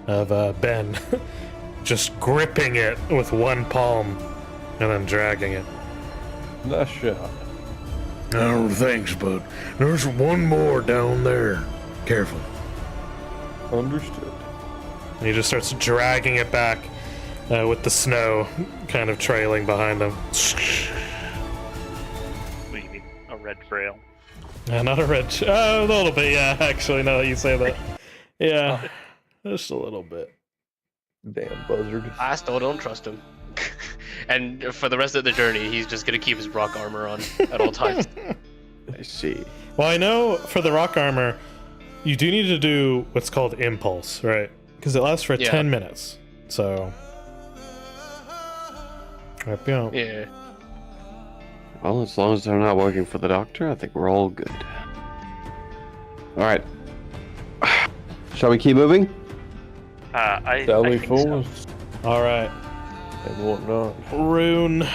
of Ben just gripping it with one palm and then dragging it. Nice shot. Oh, thanks, bud. There's one more down there. Careful. Understood. And he just starts dragging it back with the snow kind of trailing behind him. Maybe a red trail. Not a red. A little bit, yeah. Actually, now that you say that, yeah, just a little bit. Damn buzzard. I still don't trust him. And for the rest of the journey, he's just gonna keep his rock armor on at all times. I see. Well, I know for the rock armor, you do need to do what's called impulse, right? Because it lasts for Yeah. 10 minutes. So, yep, yeah. Yeah. Well, as long as they're not working for the doctor, I think we're all good. All right. Shall we keep moving? I Sally think so. Force All right, and whatnot. Rune.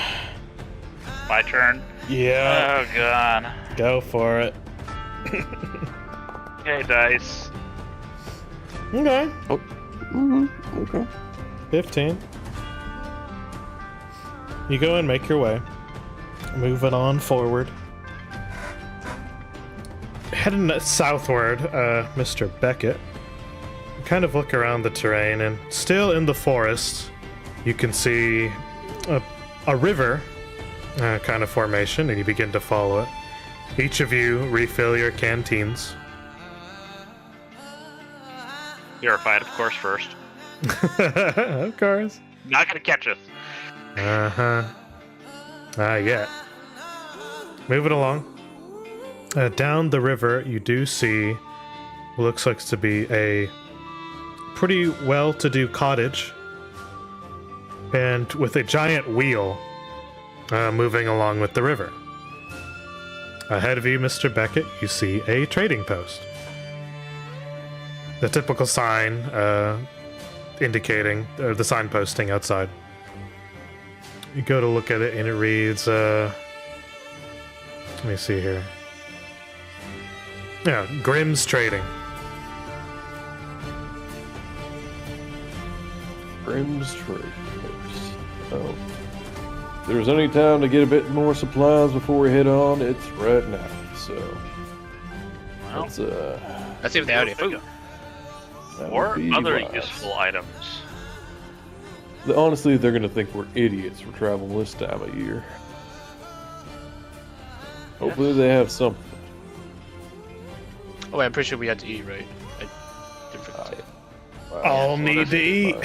My turn. Yeah, Oh god. go for it. Okay, dice. Okay, Okay. 15. You go and make your way. Moving on forward. Heading southward, Mr. Beckett. You kind of look around the terrain, and still in the forest, you can see a river kind of formation, and you begin to follow it. Each of you refill your canteens. Purified, of course, first. Of course. Not gonna catch us. Uh-huh. Yet. Moving along. Down the river, you do see what looks like to be a pretty well-to-do cottage, and with a giant wheel moving along with the river. Ahead of you, Mr. Beckett, you see a trading post. The typical sign indicating, the sign posting outside. You go to look at it and it reads, let me see here. Yeah, Grimm's Trading. Grim's Trade Post. Oh. If there's any time to get a bit more supplies before we head on, it's right now. So, Well, Let's see if they have any food. that or would be other wise. useful items. Honestly, they're gonna think we're idiots for traveling this time of year. Hopefully, they have something. Oh, wait, I'm pretty sure we had to eat, right? I did forget to. All need to eat.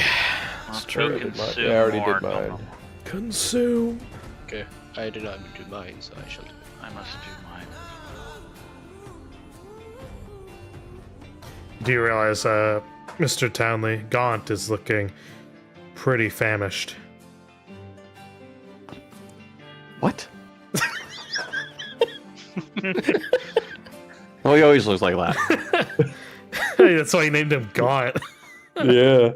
It's true. I already did mine. Consume. Okay, I did not do mine, so I shall do it. I must do mine. Do you realize, Mr. Townley, Gaunt is looking pretty famished. What? Well, he always looks like that. Hey, that's why he named him Gaunt. Yeah.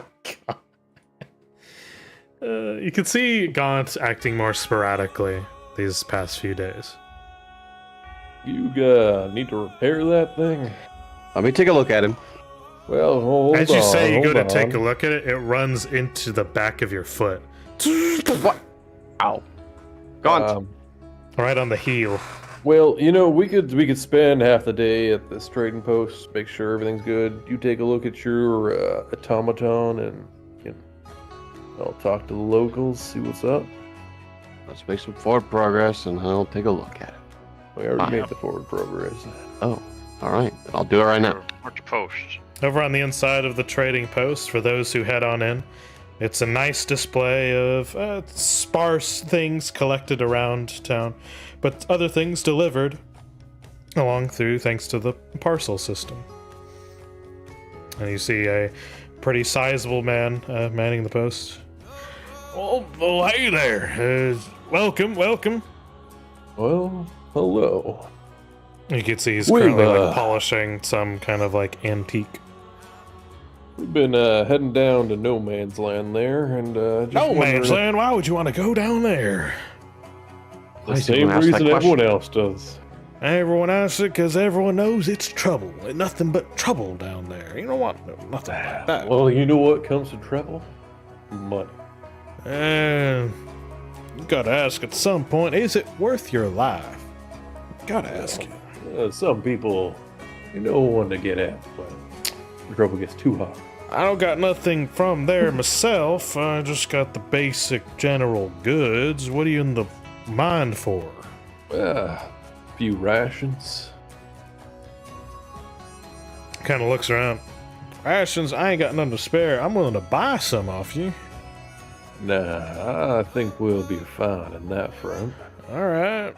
You can see Gaunt acting more sporadically these past few days. You need to repair that thing? Let me take a look at him. Well, hold As you say, you go hold to take on. a look at it, it runs into the back of your foot. What? Ow. Gaunt. Right on the heel. Well, you know, we could spend half the day at this trading post, make sure everything's good. You take a look at your automaton, and I'll talk to the locals, see what's up. Let's make some forward progress, and I'll take a look at it. We already Fine. made the forward progress. Oh, all right. I'll do it right now. Where's your post? Over on the inside of the trading post, for those who head on in, it's a nice display of sparse things collected around town, but other things delivered along through thanks to the parcel system. And you see a pretty sizable man manning the post. Oh, hey there. Welcome. Well, hello. You can see he's We've, currently like polishing some kind of like antique. We've been heading down to No Man's Land there, and just No wondering man's land, why would you want to go down there? the I didn't same ask that reason question. everyone else does. Everyone asks it because everyone knows it's trouble. Nothing but trouble down there. You know what? No, nothing like that. Well, you know what comes to trouble? Money. You gotta ask at some point, is it worth your life? Gotta ask you. Some people, you know, one to get at, but the trouble gets too hot. I don't got nothing from there myself. I just got the basic general goods. What are you in the mind for? A few rations. Kind of looks around. Rations, I ain't got nothing to spare. I'm willing to buy some off you. Nah, I think we'll be fine in that front. All right.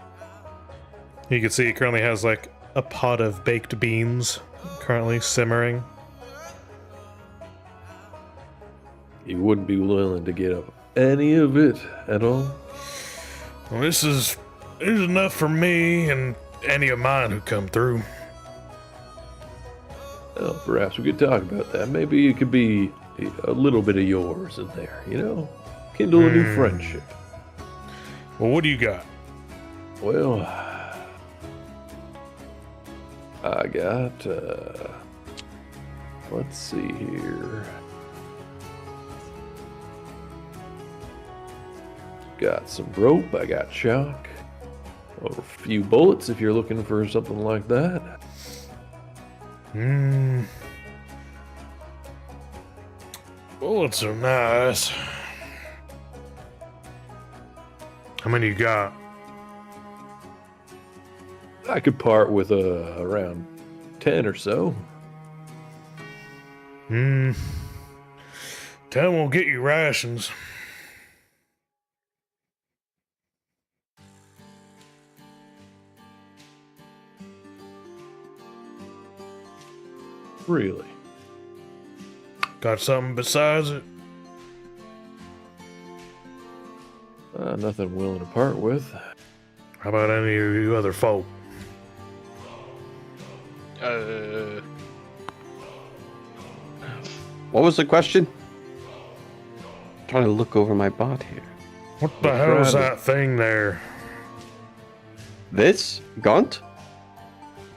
You can see he currently has like a pot of baked beans currently simmering. You wouldn't be willing to get up any of it at all? Well, this is enough for me and any of mine who come through. Well, perhaps we could talk about that. Maybe it could be a little bit of yours in there, you know? Kindle a new friendship. Well, what do you got? Well, I got, let's see here. Got some rope, I got chalk, or a few bullets if you're looking for something like that. Bullets are nice. How many you got? I could part with around 10 or so. 10 won't get you rations. Really? Got something besides it? Nothing willing to part with. How about any of you other folk? What was the question? Trying to look over my bot here. What the hell is that thing there? This? Gaunt?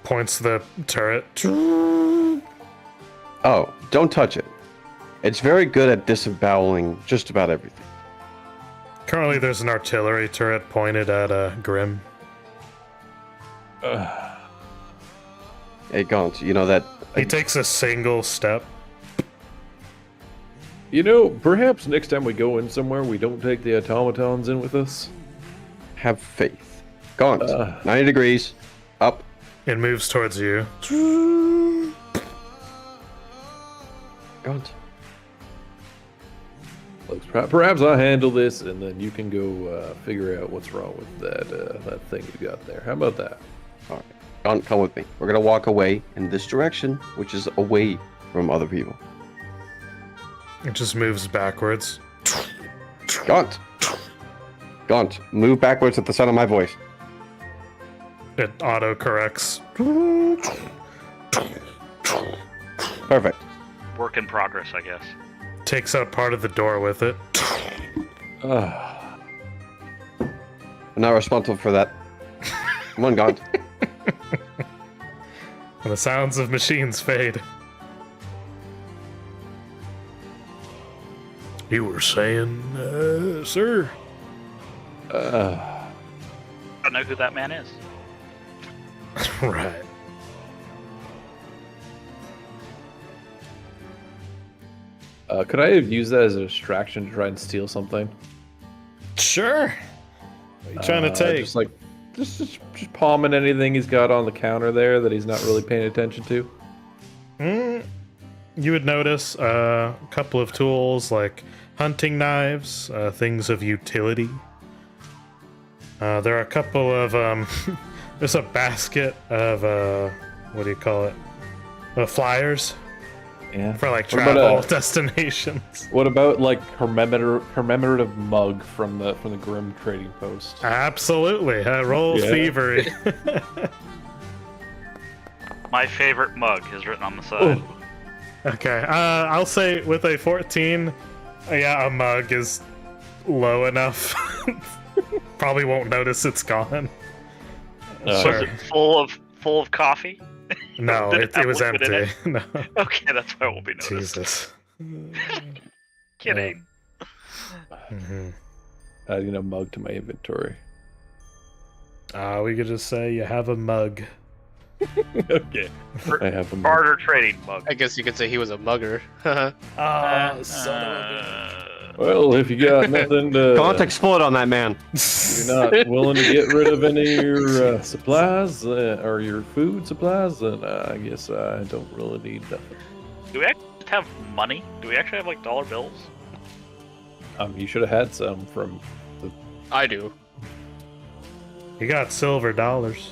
Points to the turret. Oh, don't touch it. It's very good at disemboweling just about everything. Currently, there's an artillery turret pointed at Grim. Hey, Gaunt, you know that... He takes a single step. You know, perhaps next time we go in somewhere, we don't take the automatons in with us. Have faith. Gaunt, 90 degrees. Up. It moves towards you. Gaunt. Looks, perhaps I'll handle this, and then you can go figure out what's wrong with that thing you got there. How about that? All right. Gaunt, come with me. We're going to walk away in this direction, which is away from other people. It just moves backwards. Gaunt! Gaunt, move backwards at the sound of my voice. It auto-corrects. Perfect. Work in progress, I guess. Takes out part of the door with it. Ah, I'm not responsible for that. Come on, Gaunt. And the sounds of machines fade. You were saying, sir? I don't know who that man is. Right. could I have used that as a distraction to try and steal something? Sure. What are you trying to take? Just palming anything he's got on the counter there that he's not really paying attention to. You would notice a couple of tools like hunting knives, things of utility. There are a couple of there's a basket of what do you call it? Flyers. Yeah. For like What about, travel destinations. What about like commemorative mug from the Grim Trading Post? Absolutely. Roll Yeah. thievery. My favorite mug is written on the side. Okay. I'll say with a 14, yeah, a mug is low enough. Probably won't notice it's gone. Was Sure. it full of coffee? No, Did it have was liquid in empty. No. Okay, that's why it won't be noticed. Jesus. Kidding. Mhm. Adding a mug to my inventory. We could just say you have a mug. Okay. I have a mug. Barter trading mug. I guess you could say he was a mugger. Well, if you got nothing to, Gaunt, explode on that man. you're not willing to get rid of any of your supplies or your food supplies, then I guess I don't really need nothing. Do we actually have money? Do we actually have like dollar bills? You should have had some from. I do. You got silver dollars.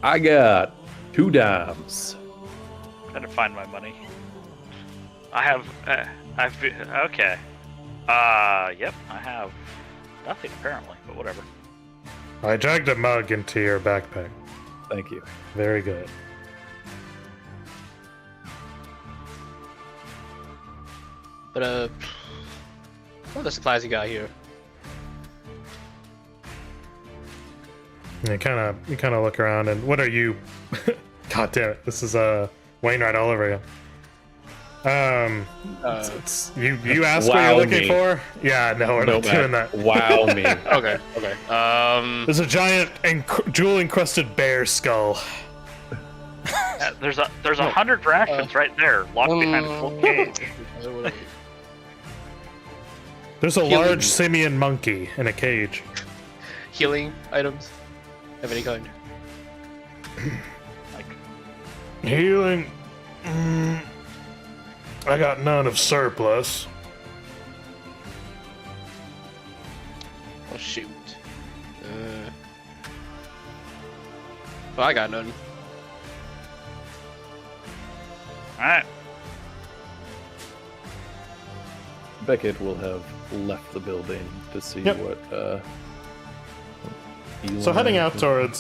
I got 2 dimes. Trying to find my money. I have. Okay. Yep. I have nothing apparently, but whatever. I dragged a mug into your backpack. Thank you. Very good. But what are the supplies you got here? You kind of look around, and what are you? God damn it! This is Wainwright all over again. You asked what Wow you're looking me. for? Yeah, no, we're not doing that. Wow me. Okay. Okay. There's a giant jewel encrusted bear skull. There's 100 rations right there, locked behind a full cage. There's a Healing. large simian monkey in a cage. Healing items of any kind. Like, Healing. I got none of surplus. Oh shoot. Well, I got none. Alright. Beckett will have left the building to see Yep. what. So heading out towards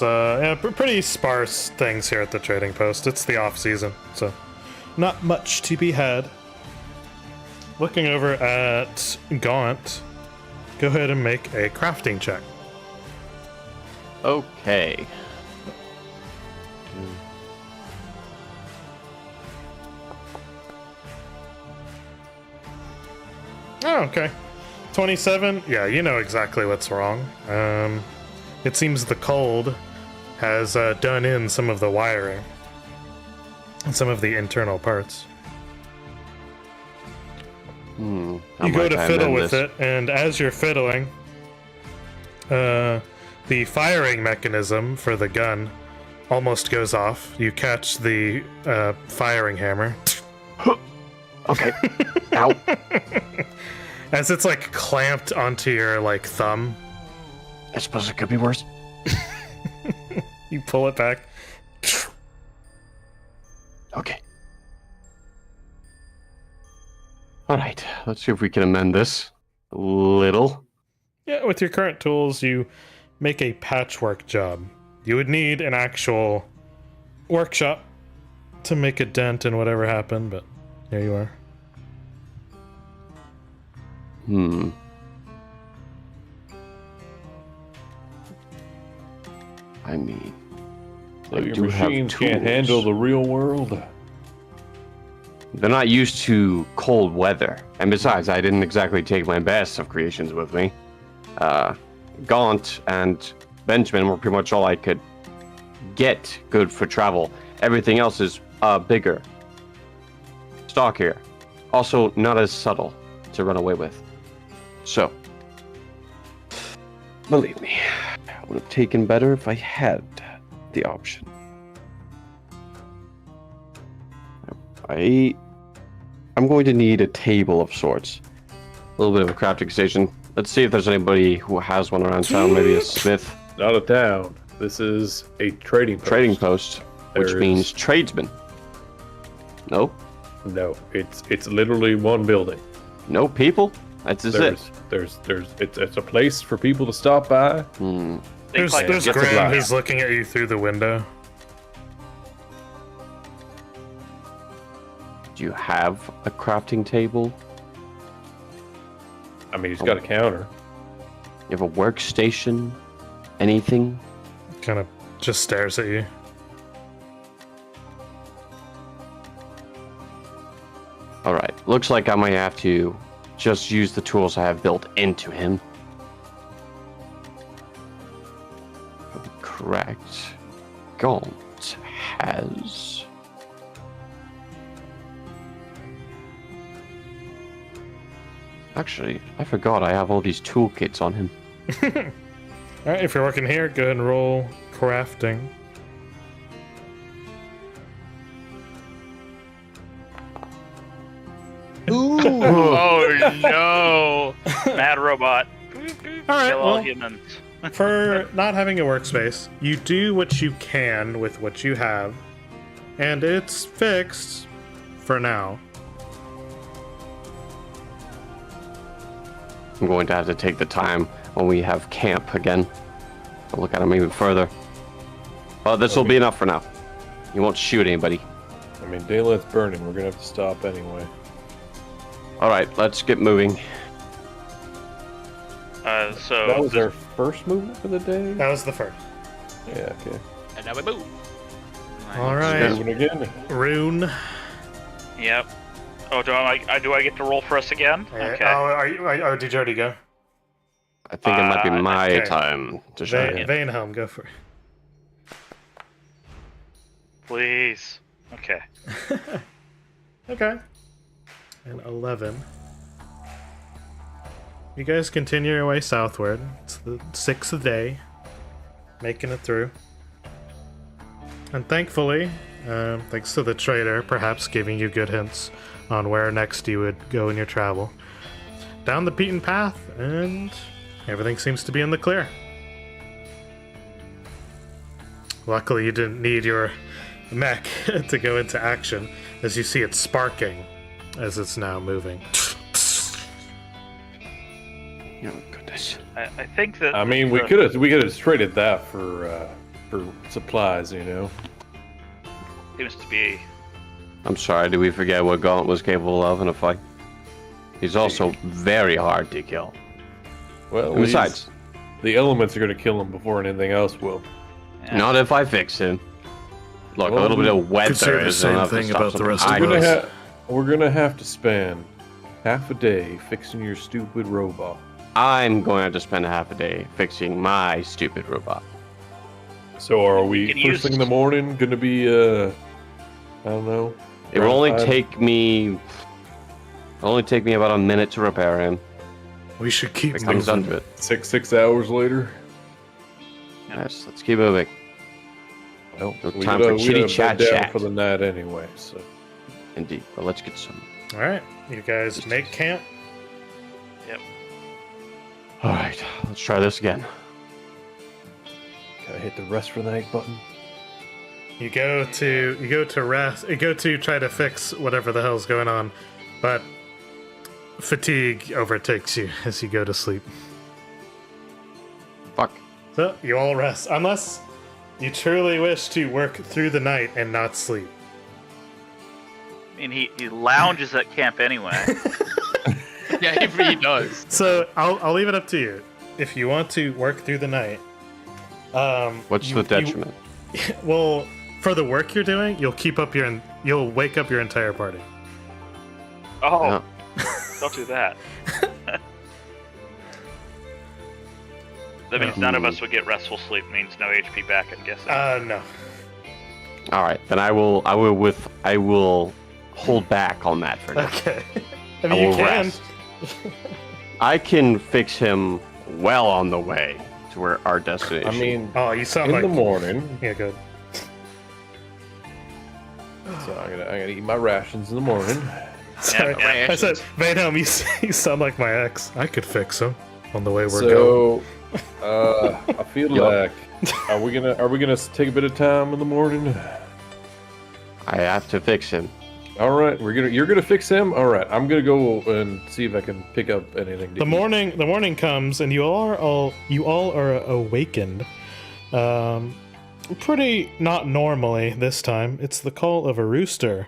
pretty sparse things here at the trading post. It's the off season, so not much to be had. Looking over at Gaunt, go ahead and make a crafting check. Okay. Oh, okay. 27? Yeah, you know exactly what's wrong. It seems the cold has done in some of the wiring and some of the internal parts. How You go might to I fiddle amend with this? it, and as you're fiddling, the firing mechanism for the gun almost goes off. You catch the firing hammer. Okay. Ow. As it's like clamped onto your like thumb. I suppose it could be worse. You pull it back. Okay. Alright, let's see if we can amend this a little. Yeah, with your current tools, you make a patchwork job. You would need an actual workshop to make a dent in whatever happened, but here you are. I mean, So I your do have machines can't tools. handle the real world. They're not used to cold weather. And besides, I didn't exactly take my best of creations with me. Gaunt and Benjamin were pretty much all I could get good for travel. Everything else is bigger, stockier, also not as subtle to run away with. So, believe me, I would have taken better if I had the option. I'm going to need a table of sorts. A little bit of a crafting station. Let's see if there's anybody who has one around town. Maybe a smith. Not a town. This is a trading post. Trading post, which There's- means tradesman. No? No, it's literally one building. No people? That's just it. It's a place for people to stop by. Think There's like Gets a Graham glass. who's looking at you through the window. Do you have a crafting table? I mean, he's got a counter. You have a workstation? Anything? Kind of just stares at you. Alright, looks like I might have to just use the tools I have built into him. Correct. Gaunt has... Actually, I forgot I have all these toolkits on him. Alright, if you're working here, go ahead and roll crafting. oh no! Mad robot. Alright, Kill all well, humans. for not having a workspace, you do what you can with what you have, and it's fixed for now. I'm going to have to take the time when we have camp again to look at him even further. Well, this will be enough for now. You won't shoot anybody. I mean, daylight's burning. We're gonna have to stop anyway. Alright, let's get moving. So That was our first movement for the day. That was the first. Yeah. Okay. And now we move. Alright, Moving again. Rune. Yep. Oh, do I get to roll for us again? Okay. Oh, did you already go? I think it might be my okay. time to shine. Vanehelm, go for it. Please. Okay. Okay. And 11. You guys continue your way southward. It's the 6th day. Making it through. And thankfully, thanks to the trader, perhaps giving you good hints on where next you would go in your travel, down the beaten path, and everything seems to be in the clear. Luckily, you didn't need your mech to go into action. as you see it sparking as it's now moving. Oh goodness. I think that. I mean, we could have traded that for supplies, you know. Seems to be. I'm sorry, did we forget what Gaunt was capable of in a fight? He's also very hard to kill. Well, And besides, the elements are going to kill him before anything else will. Yeah. not if I fix him. Look, Well, a little bit of could say weather the is same enough to thing stop about the something rest of I We're us. do. gonna, we're gonna have to spend half a day fixing your stupid robot. I'm going to have to spend half a day fixing my stupid robot. So are we can first use- thing in the morning gonna be I don't know. It will only around five? take me about a minute to repair him. We should keep It comes down moving. to it. six hours later. Yes, let's keep moving. Well, No we time gotta- for we chitty gotta chat bed down chat. for the night anyway. So Indeed, but let's get some. All right, you guys make camp. All right, let's try this again. gotta hit the rest for the night button. You go to rest. You go to try to fix whatever the hell's going on, but fatigue overtakes you as you go to sleep. Fuck. So you all rest, unless you truly wish to work through the night and not sleep. I mean, he lounges at camp anyway. Yeah, he really does. So I'll leave it up to you. If you want to work through the night, What's the detriment? Well, for the work you're doing, you'll wake up your entire party. Oh, don't do that. That means none of us would get restful sleep. Means no HP back. I'm guessing. No. All right, then I will hold back on that for now. Okay. I I mean, you will can. rest. I can fix him well on the way to where our destination. I mean, Oh, you sound in like the morning. Yeah, good. So I'm gonna eat my rations in the morning. Sorry, yeah, I said, Van Helm, you sound like my ex. I could fix him on the way we're going. So, I feel Yup. like are we gonna take a bit of time in the morning? I have to fix him. All right, you're gonna fix him. All right, I'm gonna go and see if I can pick up anything. To The eat. morning comes, and you all are awakened. Pretty not normally this time. It's the call of a rooster,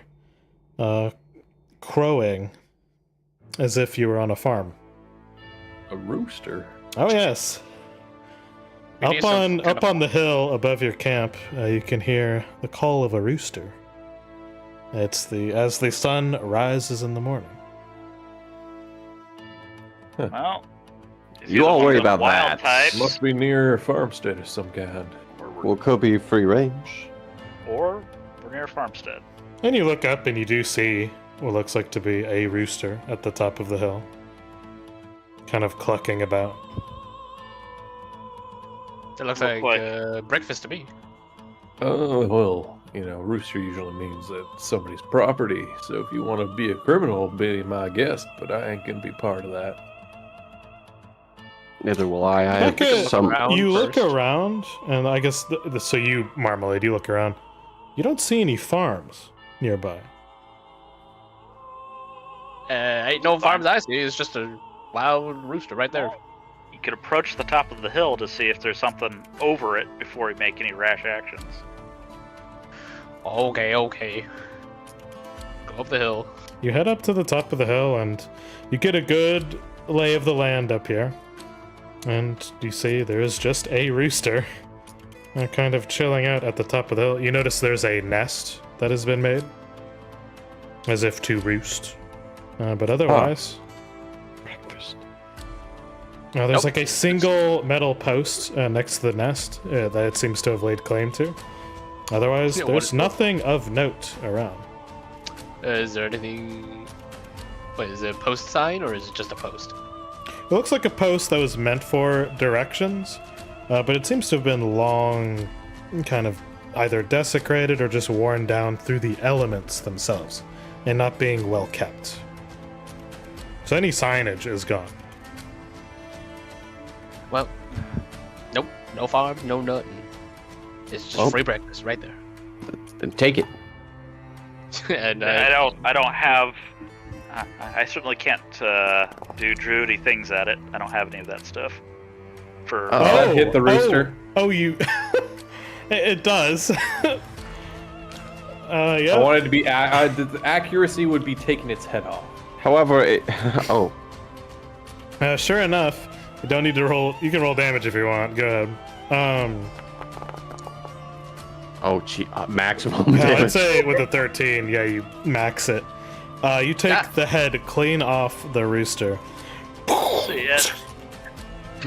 crowing, as if you were on a farm. A rooster. Oh yes. We need some kind Up on the hill above your camp, you can hear the call of a rooster. It's as the sun rises in the morning. Well, is You he all one worry of the about wild that. types, Must be near a farmstead of some kind. Well, could be free range. or we're near a farmstead. And you look up and you do see what looks like to be a rooster at the top of the hill, kind of clucking about. It looks Look like breakfast to me. Oh, well, rooster usually means that it's somebody's property. So if you want to be a criminal, be my guest. But I ain't gonna be part of that. Neither will I. I have Look at- some. around You look first. around, and I guess so. You, Marmalade, you look around. You don't see any farms nearby. Ain't no farms I see. It's just a loud rooster right there. You could approach the top of the hill to see if there's something over it before you make any rash actions. Okay. Go up the hill. You head up to the top of the hill, and you get a good lay of the land up here. And you see there is just a rooster, kind of chilling out at the top of the hill. You notice there's a nest that has been made, as if to roost. But otherwise, Breakfast. there's Nope. like a single metal post next to the nest that it seems to have laid claim to. Otherwise, Yeah, what there's is it? nothing of note around. Is there anything? Wait, is it a post sign or is it just a post? It looks like a post that was meant for directions, but it seems to have been long, kind of either desecrated or just worn down through the elements themselves, and not being well kept. So any signage is gone. Well, nope. No farm, no nothing. It's just Well. free breakfast right there. Then take it. and I don't have. I certainly can't do druidy things at it. I don't have any of that stuff. For Oh. That hit the rooster. Oh, you. It does. I Yeah. wanted to be. The accuracy would be taking its head off. However, oh, Sure enough, you don't need to roll. You can roll damage if you want. Go ahead. gee, maximum I'd damage. say with a 13, yeah, you max it. You take the head clean off the rooster. Shit.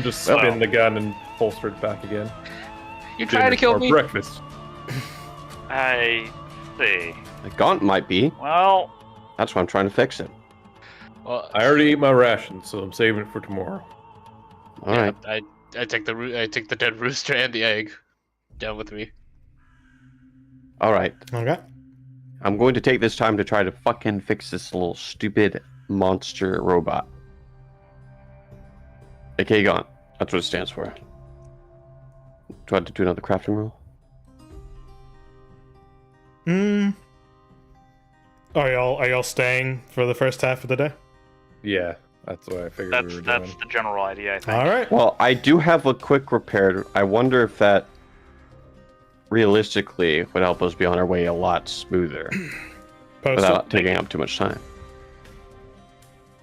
Just spin the gun and holster it back again. you trying to kill Or me? breakfast. I see. The gaunt might be. Well, That's why I'm trying to fix it. Well, I already ate my ration, so I'm saving it for tomorrow. All right. I take the dead rooster and the egg down with me. All right. Okay. I'm going to take this time to try to fucking fix this little stupid monster robot. AKA gaunt. That's what it stands for. Do I have to do another crafting roll? Are y'all staying for the first half of the day? Yeah, that's what I figured we were that's doing. the general idea. I think. All right. Well, I do have a quick repair. I wonder if that realistically would help us be on our way a lot smoother Post without it. taking up too much time.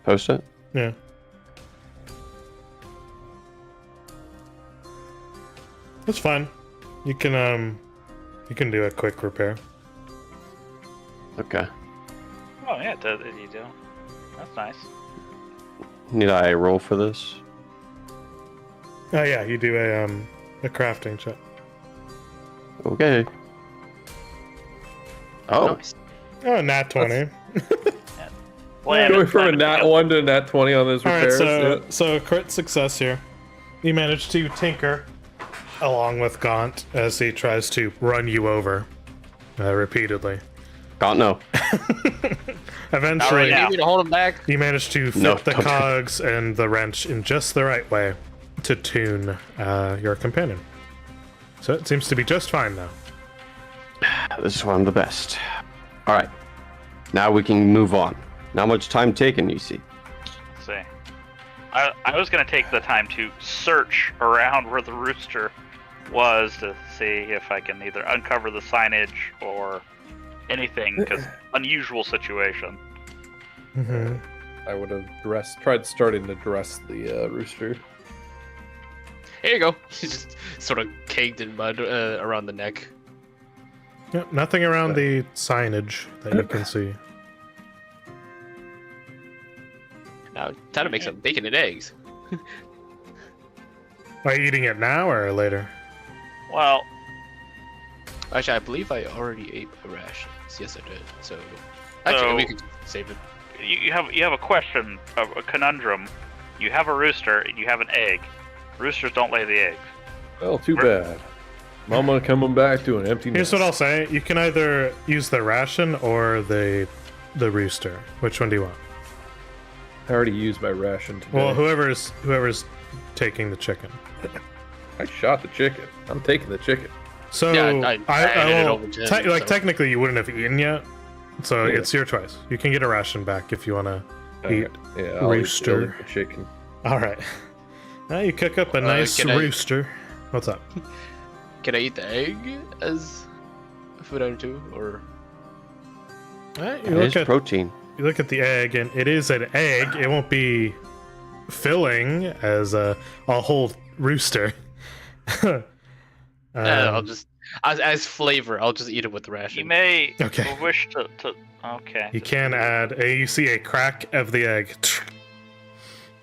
Post it? Yeah. That's fine. You can do a quick repair. Okay. Oh yeah, you do. That's nice. Need I roll for this? Oh yeah, you do a crafting check. Okay. Oh, Nice. Oh, nat 20. Plan Going it, from a plan it nat together. 1 to a nat 20 on this All right, repair. so crit success here. You manage to tinker along with Gaunt as he tries to run you over repeatedly. gaunt no. Eventually, now. You need me to hold him back? you manage to fit No, the don't. cogs and the wrench in just the right way to tune your companion. So it seems to be just fine now. This is why I'm the best. All right. Now we can move on. Not much time taken, you see. Let's see. I was gonna take the time to search around where the rooster was to see if I can either uncover the signage or anything, because unusual situation. Mm-hmm. I would have tried starting to dress the rooster. Here you go. He's just sort of caked in mud around the neck. Yep, nothing around the signage that you can see. Now, time to make some bacon and eggs. Are you eating it now or later? Well, Actually, I believe I already ate my rations. Yes, I did. So, actually, So- we could save it. you have a question, a conundrum. You have a rooster and you have an egg. Roosters don't lay the eggs. Well, too bad. Mama coming back to an empty Here's nest. what I'll say: you can either use the ration or the rooster. Which one do you want? I already used my ration today. Well, whoever's taking the chicken. I shot the chicken. I'm taking the chicken. So Yeah, I handed it will. over to him, so- Technically, you wouldn't have eaten yet, so Yeah. it's your choice. You can get a ration back if you want to eat. Yeah, I'll rooster. eat the chicken. All right. Now you cook up a nice can I- rooster. What's up? Can I eat the egg as a food item too, or All right, It is protein. you look at the egg, and it is an egg. It won't be filling as a whole rooster. I'll just as flavor, I'll just eat it with the ration. You may Okay. wish to. Okay. You can add. You see a crack of the egg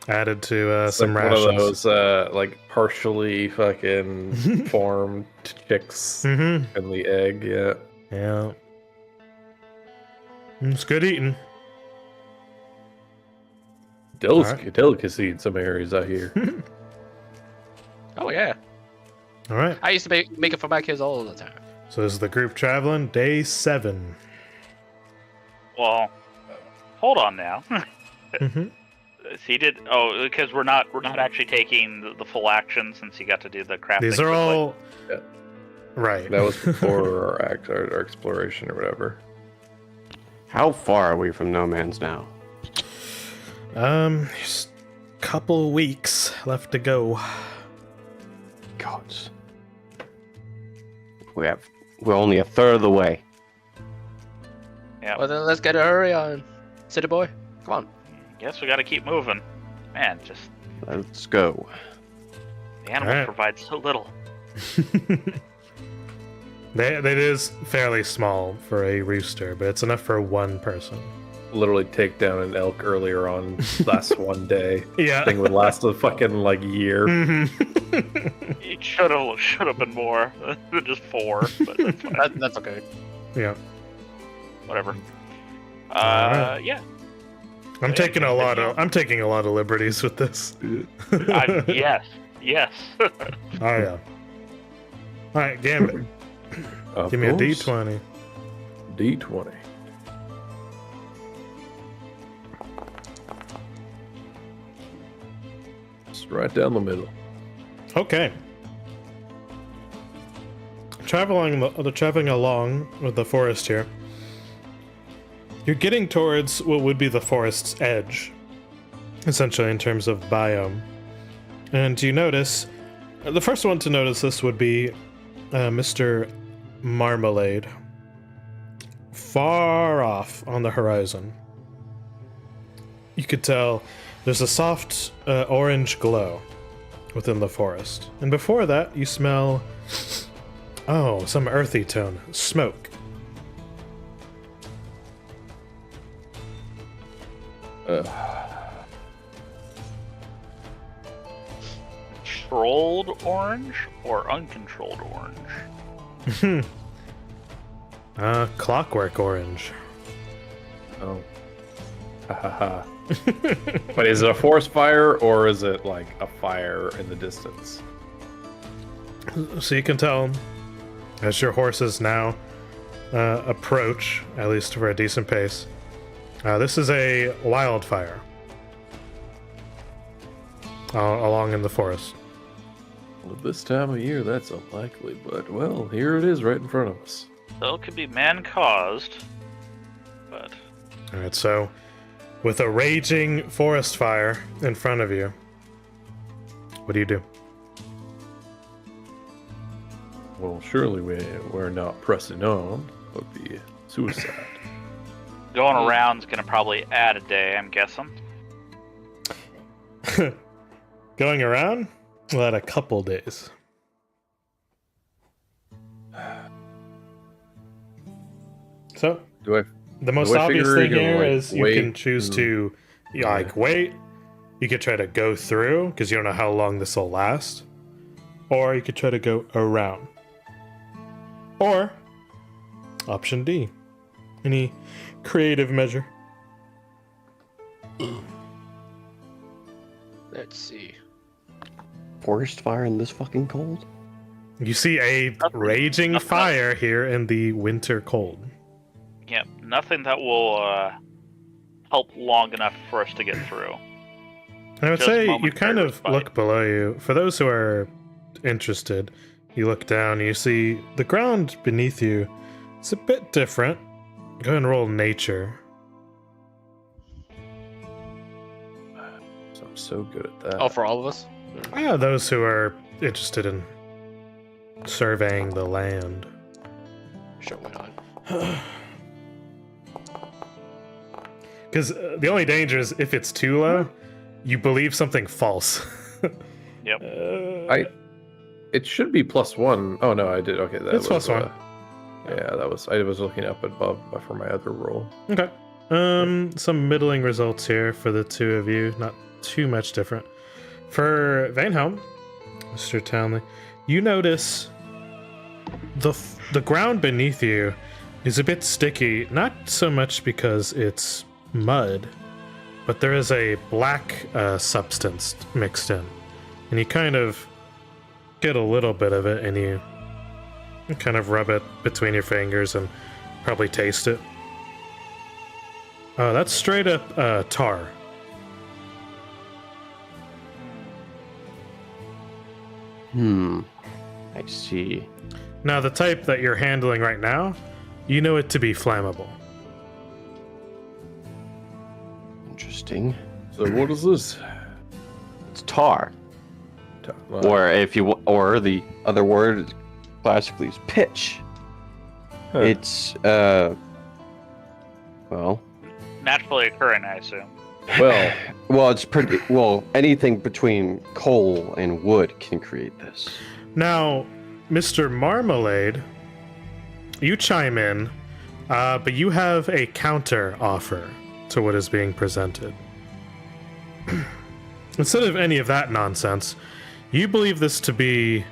added to It's some like rations. one of those like partially fucking formed chicks Mm-hmm. in the egg. Yeah. Yeah. It's good eating. Delicacy in some areas, I hear. Oh yeah, All right. I used to make it for my kids all the time. So this is the group traveling. Day 7. Well, hold on now. Mm-hmm. He did. Oh, because we're not actually taking the full action since he got to do the crafting. These are quickly. all Yeah. right. That was before our exploration or whatever. How far are we from No Man's now? Just a couple weeks left to go. Gods. We're only a third of the way. Yeah. Well, then let's get a hurry on, city boy. Come on. Guess we gotta keep moving. Man, just Let's go. the animals Alright. provide so little. That is fairly small for a rooster, but it's enough for one person. Literally take down an elk earlier on last one day. Yeah. Thing would last a fucking like year. Mhm. It should have been more than just 4, but that's fine. That's okay. Yeah. Whatever. Alright. Yeah. I'm taking a lot of liberties with this. Yes. Yes. Oh yeah. Alright, Gambit. Of Give me a course. D20. D20. Just right down the middle. Okay. Traveling along with the forest here. You're getting towards what would be the forest's edge, essentially in terms of biome. And you notice, the first one to notice this would be Mr. Marmalade, far off on the horizon. You could tell there's a soft orange glow within the forest. And before that, you smell, some earthy tone, smoke. Controlled orange or uncontrolled orange? Clockwork orange. Oh. Ha ha ha. But is it a forest fire or is it like a fire in the distance? So you can tell, as your horses now approach, at least for a decent pace, this is a wildfire along in the forest. Well, this time of year, that's unlikely, but well, here it is right in front of us. So it could be man-caused, but Alright, so with a raging forest fire in front of you, what do you do? Well, surely we're not pressing on. That would be suicide. going around's gonna probably add a day, I'm guessing. Going around? Well, at a couple days. So, Do I? the most I obvious figure thing you can, here like, is you wait can choose to, wait. You could try to go through, because you don't know how long this will last. Or you could try to go around. Or, option D, any creative measure. Let's see. Forest fire in this fucking cold? You see a raging fire here in the winter cold. Yep, nothing that will help long enough for us to get through. I would Just say you momentary kind of respite. look below you. For those who are interested, you look down and you see the ground beneath you. It's a bit different. Go ahead and roll nature. I'm so good at that. Oh, for all of us? Those who are interested in surveying the land. Sure, why not? Because the only danger is if it's too low, you believe something false. Yep. It should be +1. Oh no, I did. Okay, that It's was +1. Yeah, that was. I was looking up above for my other roll. Okay. Some middling results here for the two of you. Not too much different. For Vanehelm, Mr. Townley, you notice the ground beneath you is a bit sticky. Not so much because it's mud, but there is a black substance mixed in, and you kind of get a little bit of it, and you kind of rub it between your fingers and probably taste it. That's straight up tar. I see. Now, the type that you're handling right now, you know it to be flammable. interesting. So what is this? It's tar, Well, or or the other word classically is pitch. huh. It's well, Naturally occurring, I assume. well, it's pretty well. Anything between coal and wood can create this. Now, Mr. Marmalade, you chime in, but you have a counter offer to what is being presented. Instead of any of that nonsense, you believe this to be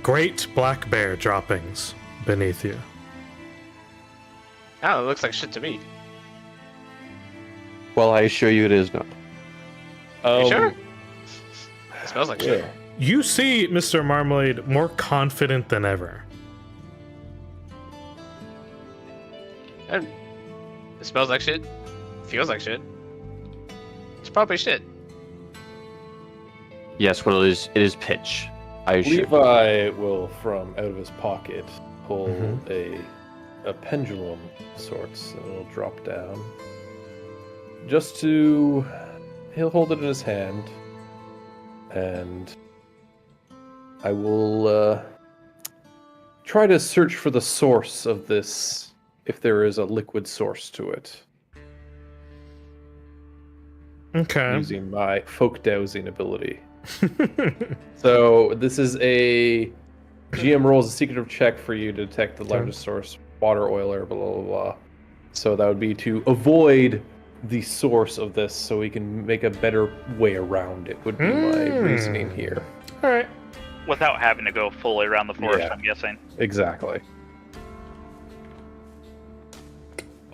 great black bear droppings beneath you. Oh, it looks like shit to me. Well, I assure you, it is not. You sure? It smells like shit. Yeah. You see Mr. Marmalade more confident than ever. And it smells like shit. Feels like shit. It's probably shit. Yes, well, it is pitch. I assure you. Levi will, from out of his pocket, pull Mhm. a pendulum of sorts, and it'll drop down. Just to, he'll hold it in his hand, and I will try to search for the source of this, if there is a liquid source to it, Okay. using my folk dowsing ability. So this is a GM rolls a secretive check for you to detect the largest source, water, oil, or blah blah blah. So that would be to avoid the source of this, so we can make a better way around it. Would be my reasoning here. All right. Without having to go fully around the forest, Yeah. I'm guessing. Exactly.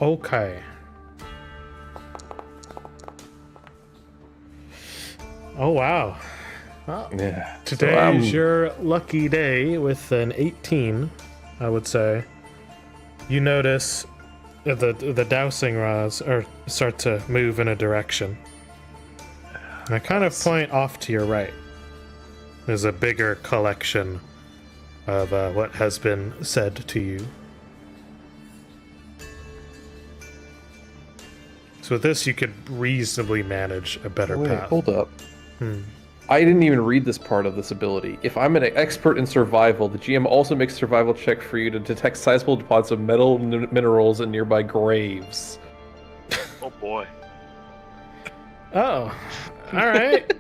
Okay. Oh wow. Well, Yeah. today is your lucky day with an 18, I would say. You notice the dowsing rods start to move in a direction. And I kind of point off to your right. There's a bigger collection of what has been said to you. So with this, you could reasonably manage a better Wait, path. hold up. Hmm. I didn't even read this part of this ability. If I'm an expert in survival, the GM also makes a survival check for you to detect sizable deposits of metal minerals in nearby graves. Oh boy. Oh, all right.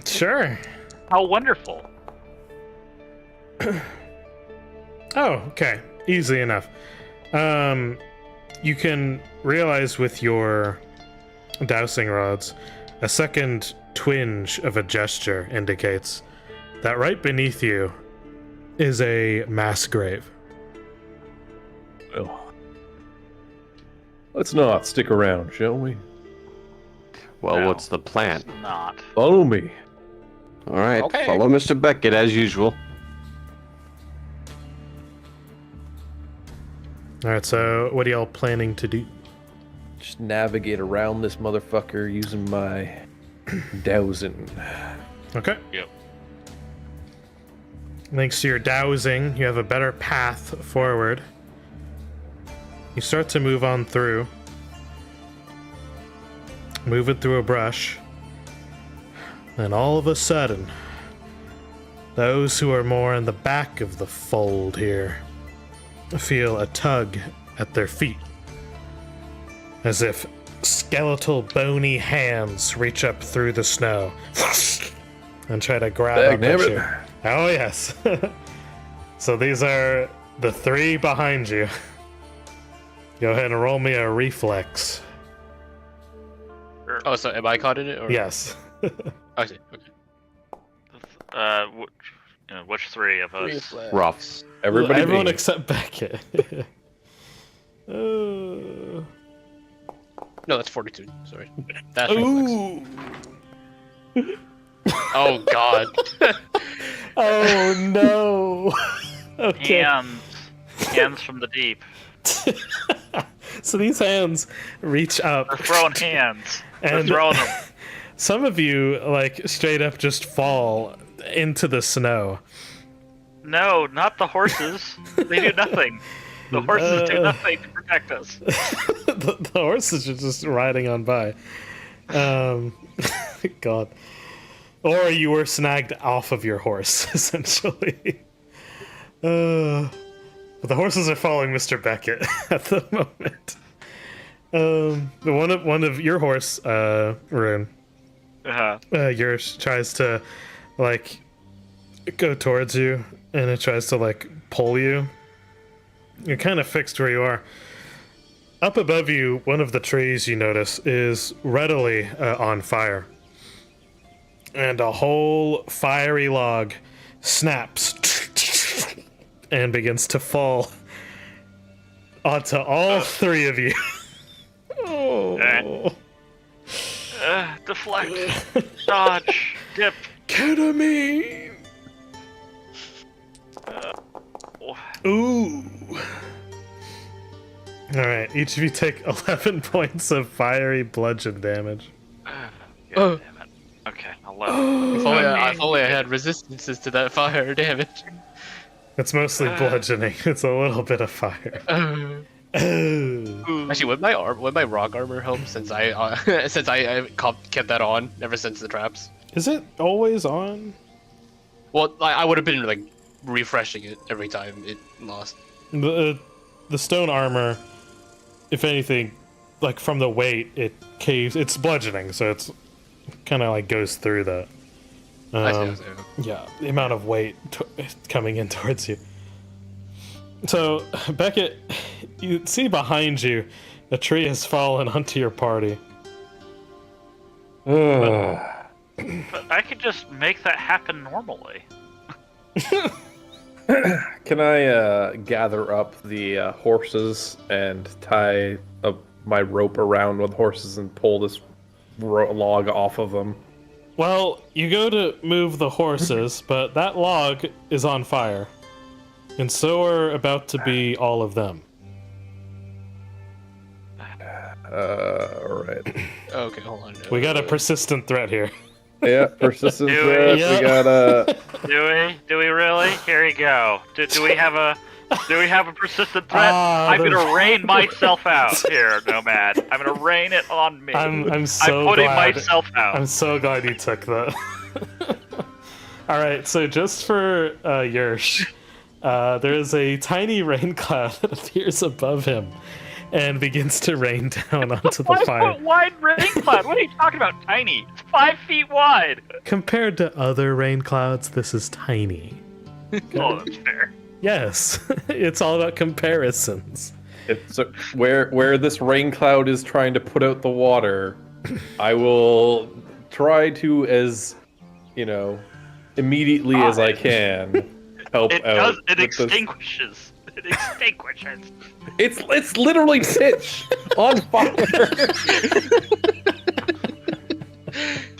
Sure. How wonderful. Oh, okay. Easy enough. You can realize with your dowsing rods, a second twinge of a gesture indicates that right beneath you is a mass grave. Well, let's not stick around, shall we? Well, No. what's the plan? It's not. Follow me. All right, Okay. follow Mr. Beckett as usual. All right, so what are y'all planning to do? Just navigate around this motherfucker using my dowsing. Okay. Yep. Thanks to your dowsing, you have a better path forward. You start to move on through. Move it through a brush. And all of a sudden, those who are more in the back of the fold here feel a tug at their feet. As if skeletal, bony hands reach up through the snow and try to grab up at Dagnabbit. you. Oh, yes. So these are the three behind you. Go ahead and roll me a reflex. Oh, so am I caught in it? Or? Yes. I see. Okay. Which three of us? Rough. Everybody, Everyone me. except Beckett. No, that's 42. Sorry. That's reflex. Ooh. Oh God. Oh no. Okay. Hands from the deep. So these hands reach up. They're throwing hands. They're And throwing them. some of you, like, straight up just fall into the snow. No, not the horses. They do nothing. The horses do nothing to protect us. the horses are just riding on by. God. Or you were snagged off of your horse, essentially. But the horses are following Mr. Beckett at the moment. One of your horse, Rune, yours tries to, like, go towards you, and it tries to, like, pull you. You're kind of fixed where you are. Up above you, one of the trees you notice is readily on fire. And a whole fiery log snaps and begins to fall onto all three of you. Oh. Deflect. Dodge. Dip. Ketamine! Ooh. Alright, each of you take 11 points of fiery bludgeon damage. God damn it. Okay, 11. If only I had resistances to that fire damage. It's mostly bludgeoning. It's a little bit of fire. Actually, would my rock armor help since I kept that on ever since the traps? Is it always on? Well, I would have been like refreshing it every time it lost. The stone armor, if anything, like from the weight, it caves. It's bludgeoning, so it's kind of like goes through that. I see. Yeah, the amount of weight coming in towards you. So, Beckett, you see behind you, a tree has fallen onto your party. But I could just make that happen normally. Can I gather up the horses and tie my rope around with horses and pull this log off of them? Well, you go to move the horses, but that log is on fire. And so are about to be all of them. Alright. Okay, hold on. We got a persistent threat here. Yeah, persistent Do threat. we? We got Do we really? Here you go. Do we have a persistent threat? I'm gonna rain myself out here, Nomad. I'm gonna rain it on me. I'm so putting glad. myself out. I'm so glad you took that. Alright, so just for Yersh, there is a tiny rain cloud that appears above him and begins to rain down onto the fire. 5 foot wide rain cloud. What are you talking about? Tiny. It's 5 feet wide. Compared to other rain clouds, this is tiny. Oh, that's fair. Yes, it's all about comparisons. it's where this rain cloud is trying to put out the water. I will try to, as immediately as I can, help out. It extinguishes. It extinguishes. It's literally pitch on fire.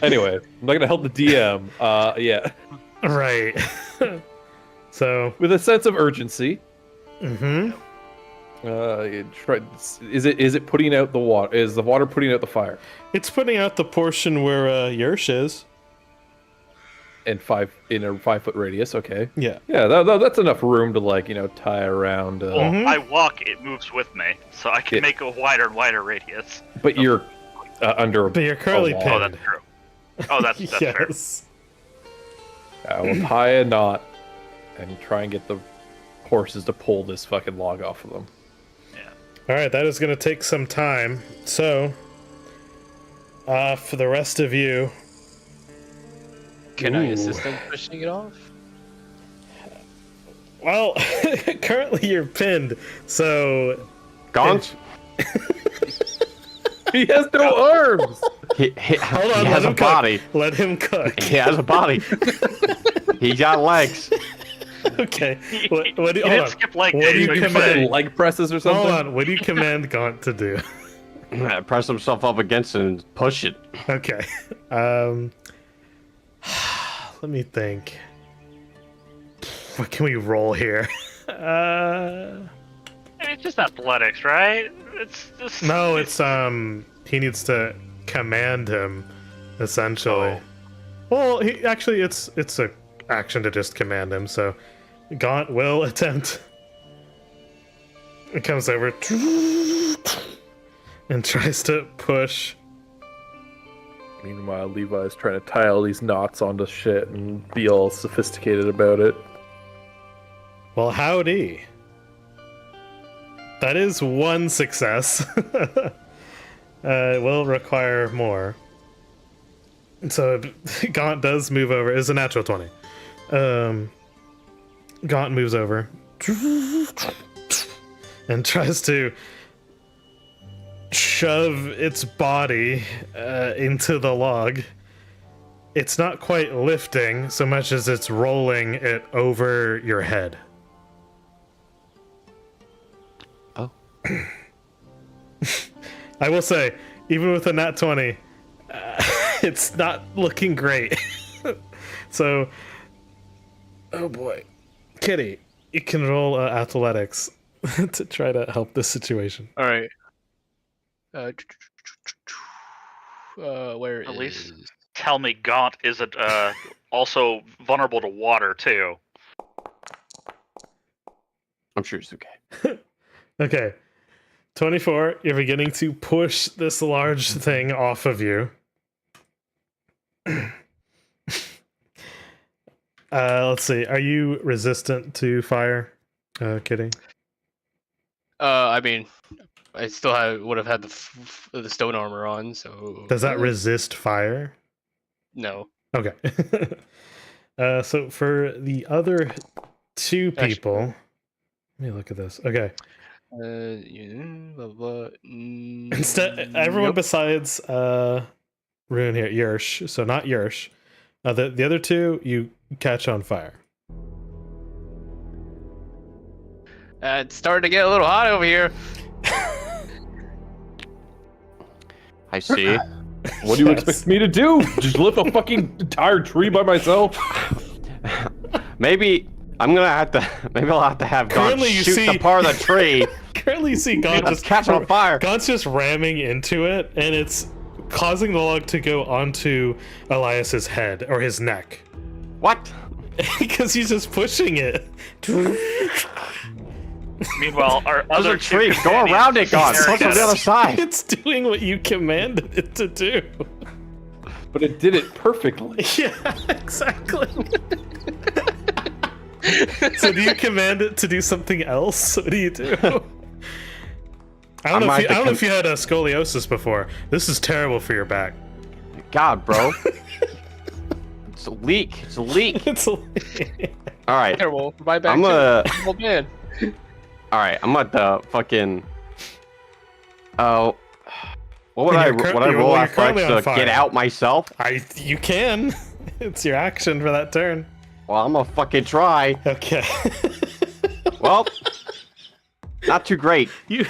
Anyway, I'm not gonna help the DM. Yeah. Right. So With a sense of urgency. Mm-hmm. Is it putting out the water? Is the water putting out the fire? It's putting out the portion where Yersh is. In a 5 foot radius, okay. Yeah. Yeah, that's enough room to tie around. Well, I walk, it moves with me, so I can make a wider and wider radius. But you're under. But you're currently wall. Oh, pinned. that's true. Oh, that's fair. Yes. I will tie a knot and try and get the horses to pull this fucking log off of them. All right, that is going to take some time. So, for the rest of you, Can I assist in pushing it off? well, currently you're pinned. So, Gaunt? He has no arms. He hold on, he has a body. Let him cook. He has a body. He got legs. Okay. He What do you, didn't hold on. skip leg What do day, you so you command? say- Leg presses or something. Hold on. What do you command Gaunt to do? Press himself up against it and push it. Okay. Let me think. What can we roll here? I mean, it's just athletics, right? It's just No, it's he needs to command him, essentially. Well, it's a action to just command him, so Gaunt will attempt. It comes over and tries to push. Meanwhile, Levi's trying to tie all these knots onto shit and be all sophisticated about it. Well, howdy. That is one success. It will require more. So Gaunt does move over. It's a natural 20. Gaunt moves over and tries to shove its body into the log. It's not quite lifting so much as it's rolling it over your head. Oh. I will say, even with a nat 20, it's not looking great. So, oh boy. Kitty, you can roll athletics to try to help this situation. All right. Where At least tell me Gaunt isn't also vulnerable to water, too. I'm sure it's okay. Okay. 24, you're beginning to push this large thing off of you. Let's see. Are you resistant to fire, Kitty? I mean, I still would have had the stone armor on, so. Does that resist fire? No. Okay. So for the other two people, let me look at this. Okay. Instead, everyone besides Rune here, Yersh. So not Yersh. The other two you catch on fire. It's starting to get a little hot over here. I see. What do you expect me to do? Just lift a fucking entire tree by myself? Maybe I'm gonna have to. Maybe I'll have to have Gaunt Currently, you shoot see- the part of the tree. Currently, you see Gaunt Just catch on fire. Gaunt's just ramming into it, and it's causing the log to go onto Elias's head or his neck What? because he's just pushing it. Meanwhile, our There's other a tree. two Go around it, Gaunt. companions- Push on the other side. It's doing what you commanded it to do. But it did it perfectly. Yeah, exactly. So do you command it to do something else? What do you do? I don't know if you had scoliosis before. This is terrible for your back. God, bro. It's a leak. It's a leak. It's All right. Terrible. My back. I'm gonna. Old man. All right. I'm at the fucking. Oh. What would I roll you're athletics currently on to fire. get out myself? You can. It's your action for that turn. Well, I'm gonna fucking try. Okay. Well, not too great. You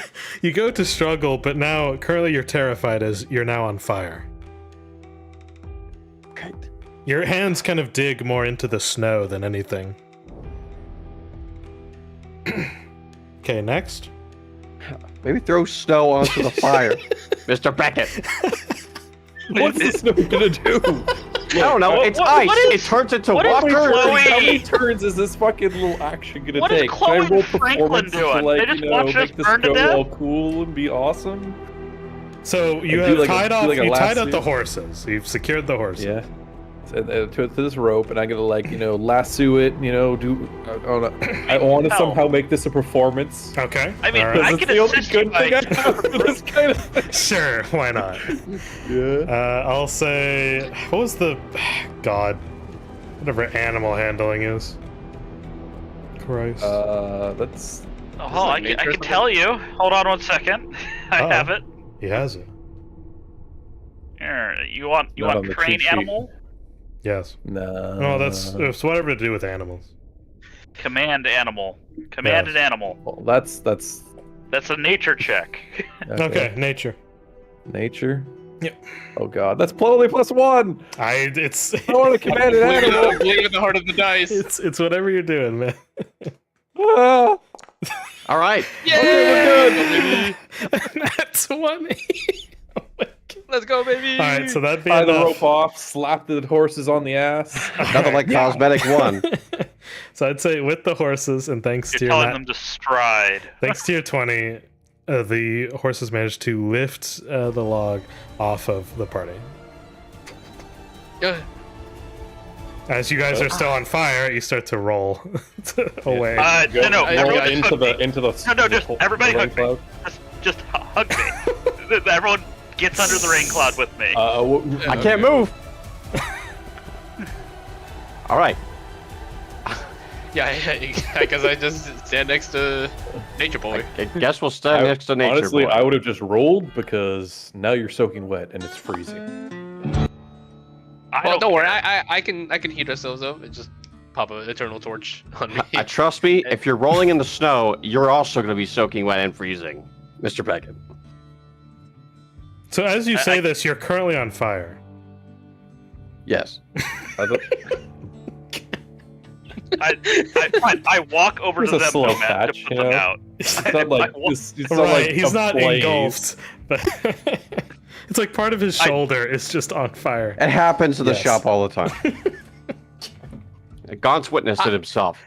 go to struggle, but now currently you're terrified as you're now on fire. Okay. Your hands kind of dig more into the snow than anything. Okay, next. Maybe throw snow onto the fire, Mr. Beckett. What's the snow gonna do? I don't know. It's ice. It turns into what is water. Chloe- How many turns is this fucking little action gonna What is take? Chloe Can I roll and Franklin performance to, doing? like, They just you know, watch us make this burn to go death? all cool and be awesome? So you do have like a- tied do off. like a You tied up lasso. the horses. You've secured the horses. Yeah. To this rope, and I gotta, like, you know, lasso it, you know, I want to No. somehow make this a performance. Okay. I mean, all right. I That's can the only assist you good thing I by... have for this kind of thing. Sure, why not? Yeah. I'll say, what was the God, whatever animal handling is. Christ. That's Oh, I can tell you. Hold on one second. I Uh-oh. have it. He has it. Here, you want Not on the crane cheat sheet. animal? Yes. no. Oh, that's it's whatever to do with animals. Command animal. Commanded animal. Well, that's That's a nature check. Okay, nature. Nature. Yep. Oh god, that's only +1. It's I want to command an animal. Believe in the heart of the dice. it's whatever you're doing, man. Ah. All right. Yeah, That's 20. let's go, baby. All right, so that'd be Tie the enough. rope off, slap the horses on the ass. Nothing like cosmetic one. So I'd say with the horses and thanks You're to your telling them to stride. thanks to your 20, the horses manage to lift the log off of the party. As you guys are still on fire, you start to roll away. No, everyone into the just everybody the rain hug me. cloud. Just hug me. Everyone gets under the rain cloud with me. I can't move. All right. Yeah, because I just stand next to Nature Boy. I guess we'll stand next to Nature Honestly, Boy. I would have just rolled because now you're soaking wet and it's freezing. Well, don't worry, I can heat ourselves up and just pop an eternal torch on me. Trust me, if you're rolling in the snow, you're also going to be soaking wet and freezing, Mr. Beckett. So as you say this, you're currently on fire. Yes. I walk over It's to a them, slow Nomad, patch, to put you them know? out. It's not like it's not Right, like he's a not blaze. engulfed, but it's like part of his shoulder is just on fire. It happens in the Yes. shop all the time. Gaunt's witnessed it himself.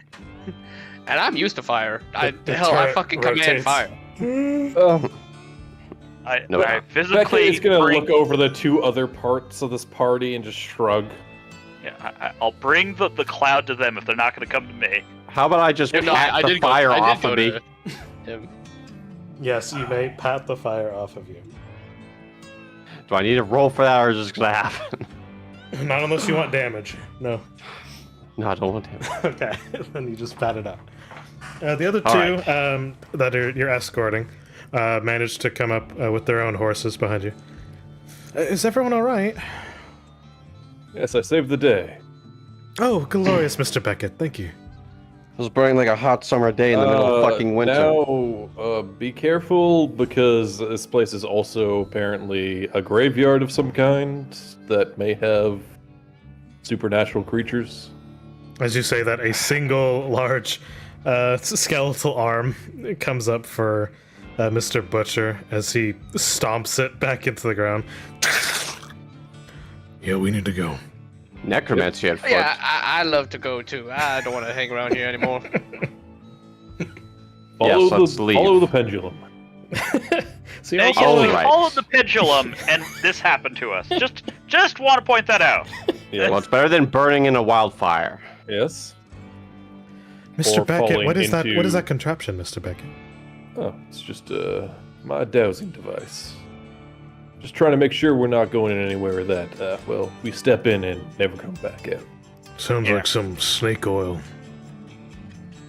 And I'm used to fire. I The fucking turret command fire. No. I physically Beckett is gonna bring, look over the two other parts of this party and just shrug. Yeah, I'll bring the cloud to them if they're not going to come to me. How about I just pat the fire off of me? Him. Yes, you may pat the fire off of you. Do I need to roll for that, or is this gonna happen? Not unless you want damage. No. No, I don't want to. Okay, then you just pat it out. The other All two right. that you're escorting managed to come up with their own horses behind you. Is everyone all right? Yes, I saved the day. Oh, glorious, Mr. Beckett. Thank you. It was burning like a hot summer day in the middle of fucking winter. Now, be careful because this place is also apparently a graveyard of some kind that may have supernatural creatures. As you say that, a single large skeletal arm comes up for Mr. Butcher as he stomps it back into the ground. Yeah, we need to go. Necromancy at foot. Yeah, I love to go too. I don't want to hang around here anymore. Yes, let's leave. Follow the pendulum. So Hey, you're all we right. followed the pendulum, and this happened to us. Just want to point that out. Yes. Well, it's better than burning in a wildfire. Yes. Mr. or Beckett, falling what is that? What into- is that contraption, Mr. Beckett? Oh, it's just my dowsing device. Just trying to make sure we're not going in anywhere that we step in and never come back out. Sounds Yeah. like some snake oil.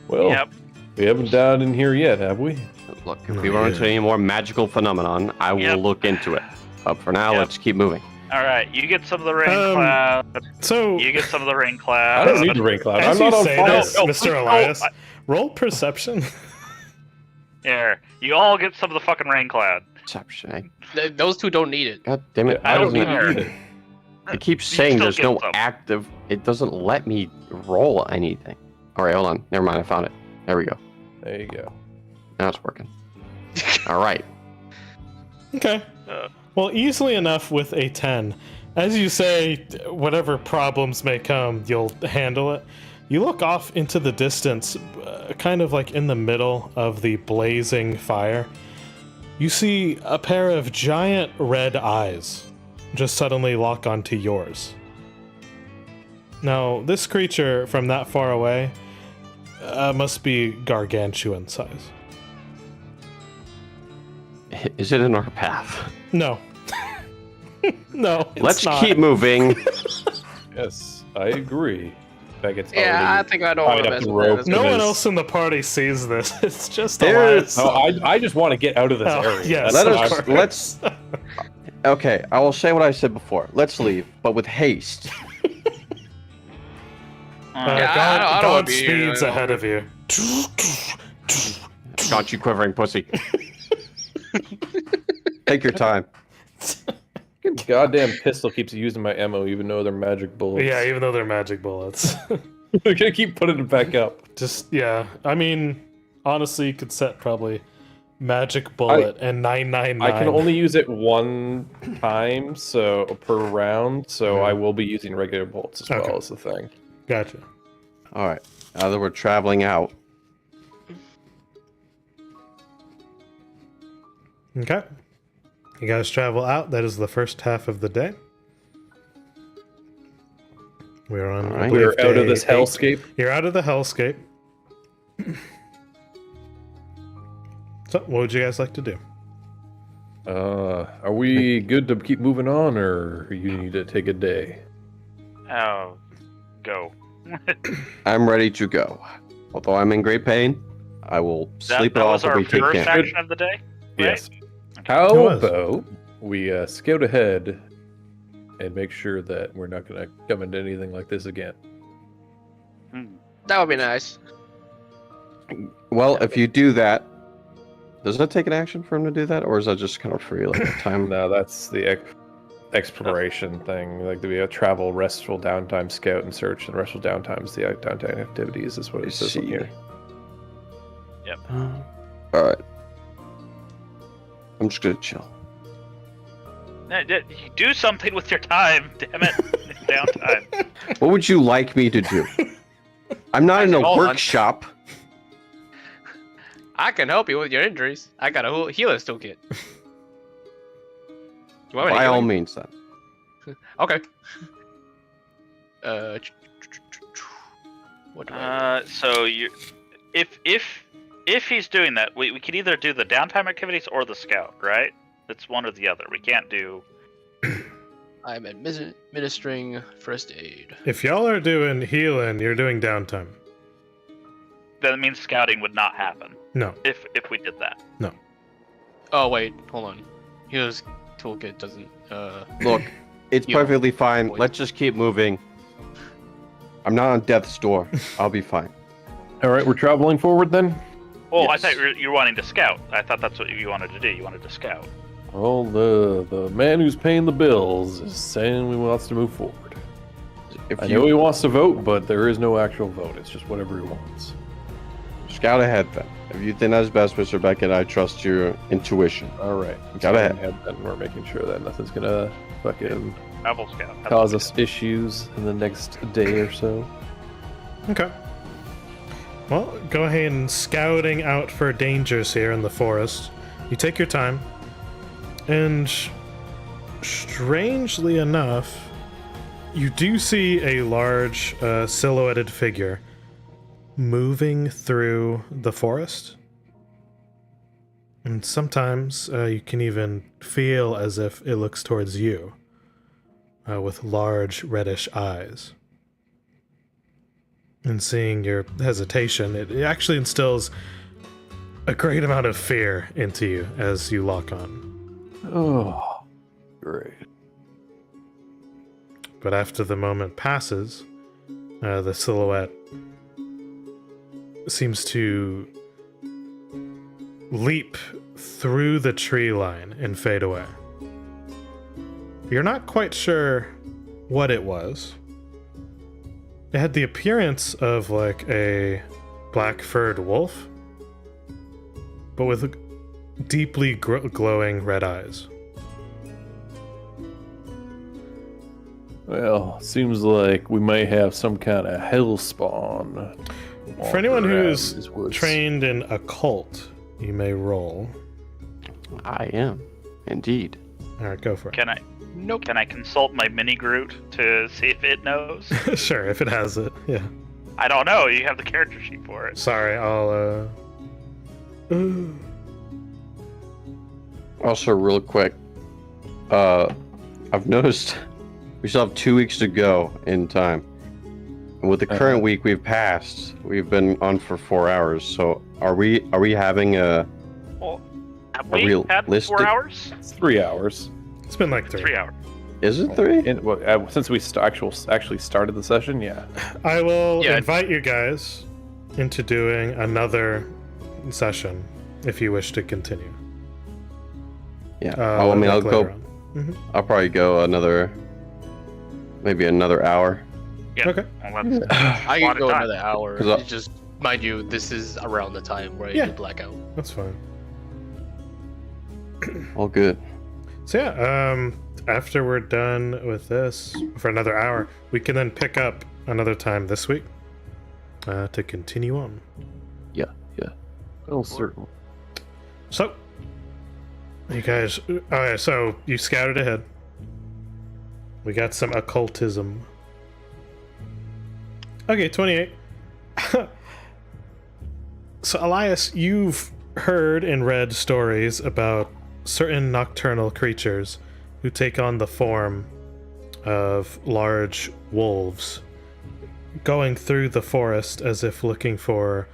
Well, Yep. we haven't died in here yet, have we? Look, if we run into any more magical phenomenon, I will Yep. look into it. But for now, Yep. let's keep moving. All right, you get some of the rain Um, cloud. So, You get some of the rain I cloud. don't need the rain cloud. as I'm you not on say fire. this, No, Mr. no, Elias, I- roll perception. Here, you all get some of the fucking rain cloud. Perception, eh? Those two don't need it. God damn it. I don't doesn't either. need it. It keeps You saying still there's get no some. active. It doesn't let me roll anything. All right, hold on. Never mind. I found it. There we go. There you go. Now it's working. All right. Okay. Uh, Well, easily enough with a 10. As you say, whatever problems may come, you'll handle it. You look off into the distance, kind of like in the middle of the blazing fire. You see a pair of giant red eyes just suddenly lock onto yours. Now, this creature from that far away must be gargantuan size. Is it in our path? No. No, it's Let's not. keep moving. Yes, I agree. Beckett's Yeah, I already think I don't want tied to up mess the with that. rope. It's No It one is- else in the party sees this. It's just There's- Elias. Oh, I just want to get out of this Oh, area. yes. That's Let what us. I'm- Let's. Okay, I will say what I said before. Let's leave, but with haste. Yeah, I don't wanna be here speeds any ahead of you. Got you quivering pussy. Take your time. Goddamn pistol keeps using my ammo, even though they're magic bullets. Yeah, even though they're magic bullets. We're gonna keep putting it back up. Just, yeah. I mean, honestly, you could set probably magic bullet and 999. I can only use it one time, so per round. So I will be using regular bolts as Okay. well as the thing. Gotcha. All right. Now that we're traveling out, Okay. You guys travel out. That is the first half of the day. We're on. All right. We're out of day this 8. hellscape. You're out of the hellscape. So, what would you guys like to do? Are we good to keep moving on, or you need to take a day? Oh, go. I'm ready to go. Although I'm in great pain, I will sleep it that off was if our we take first camp. action of the day? Right? Yes. It How was. about we scout ahead and make sure that we're not going to come into anything like this again? That would be nice. Well, if you do that, does that take an action for him to do that, or is that just kind of free, like a time? No, that's the exploration thing. Like we travel, restful downtime, scout and search, and restful downtime is the downtime activities. Is what it says on here. All right. I'm just gonna chill. You do something with your time, damn it. Downtime. What would you like me to do? I'm not in a Hold on. workshop. I can help you with your injuries. I got a healer's toolkit. You want me to By heal all you? means, then. Okay. What do I So you, if he's doing that, we can either do the downtime activities or the scout, right? It's one or the other. We can't do. I'm administering first aid. If y'all are doing healing, you're doing downtime. That means scouting would not happen No. if we did that. Oh wait, hold on. Healer's toolkit doesn't. Look, it's You know, perfectly fine. point. Let's just keep moving. I'm not on death's door. I'll be fine. All right, we're traveling forward then. Oh, I Yes. thought you were wanting to scout. I thought that's what you wanted to do. You wanted to scout. Well, the man who's paying the bills is saying he wants to move forward. If I you know he wants to vote, but there is no actual vote. It's just whatever he wants. scout ahead, then. If you think that's best, Mr. Beckett, I trust your intuition. All right, Got ahead. And we're making sure that nothing's gonna fucking Travel scout. cause us issues in the next day or so. Okay. Well, go ahead and scouting out for dangers here in the forest. You take your time, and strangely enough, you do see a large silhouetted figure moving through the forest. And sometimes you can even feel as if it looks towards you with large reddish eyes. And seeing your hesitation, it actually instills a great amount of fear into you as you lock on. Oh, great. But after the moment passes, the silhouette seems to leap through the tree line and fade away. You're not quite sure what it was. It had the appearance of like a black-furred wolf, but with deeply glowing red eyes. Well, seems like we might have some kind of hell spawn. For anyone who around is these woods. trained in occult, you may roll. I am, indeed. All right, go for it. Can I? Nope. Can I consult my mini Groot to see if it knows? Sure, if it has it. Yeah. I don't know. You have the character sheet for it. Sorry, I'll Also, real quick, I've noticed we still have 2 weeks to go in time. And with the current week we've passed, we've been on for 4 hours. So are we having a Well, have A we had realistic- 4 hours? It's 3 hours. It's been like 3. 3 hours. is it 3? And, well, since we actually started the session, yeah. I will Yeah. invite you guys into doing another session if you wish to continue. Yeah. I'll I'll go. later on. I'll probably go maybe another hour. Yeah. Okay. Well, that's I a lot can go of time. another hour. 'Cause I- It's just mind you, this is around the time where Yeah. you black out. That's fine. All good. So yeah, after we're done with this for another hour, we can then pick up another time this week to continue on. Oh, certainly. So, You guys. Okay, so you scouted ahead. We got some occultism. Okay, 28. So, Elias, you've heard and read stories about certain nocturnal creatures who take on the form of large wolves, going through the forest as if looking for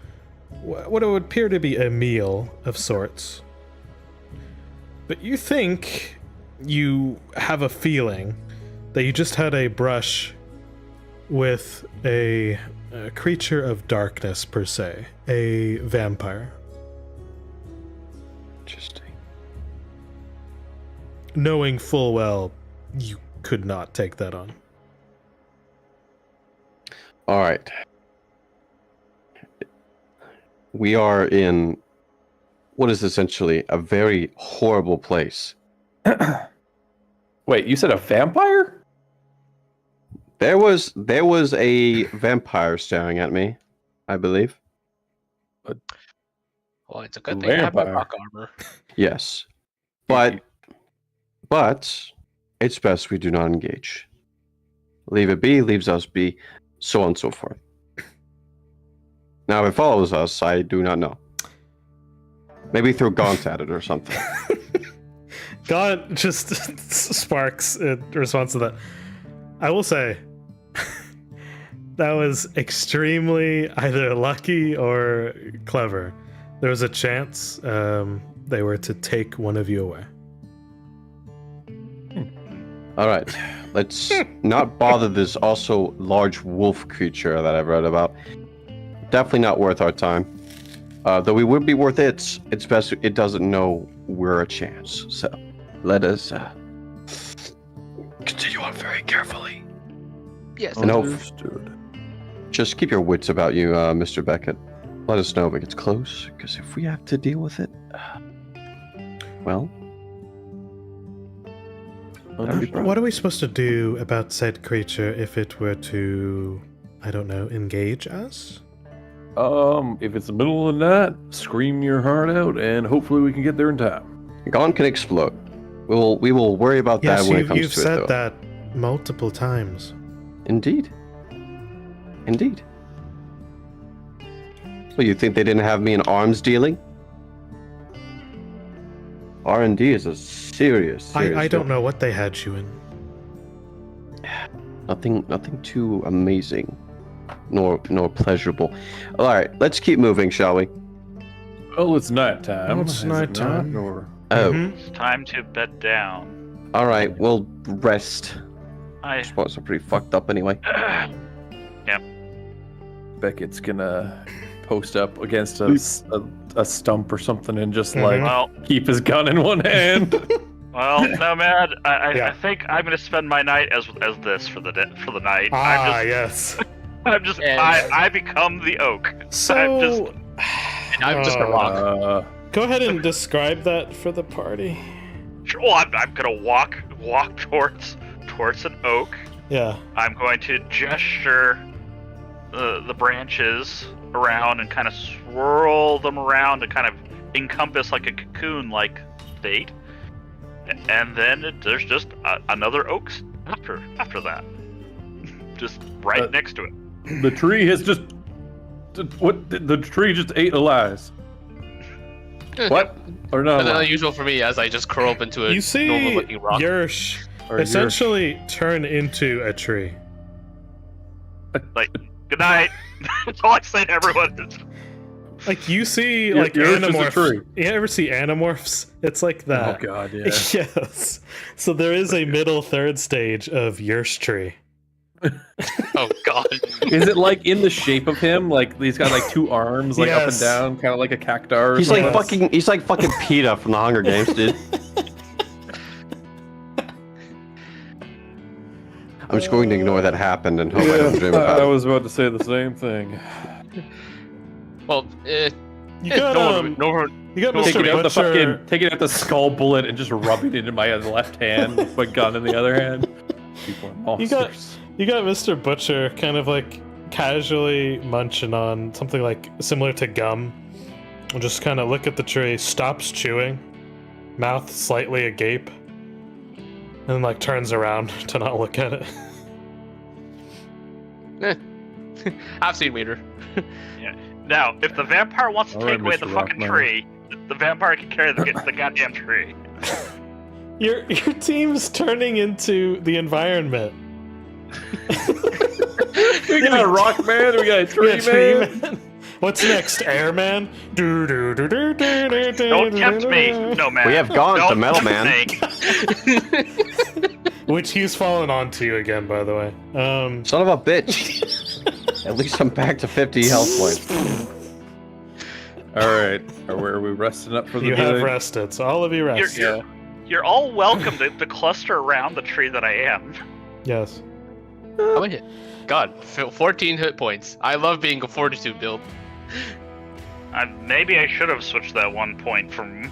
what would appear to be a meal of sorts. But you think you have a feeling that you just had a brush with a creature of darkness, per se, a vampire. Interesting. Knowing full well you could not take that on. All right. We are in what is essentially a very horrible place. Wait, you said a vampire? There was a vampire staring at me, I believe. Well, it's a good thing I have my rock armor. Yes. But it's best we do not engage. Leave it be, leaves us be, so on and so forth. Now, if it follows us, I do not know. Maybe throw Gaunt at it or something. Gaunt just sparks in response to that. I will say, that was extremely either lucky or clever. There was a chance they were to take one of you away. All right, let's not bother this also large wolf creature that I've read about. Definitely not worth our time. Though we would be worth it, it's best it doesn't know we're a chance. So let us continue on very carefully. Yes. And Understood. just keep your wits about you, Mr. Beckett. Let us know if it gets close, because if we have to deal with it, well... What are we supposed to do about said creature if it were to, I don't know, engage us? If it's the middle of the night, scream your heart out, and hopefully we can get there in time. Gaunt can explode. We will worry about that when it comes you've to it, said though. that multiple times. Indeed. Indeed. Well, you think they didn't have me in arms dealing? R&D is a serious I don't know what they had you in. Nothing too amazing, nor pleasurable. All right, let's keep moving, shall we? Well, it's nighttime. Oh, it's is it nighttime. not, or... Oh, It's time to bed down. all right. We'll rest. I Spots are pretty fucked up anyway. Beckett's gonna post up against a stump or something and just like well, keep his gun in one hand. Nomad. Yeah. I think I'm gonna spend my night as this for the night. Yes. I'm just And- I become the oak. So, I'm just a rock. go ahead and describe that for the party. Well, I'm gonna walk towards an oak. Yeah. I'm going to gesture the branches around and kind of swirl them around to kind of encompass like a cocoon-like state. And then there's just another oak after that, just right next to it. The tree has just the tree just ate Elias. What? Or not? Nothing Elias? unusual for me as I just curl up into a You see normal-looking rock. Yersh Or essentially turn into a tree. Like, good night. That's all I say to everyone. Like you see, You're- like you're just a Animorphs. tree. You ever see Animorphs? It's like Oh that. god, yeah. Yes. So there is a middle third stage of Yersh tree. Oh god. Is it like in the shape of him? Like he's got like two arms, like up and Yes. down, kind of like a cactar. Or He's something? like Yes. fucking PETA from the Hunger Games, dude. I'm just going to ignore that happened and hope I don't dream I about it. was about to say the same thing. Well, You got you got Taking Mr. out Butcher. taking out the skull bullet and just rubbing it in my left hand with my gun in the other hand. People are You got- monsters. You got Mr. Butcher kind of like casually munching on something like similar to gum. And just kind of look at the tree, stops chewing, mouth slightly agape, and like turns around to not look at it. I've seen Wiener. Now, if the vampire wants to All right, take away Mr. the fucking Rockman. tree, the vampire can carry the goddamn tree. Your team's turning into the environment. We got a rock man. We got a tree, Yeah, man. What's next, Airman? Don't Don't tempt me, no man. We have Gaunt, the Don't metal tempt man. me. Which he's fallen onto you again, by the way. Son of a bitch. At least I'm back to 50 health points. All right. Are we resting up for the You day? have rested, so all of you rest. You're all welcome to cluster around the tree that I am. Yes. How many hit? God, 14 hit points. I love being a fortitude build. Maybe I should have switched that 1 point from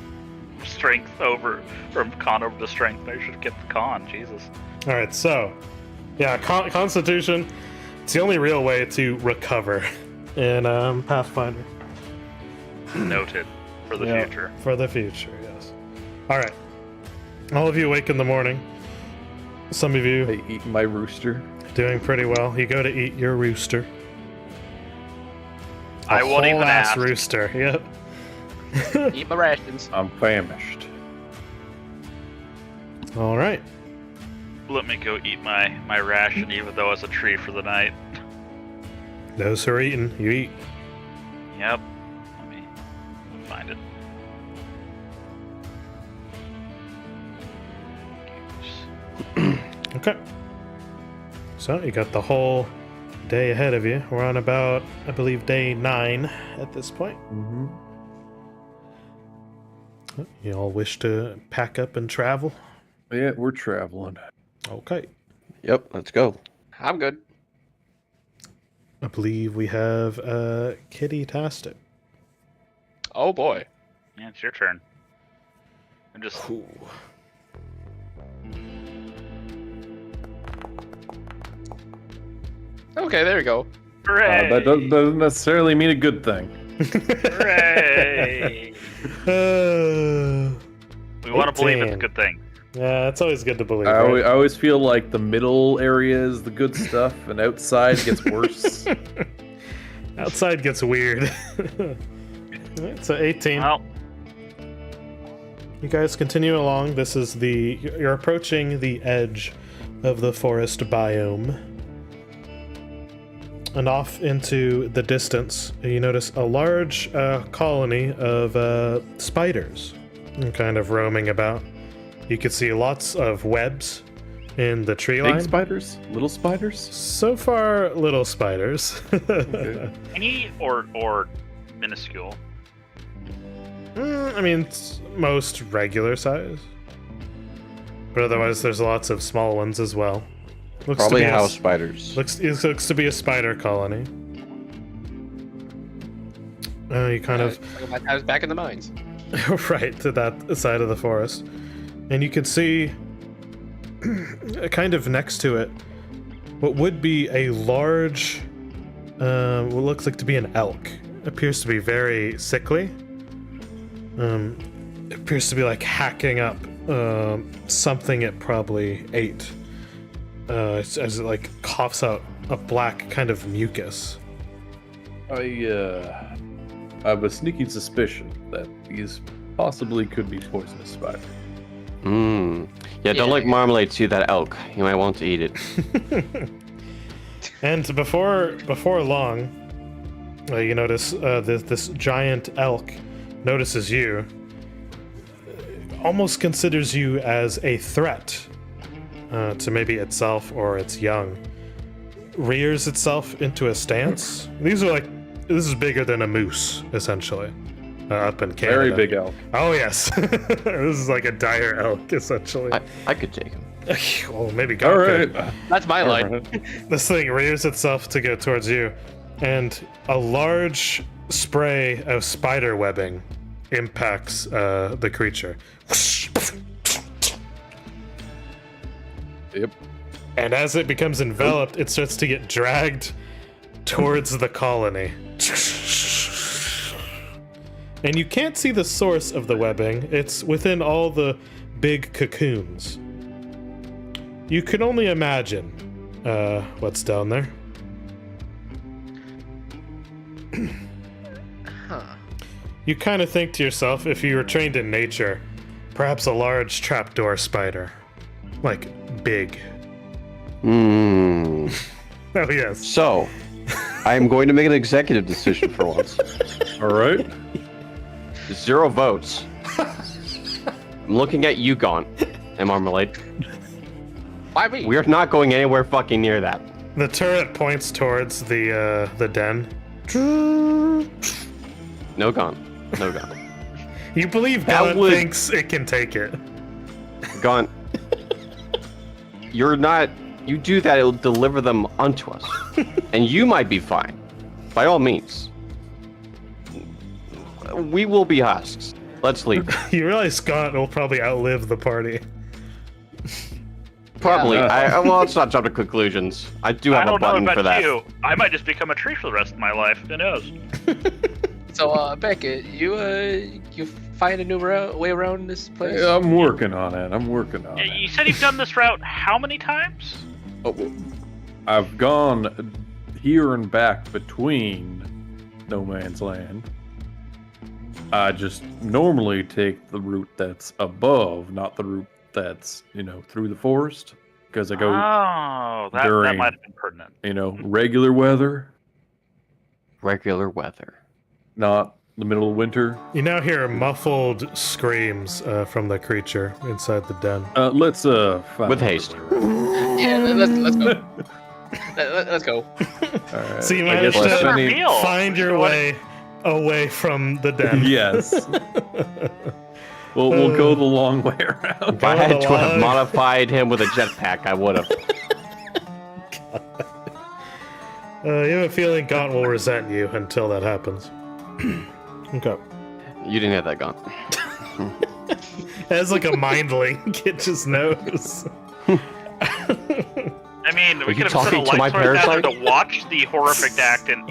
con over to strength. I should have kept the con. Jesus. All right, so yeah, Constitution. It's the only real way to recover in Pathfinder. Noted for the Yeah, future. For the future, yes. All right. All of you awake in the morning. Some of you Hey, eating my rooster. doing pretty well. You go to eat your rooster. I won't even whole-ass ask. rooster. Yep. Eat my rations. I'm famished. All right. Let me go eat my ration, even though it's a tree for the night. Those who are eating, you eat. Yep. Let me find it. Okay. So you got the whole day ahead of you. We're on about, I believe, day 9 at this point. Mm-hmm. You all wish to pack up and travel? Yeah, we're traveling. Okay. Yep, let's go. I'm good. I believe we have Kitty Tastic. Oh boy. Yeah, it's your turn. I'm just. Okay, there we go. Hooray! That doesn't necessarily mean a good thing. Hooray! We want to believe it's a 18. good thing. Yeah, it's always good to believe. I Right? always feel like the middle area is the good stuff, and outside gets worse. Outside gets weird. Alright, so 18. Well, You guys continue along. This is you're approaching the edge of the forest biome. And off into the distance, you notice a large colony of spiders kind of roaming about. You can see lots of webs in the tree line. Big spiders? Little spiders? So far, little spiders. Okay. tiny or minuscule. I mean, it's most regular size. But otherwise, there's lots of small ones as well. Looks Probably to be house spiders. looks to be a spider colony. You kind of I was back in the mines. right to that side of the forest, and you can see kind of next to it what would be a large, what looks like to be an elk. Appears to be very sickly. It appears to be like hacking up something it probably ate. As it like coughs out a black kind of mucus. I have a sneaking suspicion that these possibly could be poisonous spiders. Yeah, don't Yeah. like marmalade to that elk. You might want to eat it. And before long, you notice this giant elk notices you, almost considers you as a threat to maybe itself or its young. Rears itself into a stance. This is bigger than a moose, essentially, up in Canada. Very big elk. Oh yes, this is like a dire elk, essentially. I could take him. Well, maybe All God right. could. That's my All line. right. This thing rears itself to go towards you, and a large spray of spider webbing impacts the creature. Yep. And as it becomes enveloped, it starts to get dragged towards the colony. And you can't see the source of the webbing. It's within all the big cocoons. You can only imagine what's down there. Huh. You kind of think to yourself, if you were trained in nature, perhaps a large trapdoor spider. Like, big. Hmm. Oh, yes. So, I am going to make an executive decision for once. All right. 0 votes. I'm looking at you, Gaunt and Marmalade. Why me? We are not going anywhere fucking near that. The turret points towards the den. No Gaunt. No Gaunt. You believe That God was- thinks it can take it. Gaunt. You're not. You do that, it'll deliver them unto us. And you might be fine. By all means. We will be husks. Let's leave. You realize Scott will probably outlive the party. Probably. Yeah. Well, let's not jump to conclusions. I do I have a don't know button about for that. you. I might just become a tree for the rest of my life. Who knows? So, Beckett, you find a new way around this place? Yeah, I'm working on it. I'm working on You it. said you've done this route how many times? Oh, I've gone here and back between No Man's Land. I just normally take the route that's above, not the route that's, through the forest. Because I go, Oh, that during- might have been pertinent. regular weather, Regular weather. not the middle of winter. You now hear muffled screams from the creature inside the den. Let's find With haste. Yeah, let's go. Let's go. All right. So you I managed guess to I need- Reveal. find your What- way away from the den. Yes. We'll go the long way around. If I Go had the to have log. modified him with a jetpack, I would have. You have a feeling Gaunt will resent you until that happens. Okay. You didn't have that gun. It has like a mind link. It just knows. I mean, we you could have set a talking to my light source down there parasite? to watch the horrific act, and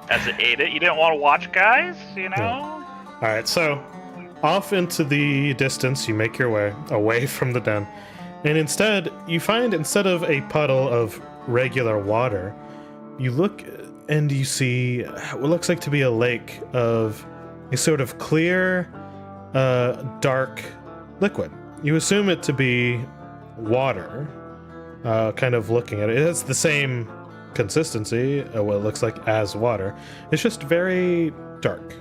as it ate it. You didn't want to watch, guys. All right, so off into the distance, you make your way away from the den, and instead instead of a puddle of regular water, you look and you see what looks like to be a lake of a sort of clear, dark liquid. You assume it to be water. Kind of looking at it, it has the same consistency, what it looks like as water. It's just very dark.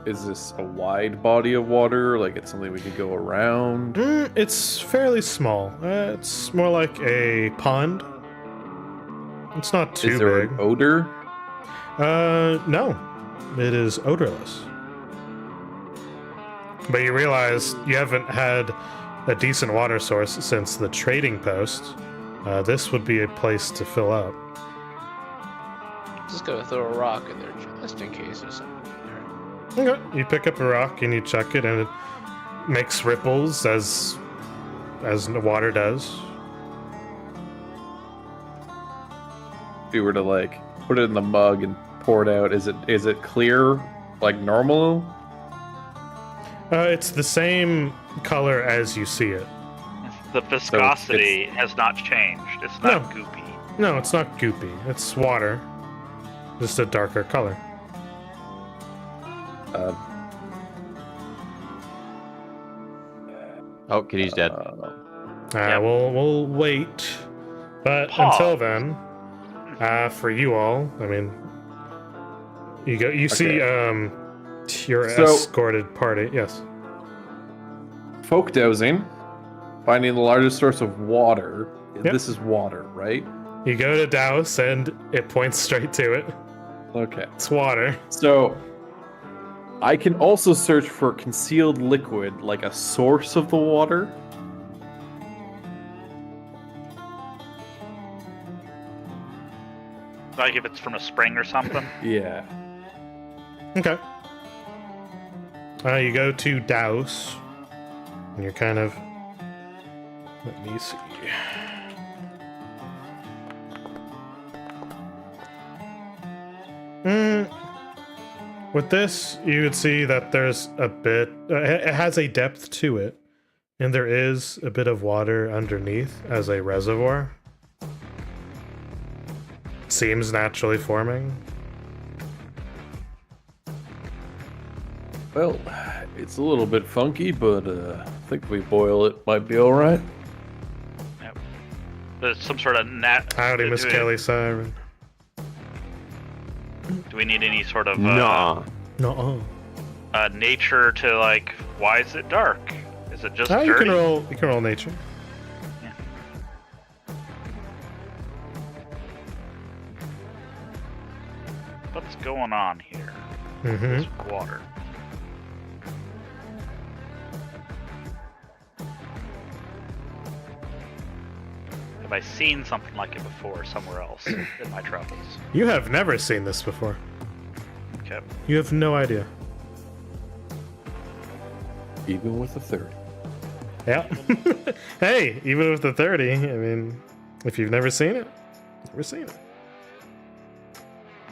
Is this a wide body of water? Like it's something we could go around? It's fairly small. It's more like a pond. It's not too Is there big. an odor? No. It is odorless. But you realize you haven't had a decent water source since the trading post. This would be a place to fill up. Just gonna throw a rock in there just in case there's something there. Okay. You pick up a rock and you chuck it, and it makes ripples as the water does. If you were to put it in the mug and pour it out, is it clear like normal? It's the same color as you see it. The viscosity has not changed. It's not goopy. No, it's not goopy. It's water. Just a darker color. Oh, Kitty's dead. Yep. We'll wait. But Pause. until then, for you all, I mean, you see your So- escorted party. Yes. Folk dowsing, finding the largest source of water. Yep. This is water, right? You go to Douse and it points straight to it. Okay. It's water. So I can also search for concealed liquid, like a source of the water. Like if it's from a spring or something. Yeah. Okay. You go to Douse, and you're kind of. Let me see. With this, you would see that there's a bit. It has a depth to it, and there is a bit of water underneath as a reservoir. Seems naturally forming. Well, it's a little bit funky, but I think if we boil it, might be all right. Yep. There's some sort of Howdy, Miss Kelly Siren. Do we need any sort of Nah. No. nature to like? Why is it dark? Is it just You dirty? can roll. You can roll nature. What's going on here? Mm-hmm. This water. Have I seen something like it before somewhere else in my travels? You have never seen this before. Okay. You have no idea. Even with the 30. Yeah. Hey, even with the 30, I mean, if you've never seen it, never seen it.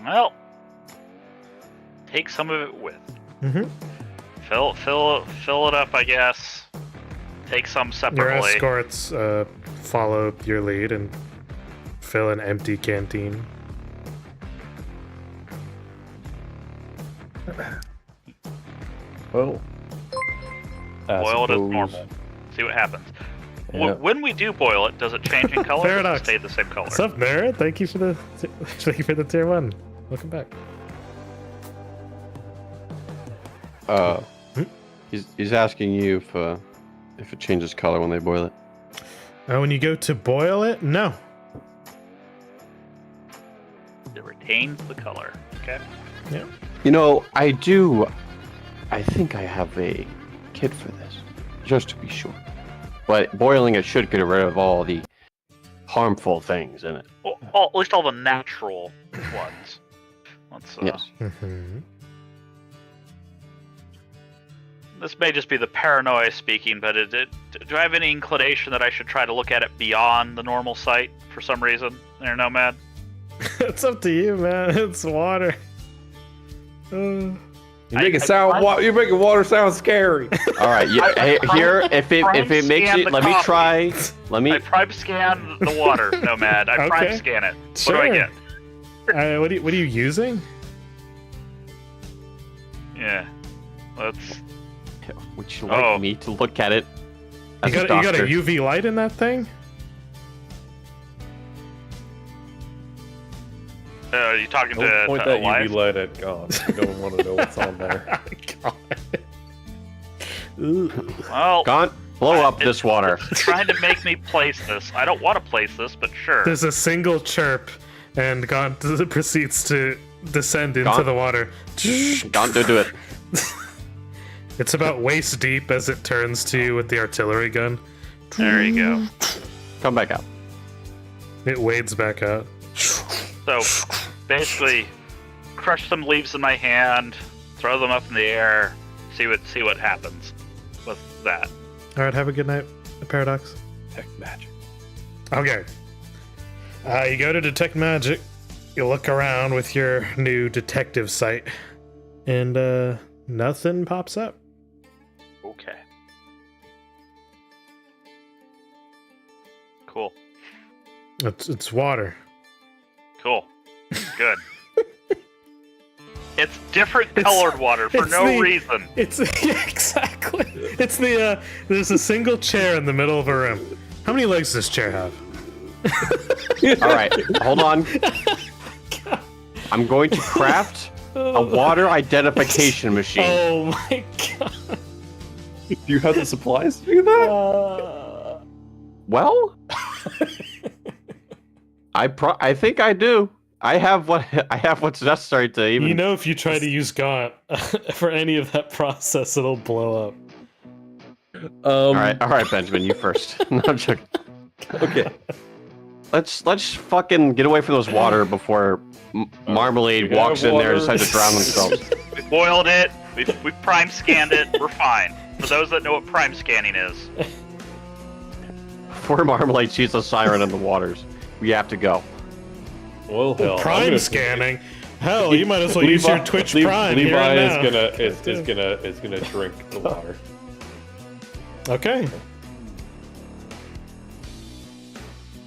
Well, take some of it with. Mm-hmm. Fill it up, I guess. Take some Your separately. escorts follow your lead and fill an empty canteen. Well, I Boil it as suppose- normal. See what happens. Yeah. When we do boil it, does it change in color? Or does Paradox. it stay the same color? What's up, Mara? Thank you for the tier 1. Welcome back. He's asking you if it changes color when they boil it. When you go to boil it, no. It retains the color. Okay. Yeah. You know, I think I have a kit for this, just to be sure. But boiling it should get rid of all the harmful things in it. Well, at least all the natural ones. Let's. Yes. Mm-hmm. This may just be the paranoia speaking, but do I have any inclination that I should try to look at it beyond the normal sight for some reason? There, Nomad. It's up to you, man. It's water. You're making water sound scary. All right. Yeah, here, if it makes scan it, the let me coffee. try. Let me. I prime scan the water, Nomad. I prime Okay. scan it. Sure. What do I get? What are you using? Yeah. Let's. Would you like Oh. me to look at it? You As got, a you got a doctor? UV light in that thing? Are you talking Don't to, point to that Elias? UV light at Gone. I don't want to know what's on there. Well, Gaunt, blow up it's- this water. it's trying to make me place this. I don't want to place this, but sure. There's a single chirp, and Gaunt proceeds to descend into Gaunt? the water. Gaunt, do it. It's about waist deep as it turns to you with the artillery gun. There you go. Come back out. It wades back out. So, basically, crush some leaves in my hand, throw them up in the air, see what happens with that. All right, have a good night, Paradox. Tech magic. Okay. You go to detect magic. You look around with your new detective sight, and nothing pops up. Okay. Cool. It's water. Cool. Good. It's different colored water for it's no the- reason. It's yeah, exactly. It's the there's a single chair in the middle of a room. How many legs does this chair have? All right, hold on. I'm going to craft a water identification machine. Oh my god. Do you have the supplies to do that? Well, I think I do. I have what's necessary to even. You know, if you try to use Gaunt for any of that process, it'll blow up. All right, Benjamin, you first. No, I'm joking. Okay. Let's fucking get away from those water before Marmalade we walks have in there and water. decides to drown themselves. We boiled it. We prime scanned it. We're fine. For those that know what prime scanning is. Before Marmalade sees a siren in the waters, we have to go. Well, hell. I'm Prime gonna- scanning. Hell, you might as well use your Twitch Prime here Levi and is now. gonna drink the water. Okay.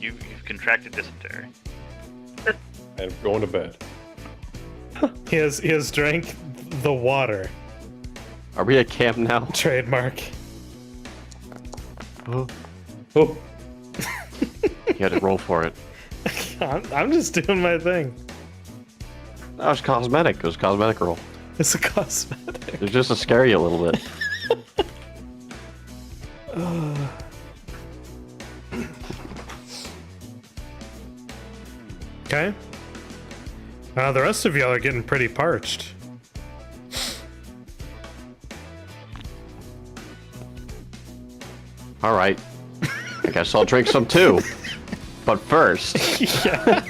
You've contracted dysentery. And going to bed. He has drank the water. Are we at camp now? Trademark. Oh, You had to roll for it. I'm just doing my thing. That was cosmetic. It was a cosmetic roll. It's a cosmetic. It was just to scare you a little bit. Okay. The rest of y'all are getting pretty parched. All right. I guess I'll drink some too. But first. Yeah.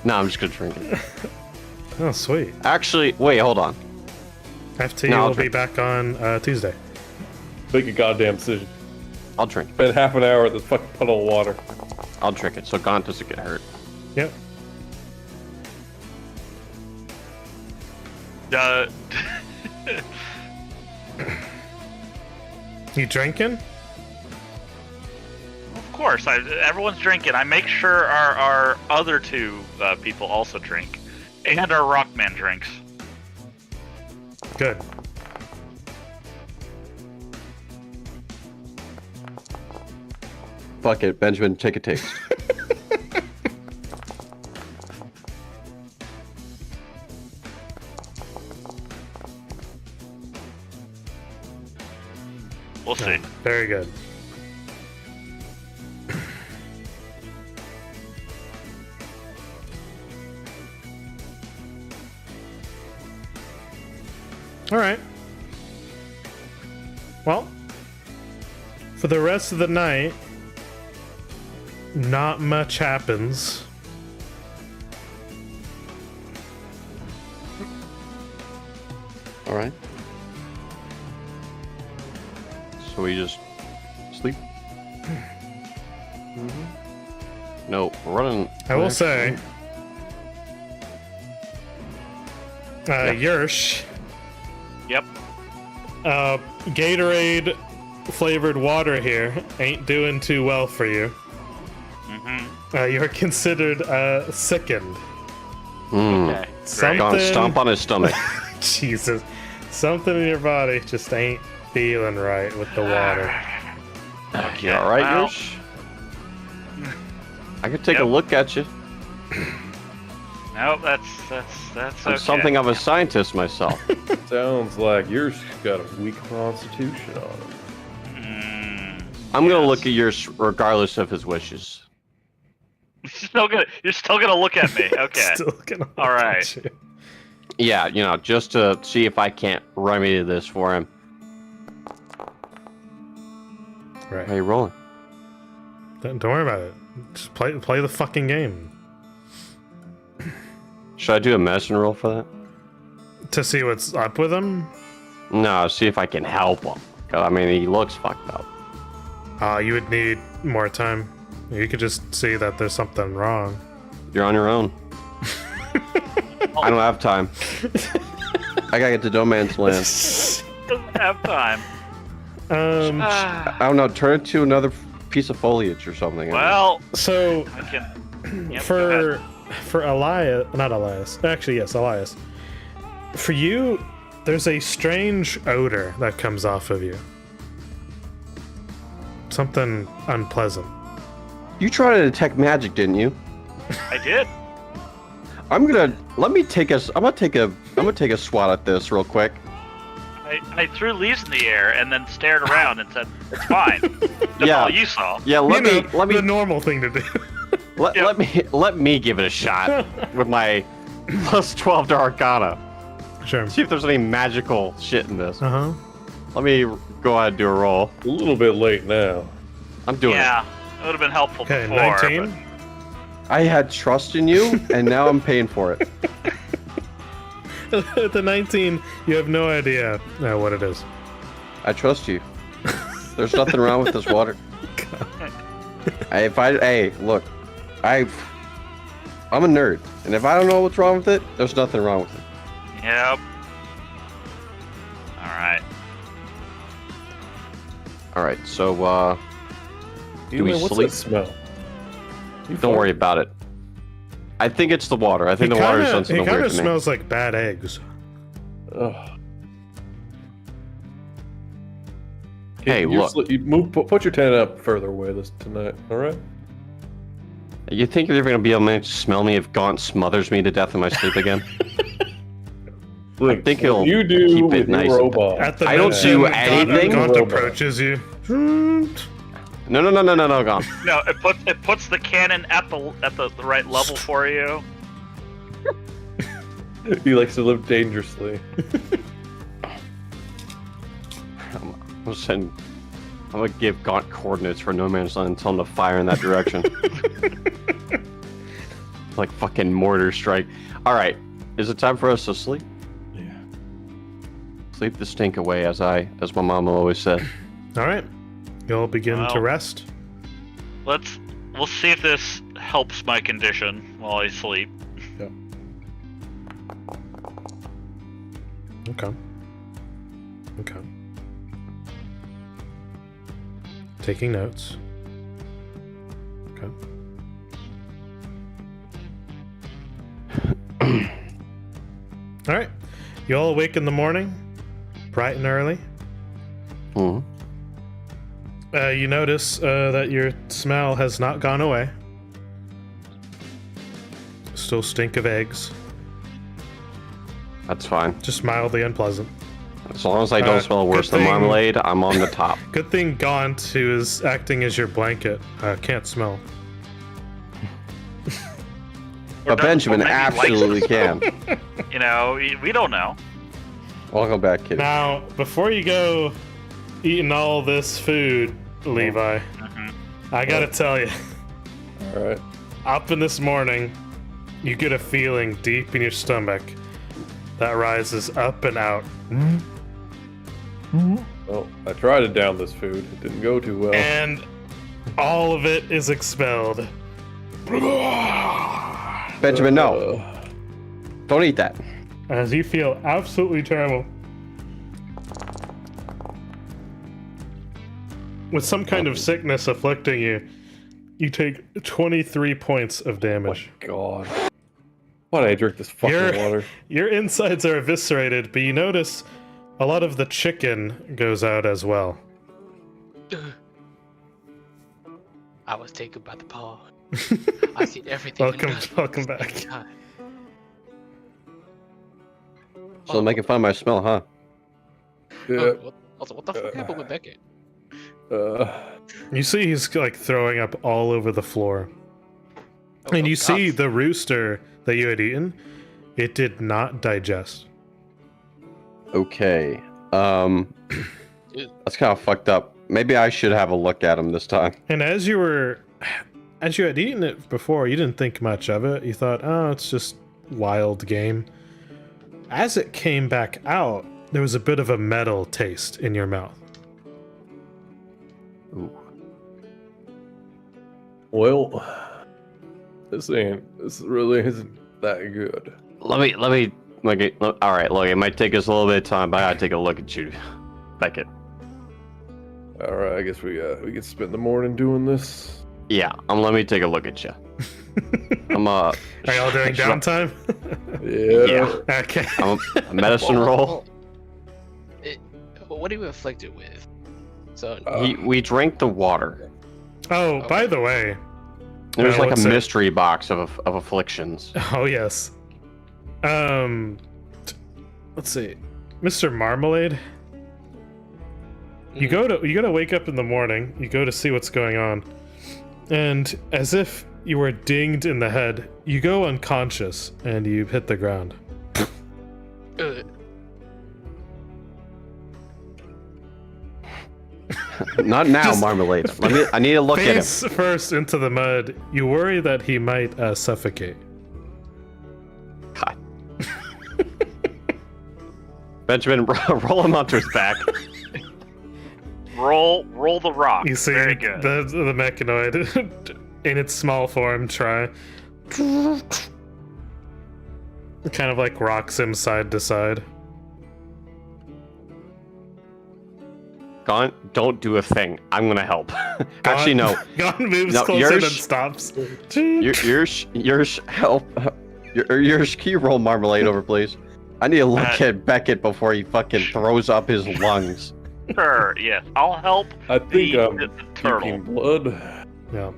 No, I'm just gonna drink it. Oh, sweet. Actually, wait, hold on. FT No, I'll will be drink. back on Tuesday. make a goddamn decision. I'll drink. Spend half an hour at this fucking puddle of water. I'll drink it so Gaunt doesn't get hurt. Yep. You drinking? Of course, everyone's drinking. I make sure our other two people also drink, and our Rockman drinks. Good. Fuck it, Benjamin, take a taste. We'll see. Very good. All right. Well, for the rest of the night, not much happens. All right. So we just sleep? No, we're running. I will say, Yersh, Yep. Gatorade flavored water here ain't doing too well for you. You're considered sickened. Okay. Something. Gaunt, stomp on his stomach. Jesus, something in your body just ain't feeling right with the water. Okay. You all right, well, Yosh? I could take a Yep. look at you. No, that's I'm okay. something of a scientist myself. Sounds like yours got a weak constitution on it. I'm gonna look at yours regardless of his wishes. You're still gonna look at me. Okay. Still gonna look All right. at you. Yeah, you know, just to see if I can't remedy this for him. How Right. you rolling? Don't worry about it. Just play the fucking game. Should I do a medicine roll for that? To see what's up with him? No, see if I can help him. 'Cause, I mean, he looks fucked up. You would need more time. You could just see that there's something wrong. You're on your own. I don't have time. I gotta get to Doman's land. Doesn't have time. I don't know, turn it to another piece of foliage or something. Well, So I can. Yep, go ahead. for Elias, not Elias. Actually, yes, Elias. For you, there's a strange odor that comes off of you. Something unpleasant. You tried to detect magic, didn't you? I did. I'm gonna take a swat at this real quick. I threw leaves in the air and then stared around and said, "It's fine." That's Yeah. all you saw. Yeah, let the me normal thing to do. let me give it a shot with my plus 12 to Arcana. Sure. See if there's any magical shit in this. Uh-huh. Let me go ahead and do a roll. A little bit late now. I'm doing Yeah, it would have been helpful Okay, before. 19. it. I had trust in you, and now I'm paying for it. At the 19, you have no idea what it is. I trust you. There's nothing wrong with this water. Hey, look, I'm a nerd, and if I don't know what's wrong with it, there's nothing wrong with it. Yep. Alright. All right, so do we Eli, what's sleep? that smell? You Don't worry about it. I think it's the water. I think the water's done something It kind weird of to me. smells like bad eggs. Ugh. Hey, look. Put your tent up further away tonight, alright? You think you're gonna be able to manage to smell me if Gaunt smothers me to death in my sleep again? I think he'll you do keep with it nice. your robot. At the I don't mention, do Gaunt- anything. Gaunt Robot. approaches you. No, Gaunt. No, it puts the cannon at the right level for you. He likes to live dangerously. I'm gonna give Gaunt coordinates for No Man's Land and tell him to fire in that direction. Like fucking mortar strike. All right, is it time for us to sleep? Yeah. Sleep the stink away, as my mama always said. All right. You'll begin to Well. rest. We'll see if this helps my condition while I sleep. Okay. Taking notes. Okay. All right. You all awake in the morning, bright and early. Hmm. You notice that your smell has not gone away. Still stink of eggs, That's fine. just mildly unpleasant. As long as I don't smell good worse than thing- marmalade, I'm on the top. Good thing Gaunt, who is acting as your blanket, can't smell. But Benjamin maybe likes absolutely it. can. You know, we don't know. Welcome back, kid. Now, before you go eating all this food, Levi, I gotta tell you, Alright. up in this morning, you get a feeling deep in your stomach that rises up and out. Well, I tried to down this food. It didn't go too well. And all of it is expelled. Benjamin, no. Don't eat that. As you feel absolutely terrible. With some kind of sickness afflicting you, you take 23 points of damage. God. Why did I drink this fucking water? Your insides are eviscerated, but you notice a lot of the chicken goes out as well. I was taken by the paw. I see everything. Welcome back. So making fun of my smell, huh? Yeah. What the fuck happened with Beckett? You see he's like throwing up all over the floor. And you see the rooster that you had eaten, it did not digest. Okay. That's kind of fucked up. Maybe I should have a look at him this time. And as you had eaten it before, you didn't think much of it. You thought, oh, it's just wild game. As it came back out, there was a bit of a metal taste in your mouth. Ooh. Well, this really isn't that good. Let me, all right, look, it might take us a little bit of time, but I gotta take a look at you, Beckett. Alright, I guess we can spend the morning doing this. Yeah, let me take a look at you. Are y'all doing downtime? Yeah. Okay. I'm a medicine roll. What are you afflicted with? So We drank the water. Oh, by the way. There's like a what's it? mystery box of afflictions. Oh, yes. Let's see. Mr. Marmalade. You gotta wake up in the morning, you go to see what's going on, and as if you were dinged in the head, you go unconscious and you hit the ground. Not now, Just- Marmalade. I need to look at him. Face first into the mud, you worry that he might suffocate. God. Benjamin, roll him onto his back. Roll the rock. You see Very good. the mechanoid in its small form try Kind of like rocks him side to side. Gaunt, don't do a thing. I'm gonna help. Actually, no. Gaunt moves No, closer and yours- stops. Yours help. Yours, can you roll marmalade over, please? I need to look at Beckett before he fucking throws up his lungs. Sure, yes. I'll help I think I'm the turtle. puking blood. Yeah.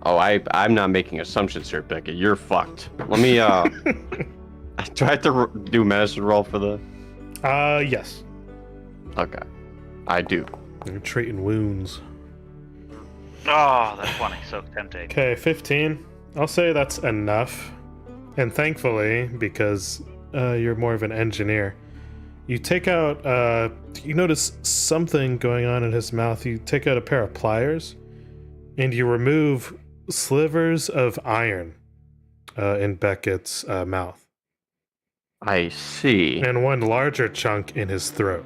Oh, I'm not making assumptions here, Beckett. You're fucked. Let me, do I have to do medicine roll for the... Yes. Okay. I do. You're treating wounds. Oh, that's funny. So tempting. Okay, 15. I'll say that's enough. And thankfully, because you're more of an engineer, you take out, you notice something going on in his mouth. You take out a pair of pliers, and you remove slivers of iron in Beckett's mouth. I see. And one larger chunk in his throat.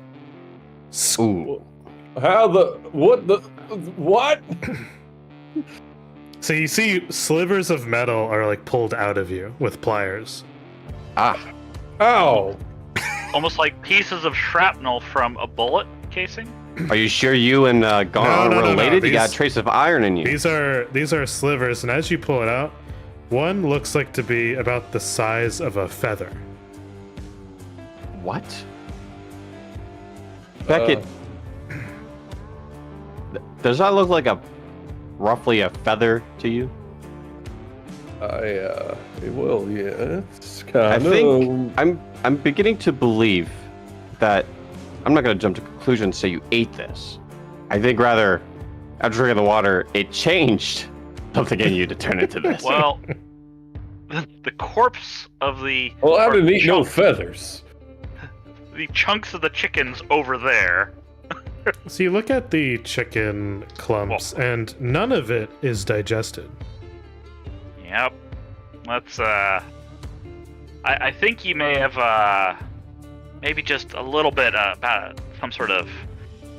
Ooh. How the what? So you see slivers of metal are like pulled out of you with pliers. Ah. Ow! Almost like pieces of shrapnel from a bullet casing. Are you sure you and Gaunt are No. related? You got a These- trace of iron in you. These are slivers, and as you pull it out, one looks like to be about the size of a feather. What? Beckett, does that look like roughly a feather to you? Well, yeah, it's I kind think I'm beginning to believe that I'm not going to jump to conclusions and say you ate this. I think rather, after drinking the water, it changed something in you to turn into this. Well, the corpse of the Well, I or didn't eat no chunk- feathers. the chunks of the chickens over there. So you look at the chicken clumps, and none of it is digested. Yep. Let's I think you may have maybe just a little bit about some sort of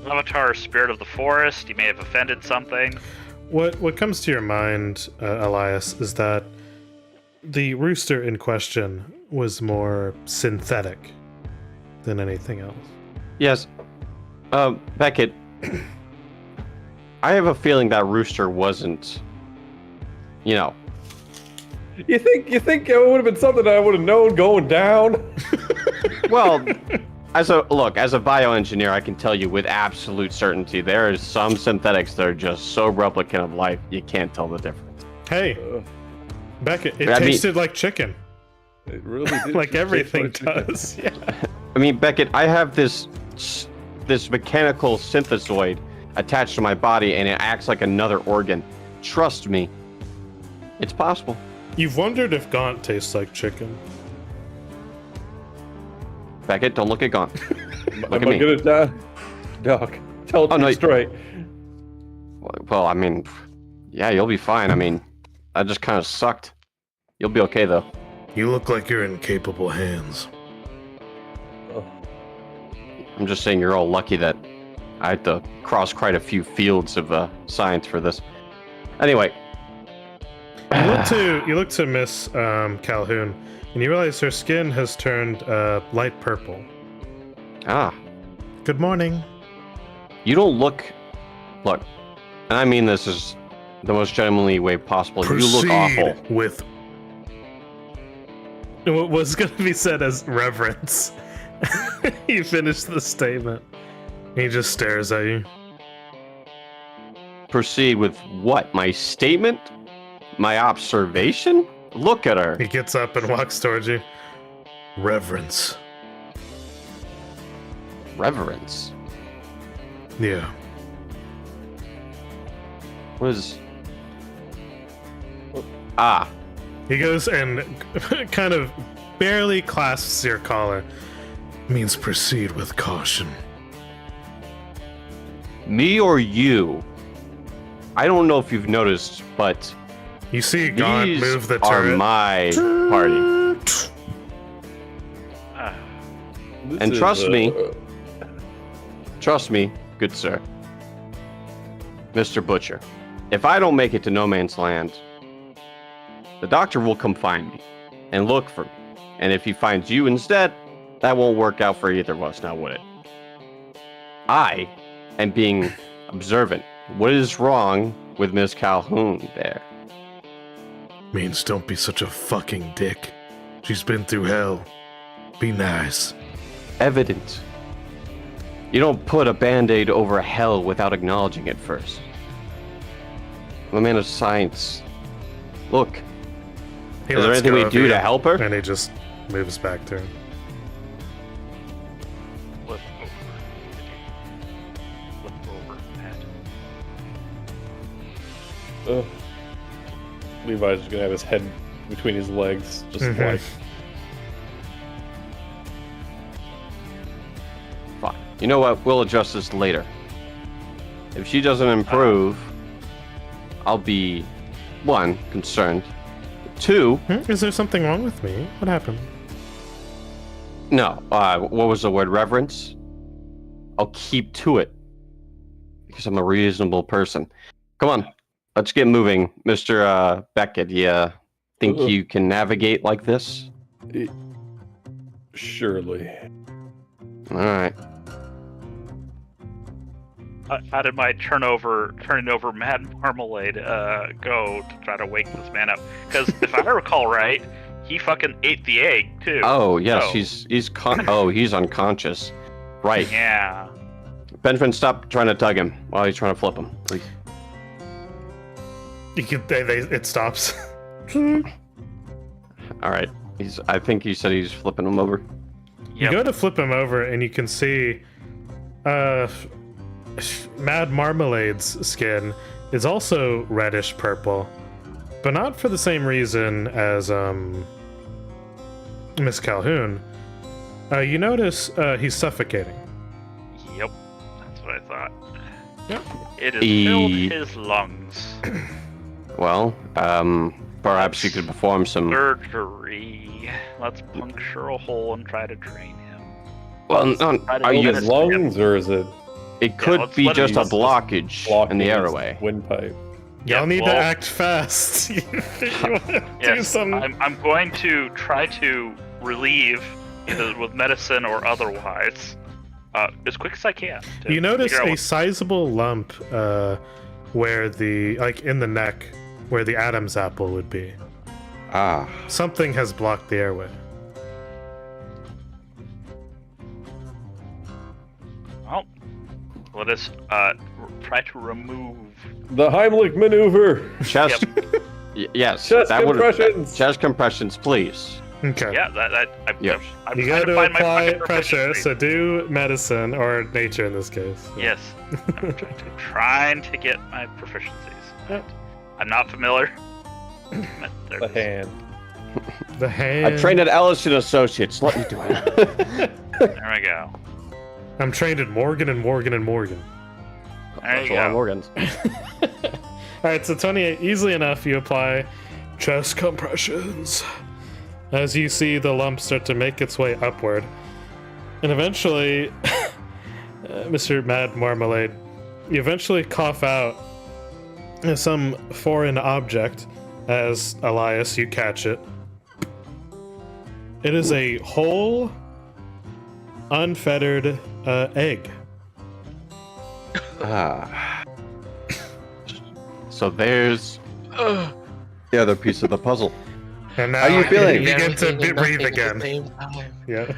avatar or spirit of the forest. You may have offended something. What comes to your mind, Elias, is that the rooster in question was more synthetic than anything else. Yes. Beckett, I have a feeling that rooster wasn't, you know. You think it would have been something I would have known going down? Well, as a bioengineer, I can tell you with absolute certainty there is some synthetics that are just so replicant of life you can't tell the difference. Hey, Beckett, it I mean- tasted like chicken, It really did. like just everything taste like chicken. does. Yeah. I mean, Beckett, I have this mechanical synthesoid attached to my body, and it acts like another organ. Trust me, it's possible. You've wondered if Gaunt tastes like chicken. Beckett, don't look at Gaunt. Am at I me. gonna die? Doc, tell it Oh, to no, me straight. Well, I mean, yeah, you'll be fine. I mean, that just kind of sucked. You'll be okay, though. You look like you're in capable hands. Oh, I'm just saying you're all lucky that I had to cross quite a few fields of science for this. Anyway. You look to Miss Calhoun, and you realize her skin has turned light purple. Ah, Good morning. you don't look, and I mean this is the most genuinely way possible. You look awful. with What was going to be said as reverence. He finished the statement. He just stares at you. Proceed with what? My statement? My observation? Look at her. He gets up and walks towards you. reverence. Reverence. Yeah. What is... Ah. He goes and kind of barely clasps your collar. Means proceed with caution. Me or you? I don't know if you've noticed, but You see Gaunt these move the are turret. my party. this And is, trust me, good sir, Mr. Butcher, if I don't make it to No Man's Land, The doctor will come find me and look for me. And if he finds you instead, that won't work out for either of us, now would it? I am being observant. What is wrong with Miss Calhoun there? Means don't be such a fucking dick. She's been through hell. Be nice. Evident. You don't put a band-aid over hell without acknowledging it first. I'm a man of science. Look, He is there lets anything go we of do you, to help her? And he just moves back to him. Flip over. Flip over, Matt. Levi's just gonna have his head between his legs, just Mhm. like. Fine. You know what? We'll address this later. If she doesn't improve, I'll be, 1, concerned. 2, Is there something wrong with me? What happened? no. What was the word? Reverence? I'll keep to it. Because I'm a reasonable person. Come on. Let's get moving. Mr. Beckett, you think you can navigate like this? Surely. Alright. How did my turning over Mad Marmalade go to try to wake this man up? Because if I recall right, he fucking ate the egg too. Oh, yes, So- he's unconscious. Right. Yeah. Benjamin, stop trying to tug him while he's trying to flip him, please. It stops. Alright. I think you said he's flipping him over. You go to flip him over, and you can see Mad Marmalade's skin is also reddish purple, but not for the same reason as Miss Calhoun. You notice he's suffocating. Yep. That's what I thought. Yep. It has filled his lungs. Well, perhaps you could perform some... Surgery. Let's puncture a hole and try to drain him. Well, no, Try to are open you... His lungs, or is it It could let's be let just a him- blockage in the his airway. windpipe? Y'all need to well, act fast. You wanna do Yes, something. I'm going to try to relieve, either with medicine or otherwise, as quick as I can. to You notice figure out a what- sizable lump where in the neck, where the Adam's apple would be. Ah. Something has blocked the airway. Well, let us try to remove. The Heimlich maneuver. Chest... yes, Chest that would... compressions. Chest compressions, please. Okay. Yeah, I'm Yep. You trying gotta find my apply fucking pressure, proficiency. so do medicine or nature in this case. Yes, I'm trying to get my proficiencies. Yep. I'm not familiar. There The it is. hand. The hand. I trained at Ellison Associates. Let me do it. There we go. I'm trained at Morgan and Morgan and Morgan. There That's you a lot of go. organs. Alright, so 28, easily enough, you apply chest compressions. As you see the lump start to make its way upward. And eventually, Mr. Mad Marmalade, you eventually cough out some foreign object as, Elias, you catch it. It is a whole, unfettered egg. Ah. So there's Ugh. the other piece of the puzzle. And now How you feeling? you begin to Everything and breathe nothing at again. the same time. Yeah.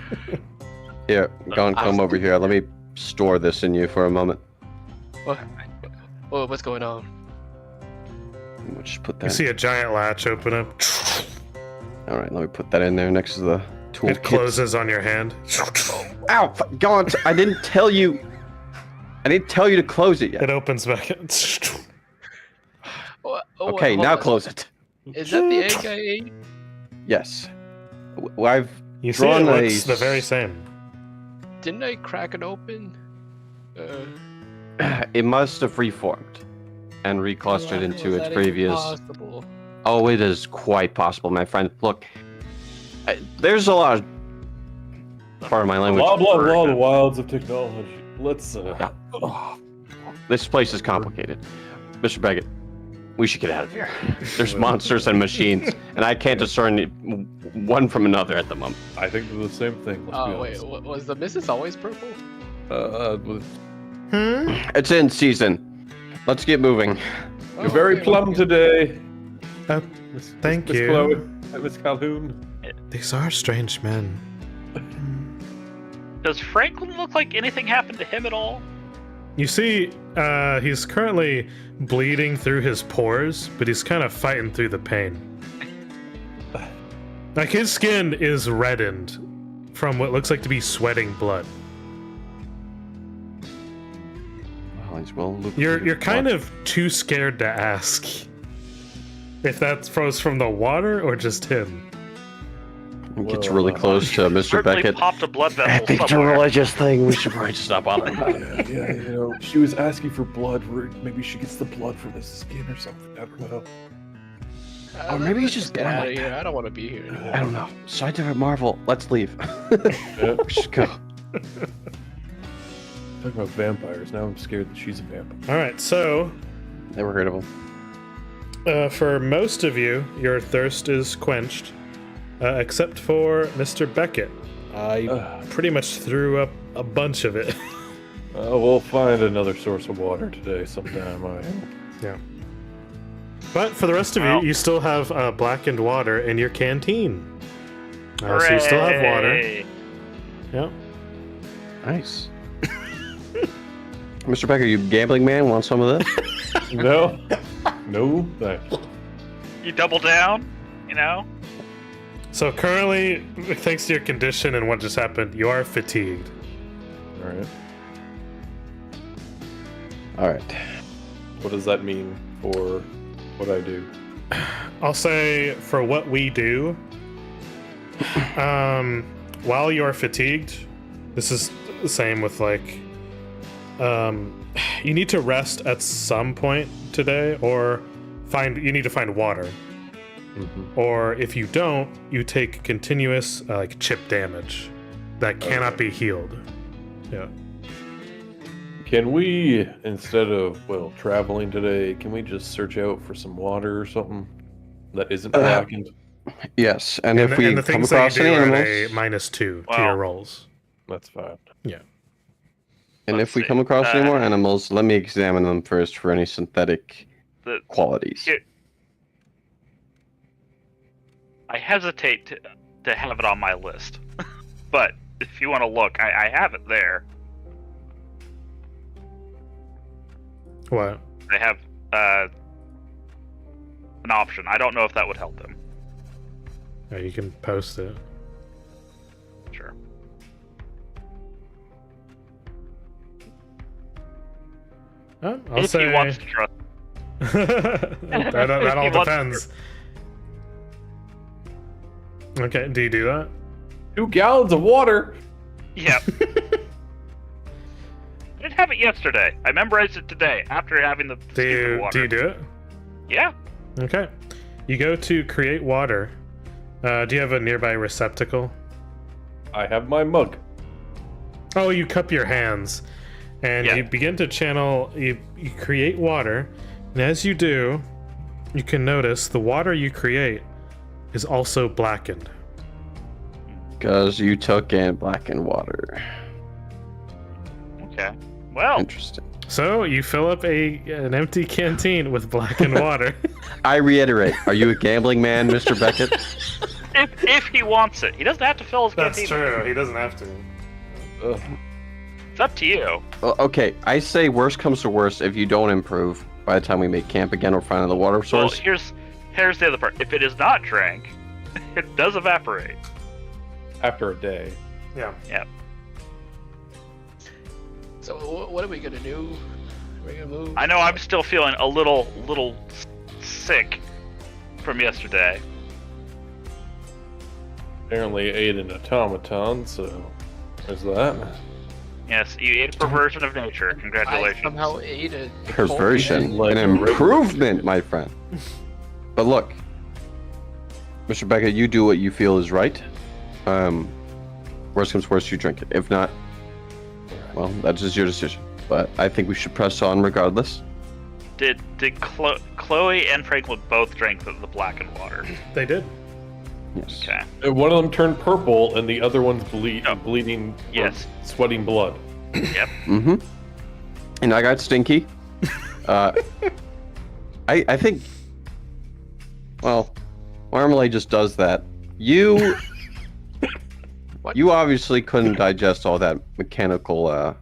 Here, go and I come was- over here. Let me store this in you for a moment. What's going on? We'll just put You that. see a giant latch open up. All right, let me put that in there next to the toolkit. It closes on your hand. Ow! Go on. I didn't tell you. I didn't tell you to close it yet. It opens back. Okay, now close it. Is that the egg I ate? Yes. I've You see, it drawn a looks the very same. Didn't I crack it open? It must have reformed and reclustered How into is its that previous. impossible? Oh, it is quite possible, my friend. Look, there's a lot of. Pardon my language. Blah blah blah. The wilds of technology. Let's. This place is complicated. Mr. Beckett, We should get out of here. There's monsters and machines, and I can't discern one from another at the moment. I think they're the same thing. Let's be Oh wait, honest. was the missus always purple? It's in season. Let's get moving. You're very plumb today. Thank Miss you. Chloe, Miss Calhoun. These are strange men. Does Franklin look like anything happened to him at all? You see, he's currently bleeding through his pores, but he's kind of fighting through the pain. Like, his skin is reddened from what looks like to be sweating blood. Well, he's well You're kind of too scared to ask if that froze from the water or just him. Gets really close to Mr. Certainly Beckett. popped a blood I vessel think it's a somewhere. religious thing. We should probably just stop bothering about it. Yeah, you know, she was asking for blood. Maybe she gets the blood from his skin or something. I don't know. Or maybe he's just get born out like of here. that. I don't want to be here anymore. I don't know. Scientific marvel. Let's leave. Yeah. We should go. Talking about vampires. Now I'm scared that she's a vampire. All right, so Never heard of him. for most of you, your thirst is quenched, except for Mr. Beckett. I pretty much threw up a bunch of it. We'll find another source of water today sometime. I hope. Yeah. But for the rest of Wow. you, you still have blackened water in your canteen. So you still have water. Hooray! Yeah. Nice. Mr. Becker, you gambling man, want some of this? No, no, thanks. You double down, you know? So currently, thanks to your condition and what just happened, you are fatigued. All right. All right. What does that mean for what I do? I'll say for what we do, while you're fatigued, this is the same with like, you need to rest at some point today, or you need to find water. Mm-hmm. Or if you don't, you take continuous like chip damage that cannot be healed. Yeah. Can we, instead of, traveling today, can we just search out for some water or something that isn't blackened? Yes, and if we and the come things that across you do any are at animals, a -2 to Wow. your rolls. That's fine. and Let's if we see. come across any more animals, let me examine them first for any synthetic The- qualities. Here- I hesitate to have it on my list, but if you want to look, I have it there. What? I have an option. I don't know if that would help him. Yeah, you can post it. Sure. I'll If say he wants to trust. that all He wants depends. Okay, do you do that? 2 gallons of water. Yep. I didn't have it yesterday. I memorized it today after having the Do stupid you water. do it? Yeah. Okay. You go to create water. Do you have a nearby receptacle? I have my mug. Oh, you cup your hands, and Yeah. you begin to channel. You create water, and as you do, you can notice the water you create is also blackened. Because you took in blackened water. Okay. Well, Interesting. So you fill up an empty canteen with blackened water. I reiterate, are you a gambling man, Mr. Beckett? if he wants it, he doesn't have to fill his canteen. true. He doesn't have to. Ugh. It's up to you. Okay, I say worst comes to worst if you don't improve by the time we make camp again or find another water Well, source. here's the other part. If it is not drank, it does evaporate. After a day. Yeah. So what are we gonna do? Are we gonna move? I know I'm still feeling a little sick from yesterday. Apparently ate an automaton, so there's that. Yes, you ate a perversion of nature. I Congratulations. somehow ate a Perversion. Like An a river. improvement, my friend. But look, Mr. Beckett, you do what you feel is right. Worst comes worst, you drink it. If not, well, that's just your decision. But I think we should press on regardless. Did Chloe and Franklin both drink the blackened water? They did. Yes. Okay. And one of them turned purple, and the other one's bleeding. Yes. Or sweating blood. Yep. Mm-hmm. And I got stinky. I think. Well, Marmalade just does that. You. What? You obviously couldn't digest all that mechanical.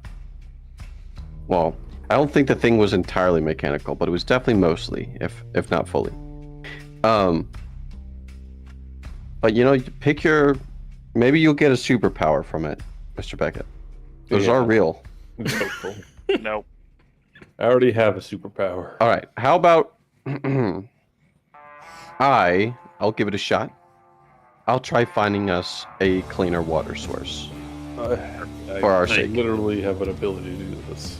Well, I don't think the thing was entirely mechanical, but it was definitely mostly, if not fully. But you know, pick your. Maybe you'll get a superpower from it, Mr. Beckett. Those Yeah. are real. Doubtful. Nope. I already have a superpower. All right. How about I'll give it a shot. I'll try finding us a cleaner water source. For our I sake. literally have an ability to do this.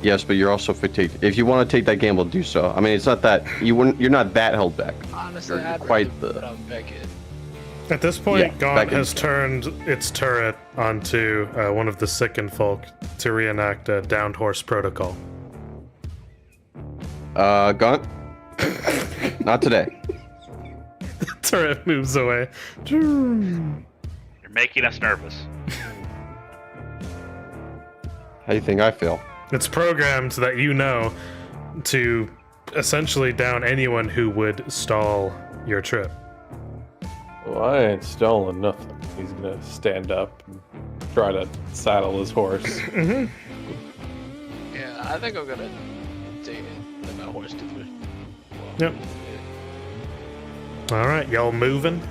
Yes, but you're also fatigued. If you want to take that gamble, do so. I mean, it's not that you're not that held back. Honestly, You're I'd quite rather the- put on Beckett. At this point, Yeah, Gaunt back in- has turned its turret onto one of the sickened folk to reenact a downed horse protocol. Gaunt. Not today. The turret moves away. You're making us nervous. How do you think I feel? It's programmed that you know to essentially down anyone who would stall your trip. Well, I ain't stalling nothing. He's gonna stand up and try to saddle his horse. Yeah, I think I'm gonna take it. Let my horse do it. Yep. All right, y'all moving?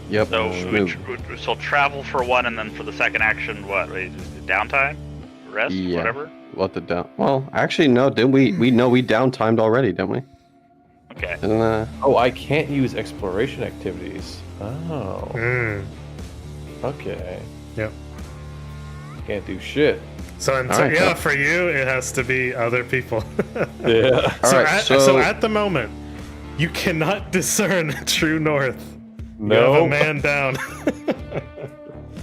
Yep. So Move. so travel for one, and then for the second action, what? Downtime, rest, Yeah. whatever. What the down? Well, actually, no. Didn't we? We know we downtimed already, didn't we? Okay. And, Oh, I can't use exploration activities. Oh, okay. Yep. Can't do shit. So, Alright, yeah, cool. for you, it has to be other people. Yeah. All right. So at the moment, you cannot discern true north. You have No. a man down.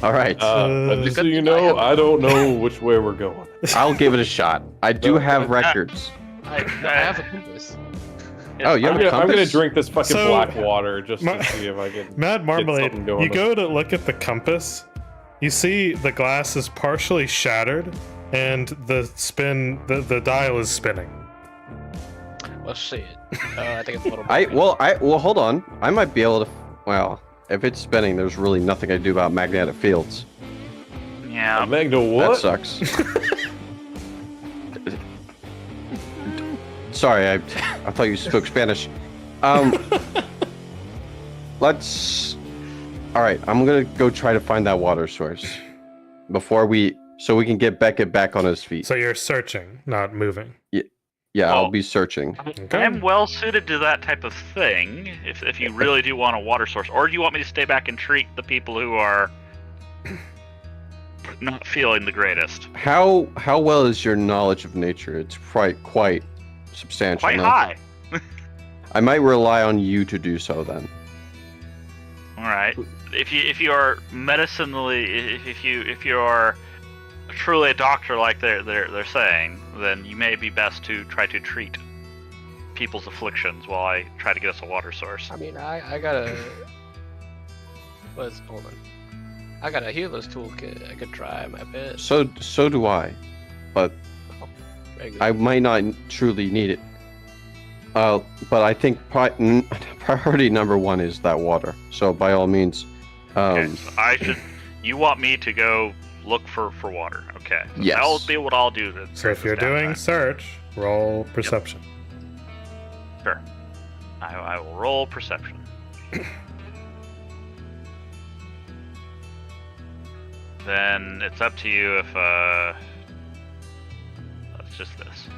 all right. Just so you know, I don't know which way we're going. I'll give it a shot. I do have records. I have a compass. Oh, you have a I'm gonna compass? drink this fucking So- black water just Ma- to see if I can. Mad Marmalade, something going you on. go to look at the compass. You see the glass is partially shattered, and the dial is spinning. Let's see it. I think it's a little. Well, hold on. I might be able to. Well, if it's spinning, there's really nothing I can do about magnetic fields. Yeah. Magna That what? sucks. Sorry, I thought you spoke Spanish. Let's. All right, I'm gonna go try to find that water source so we can get Beckett back on his feet. So you're searching, not moving. Yeah, I'll Well- be searching. Okay. I'm well suited to that type of thing. If you really do want a water source, or do you want me to stay back and treat the people who are not feeling the greatest? How well is your knowledge of nature? It's quite substantial. Quite no? high. I might rely on you to do so then. All right. If you are medicinally, if you are truly a doctor like they're saying, then you may be best to try to treat people's afflictions while I try to get us a water source. I mean, I gotta. Hold on. I got a healer's toolkit. I could try my best. So do I, but Regular. I might not truly need it. But I think priority number one is that water. So by all means, Okay, so you want me to go look for water? Okay. So Yes. That'll be what I'll do. To So if you're doing search, roll perception. sure, I will roll perception. Then it's up to you if that's just this.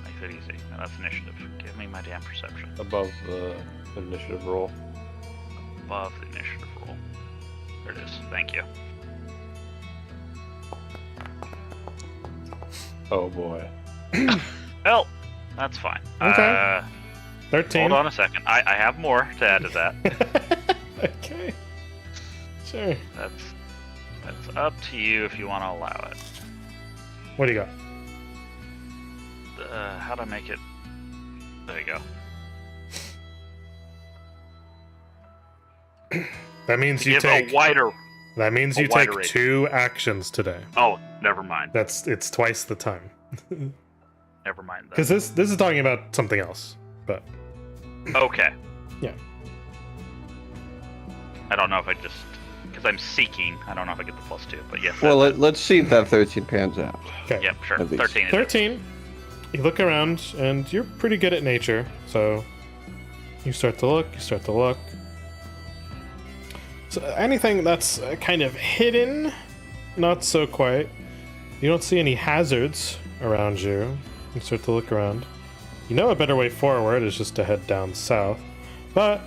Makes it easy. Now that's initiative. Give me my damn perception. Above the initiative roll. Above the initiative roll. There it is. Thank you. Oh boy. Well, that's fine. Okay. 13. Hold on a second. I have more to add to that. Okay. Sure. That's up to you if you want to allow it. What do you got? How to make it There you go. That means you Give take. a wider. That means a you wider take range. 2 actions today. Oh, never mind. It's twice the time. Never mind that. Because this is talking about something else. But Okay. Yeah. I don't know if I just because I'm seeking. I don't know if I get the +2, but yes. Well, let's see if that 13 pans out. okay. Yep, sure. At least. 13. 13. You look around, and you're pretty good at nature, so you start to look. So anything that's kind of hidden, not so quite. You don't see any hazards around you. You start to look around. You know a better way forward is just to head down south, but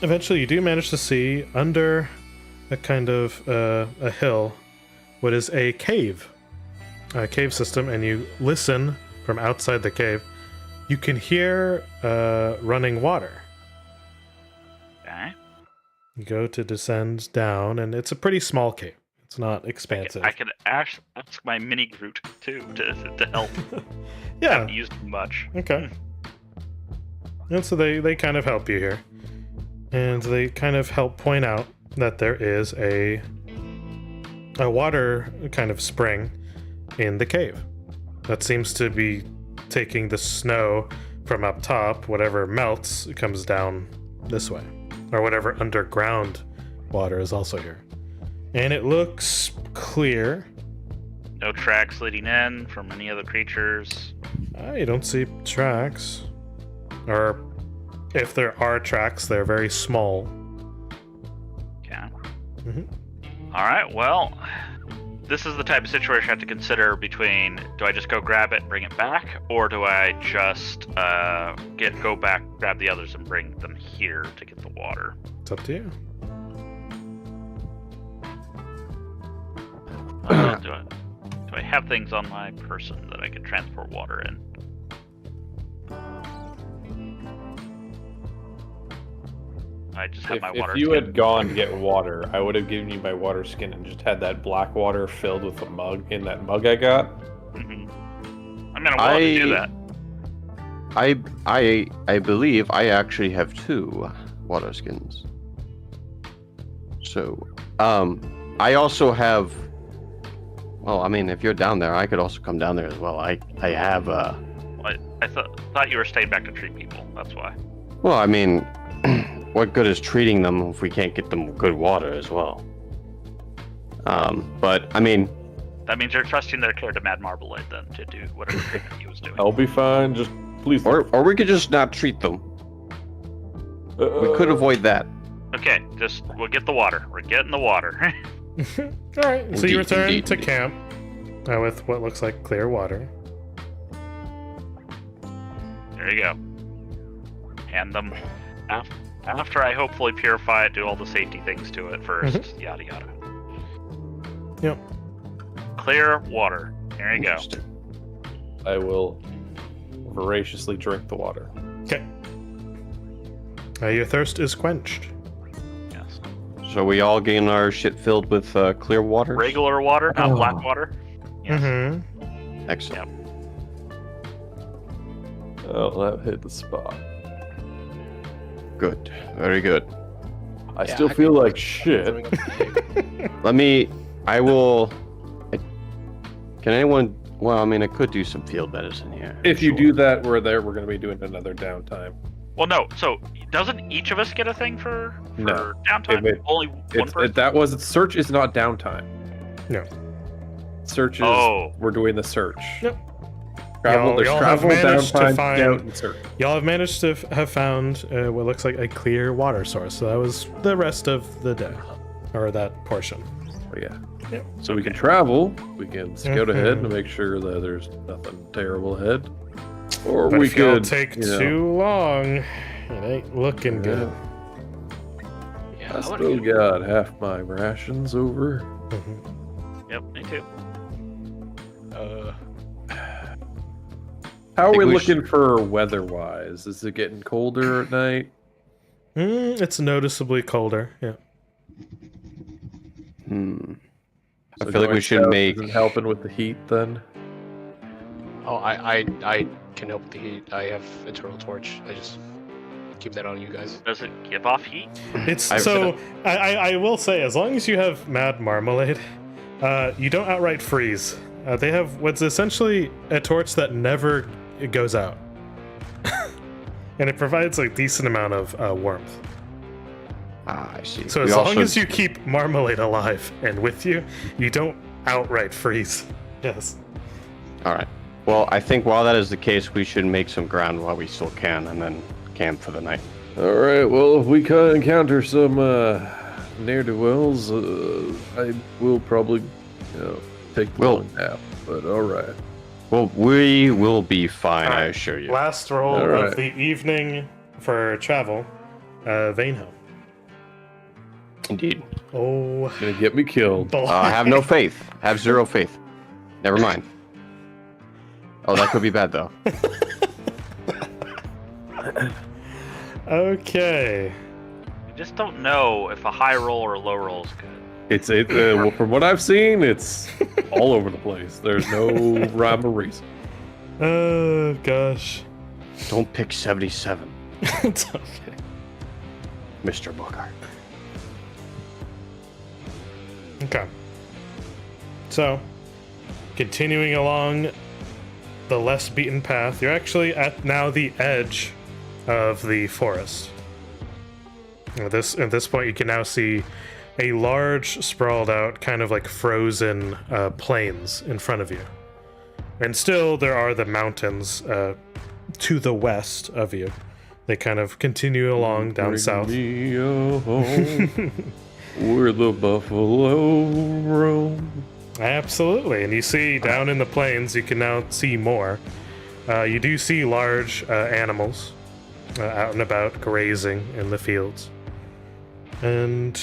eventually you do manage to see under a kind of a hill what is a cave system, and you listen from outside the cave. You can hear running water. Okay. You go to descend down, and it's a pretty small cave. It's not expansive. I could ask my mini Groot too to help. I Yeah. haven't used him much. Okay. And so they kind of help you here. And they kind of help point out that there is a water kind of spring in the cave that seems to be taking the snow from up top. Whatever melts comes down this way. Or whatever underground water is also here. And it looks clear. No tracks leading in from any other creatures. You don't see tracks. Or if there are tracks, they're very small. Okay. Mhm. All right. Well, this is the type of situation I have to consider between: do I just go grab it, bring it back, or do I just go back, grab the others, and bring them here to get the water? It's up to you. Do I have things on my person that I can transport water in? I just have my water. If you skin. had gone to get water, I would have given you my water skin and just had that black water filled with a mug in that mug I got. Mhm. I mean, I'm willing to do that. I believe I actually have 2 water skins. So, I also have. Well, I mean, if you're down there, I could also come down there as well. I have. I thought you were staying back to treat people. That's why. Well, I mean, what good is treating them if we can't get them good water as well? But I mean, That means you're trusting their care to Mad Marmalade then to do whatever treatment he was doing. I'll be fine. Just please. or we could just not treat them. We could avoid that. Okay, we'll get the water. We're getting the water. Alright, so you Indeed, return indeed, to indeed. camp with what looks like clear water. There you go. Hand them after I hopefully purify it, do all the safety things to it 1st, yada yada. Yep. Clear water. There you go. I will voraciously drink the water. Okay. Your thirst is quenched. Yes. So we all getting our shit filled with clear water. Regular water, not Oh. black water. Yes. Mm-hmm. Excellent. Oh, that hit the spot. Good. Very good. I still feel like shit. I will. Can anyone? Well, I mean, I could do some field medicine here. If you sure. do that, we're going to be doing another downtime. Well, no. So doesn't each of us get a thing for No. downtime? Only one person. Search is not downtime. No. Search is we're doing the search. Yep. Travel, there's y'all have travel, managed to downtime, find- doubt, and search. Y'all have managed to have found what looks like a clear water source. So that was the rest of the day, or that portion. Oh, yeah. Yep. So we can travel. We can scout ahead Mhm. to make sure that there's nothing terrible ahead. Or But we if y'all could take you know, too long, it ain't looking good. Yeah, I I wanna still get- got half my rations over. Mhm. Yep, me too. How are think we we looking for weather-wise? Is it getting colder at night? It's noticeably colder. Yeah. I So feel like we going should south make. isn't helping with the heat then. Oh, I can help with the heat. I have Eternal Torch. I just keep that on you guys. Does it give off heat? It's I've- so. I will say, as long as you have Mad Marmalade, you don't outright freeze. They have what's essentially a torch that never goes out, and it provides like decent amount of warmth. Ah, I see. So We as long also- as you keep Marmalade alive and with you, you don't outright freeze. Yes. All right. Well, I think while that is the case, we should make some ground while we still can, and then camp for the night. All right. Well, if we encounter some ne'er-do-wells, I will probably, take the Well- long nap. But all right. Well, we will be fine, I Alright. assure you. Last roll All right. of the evening for travel, Vanehelm. Indeed. Oh, Gonna get me killed. boy. I have no faith. Have zero faith. Never mind. Oh, that could be bad though. Okay. You just don't know if a high roll or a low roll is good. Well, from what I've seen, it's all over the place. There's no rhyme or reason. Oh gosh. Don't pick 77, It's okay. Mr. Bogart. Okay. So, continuing along the less beaten path, you're actually at now the edge of the forest. At this point, you can now see a large, sprawled out, kind of like frozen plains in front of you. And still, there are the mountains to the west of you. They kind of continue along down Bring south. me a home where the buffalo roam. Absolutely, and you see down in the plains, you can now see more. You do see large animals out and about grazing in the fields. And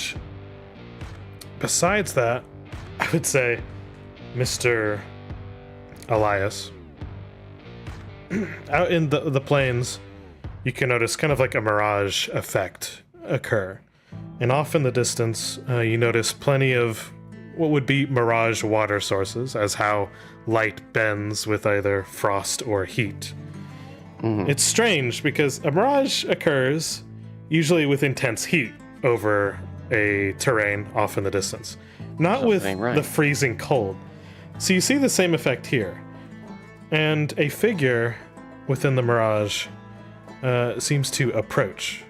besides that, I would say, Mr. Elias, out in the plains, you can notice kind of like a mirage effect occur. And off in the distance, you notice plenty of what would be mirage water sources, as how light bends with either frost or heat. It's strange because a mirage occurs usually with intense heat over a terrain off in the distance, not with Something right. the freezing cold. So you see the same effect here. And a figure within the mirage seems to approach.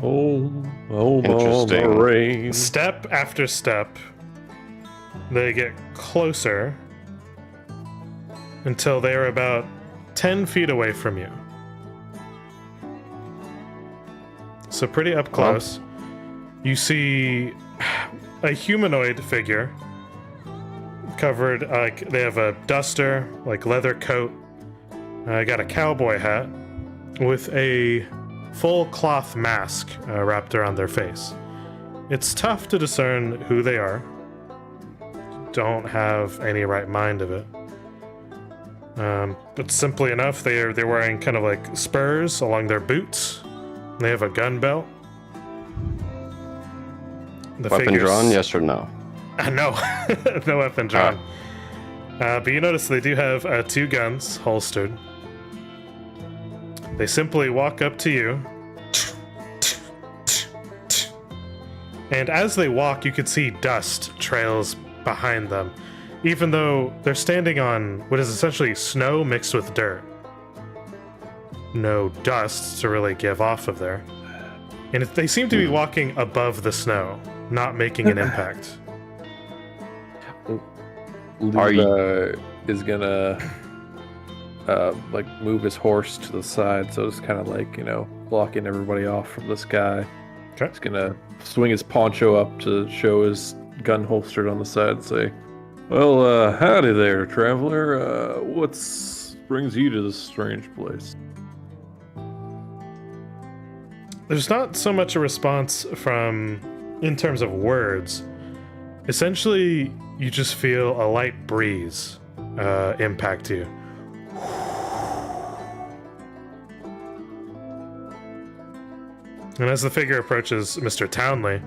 Oh, mama Interesting. rain. Step after step, they get closer until they are about 10 feet away from you. So pretty up close. You see a humanoid figure covered, like they have a duster, like leather coat, got a cowboy hat with a full cloth mask wrapped around their face. It's tough to discern who they are. Don't have any right mind of it. But simply enough, they're wearing kind of like spurs along their boots. They have a gun belt. The Weapon figures- drawn, yes or no? No, no weapon drawn. But you notice they do have 2 guns holstered. They simply walk up to you. And as they walk, you can see dust trails behind them, even though they're standing on what is essentially snow mixed with dirt. No dust to really give off of there. And they seem to be walking above the snow, not making an impact. Are Levi is gonna like move his horse to the side, so it's kind of like blocking everybody off from this guy. Okay. He's gonna swing his poncho up to show his gun holstered on the side and say, "Well, howdy there, traveler. What's brings you to this strange place?" There's not so much a response from, in terms of words. Essentially, you just feel a light breeze impact you. And as the figure approaches Mr. Townley,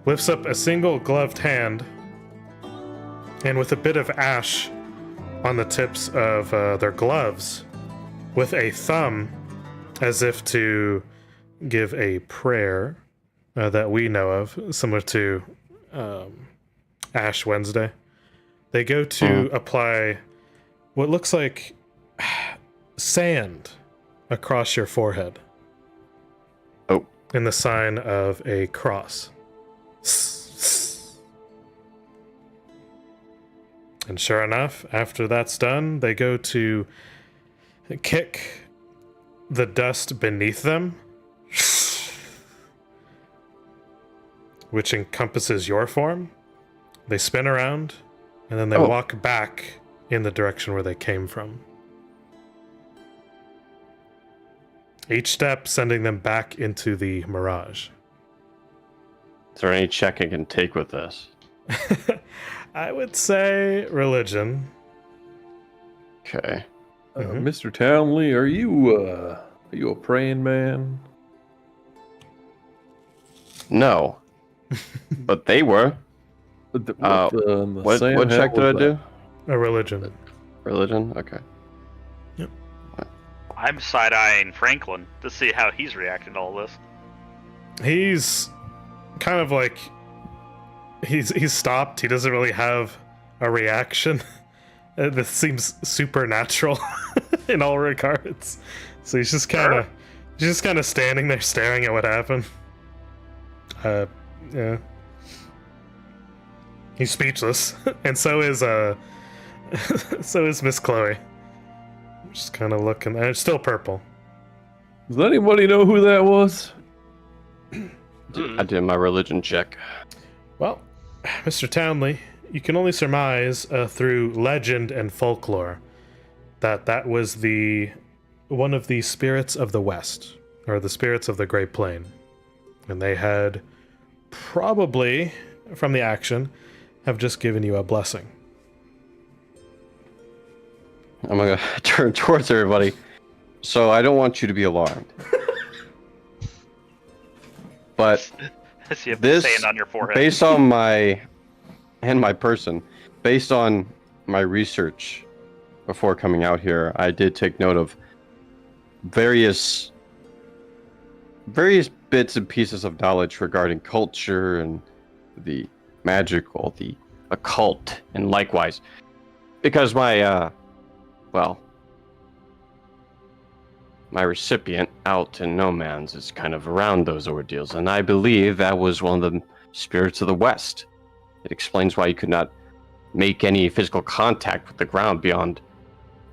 lifts up a single gloved hand, and with a bit of ash on the tips of their gloves with a thumb, as if to give a prayer that we know of, similar to Ash Wednesday. They go to apply what looks like sand across your forehead. Oh. In the sign of a cross. And sure enough, after that's done, they go to kick the dust beneath them, which encompasses your form. They spin around, and then they walk back in the direction where they came from. Each step sending them back into the mirage. Is there any check I can take with this? I would say religion. Okay. Mr. Townley, are you a praying man? No. But they were. What What check did I do? A religion. Religion? Okay. I'm side-eyeing Franklin to see how he's reacting to all this. He's kind of like he's stopped. He doesn't really have a reaction. This seems supernatural in all regards. So he's just kind of standing there staring at what happened. Yeah. He's speechless, and so is Miss Chloe. Just kind of looking. And it's still purple. Does anybody know who that was? I did my religion check. Well, Mr. Townley, you can only surmise through legend and folklore that was one of the spirits of the West, or the spirits of the Great Plain. And they had probably, from the action, have just given you a blessing. I'm gonna turn towards everybody. So I don't want you to be alarmed. But See you have this, sand on your forehead. based on my person, based on my research before coming out here, I did take note of various bits and pieces of knowledge regarding culture and the magical, the occult, and likewise. Because my my recipient out in No Man's is kind of around those ordeals, and I believe that was one of the spirits of the West. It explains why you could not make any physical contact with the ground beyond,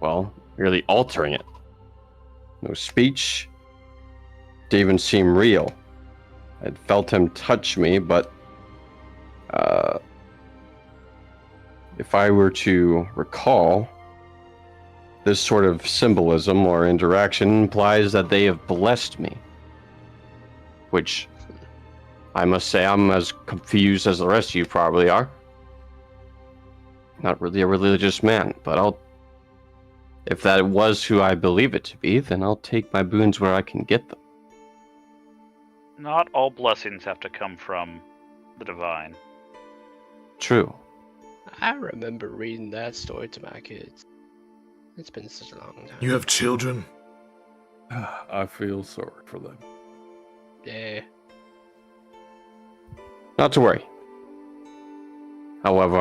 well, merely altering it. No speech. Didn't even seem real. I'd felt him touch me, but if I were to recall, this sort of symbolism or interaction implies that they have blessed me. Which, I must say, I'm as confused as the rest of you probably are. Not really a religious man, but if that was who I believe it to be, then I'll take my boons where I can get them. Not all blessings have to come from the divine. True. I remember reading that story to my kids. It's been such a long time. You have children? I feel sorry for them. Yeah. Not to worry. However,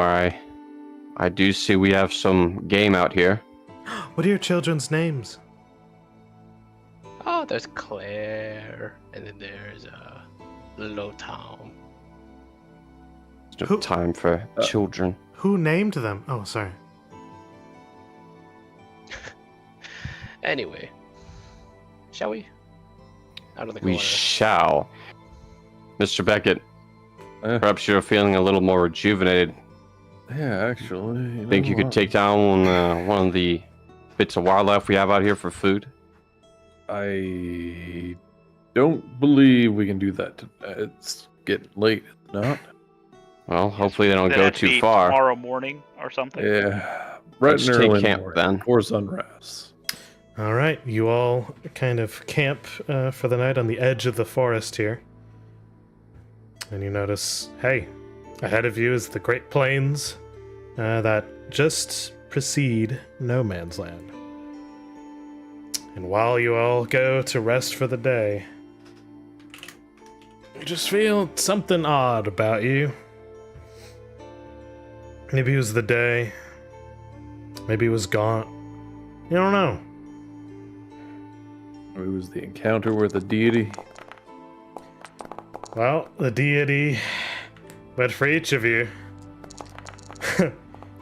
I do see we have some game out here. What are your children's names? Oh, there's Claire, and then there's Little Tom. There's no Who- time for children. Who named them? Oh, sorry. Anyway, shall we? I don't think We I wanna... shall. Mr. Beckett, Eh, perhaps you're feeling a little more rejuvenated. yeah, actually. Think you could take down one of the bits of wildlife we have out here for food? I don't believe we can do that. It's getting late, is it not? Well, hopefully they don't It'd go have to too be far. Tomorrow morning or something. Yeah, right Let's and take early in the camp, morning, then. before sunrise. All right, you all kind of camp for the night on the edge of the forest here. And you notice, hey, ahead of you is the Great Plains that just precede No Man's Land. And while you all go to rest for the day, you just feel something odd about you. Maybe it was the day. Maybe it was gaunt. You don't know. It was the encounter with the deity. Well, the deity. But for each of you,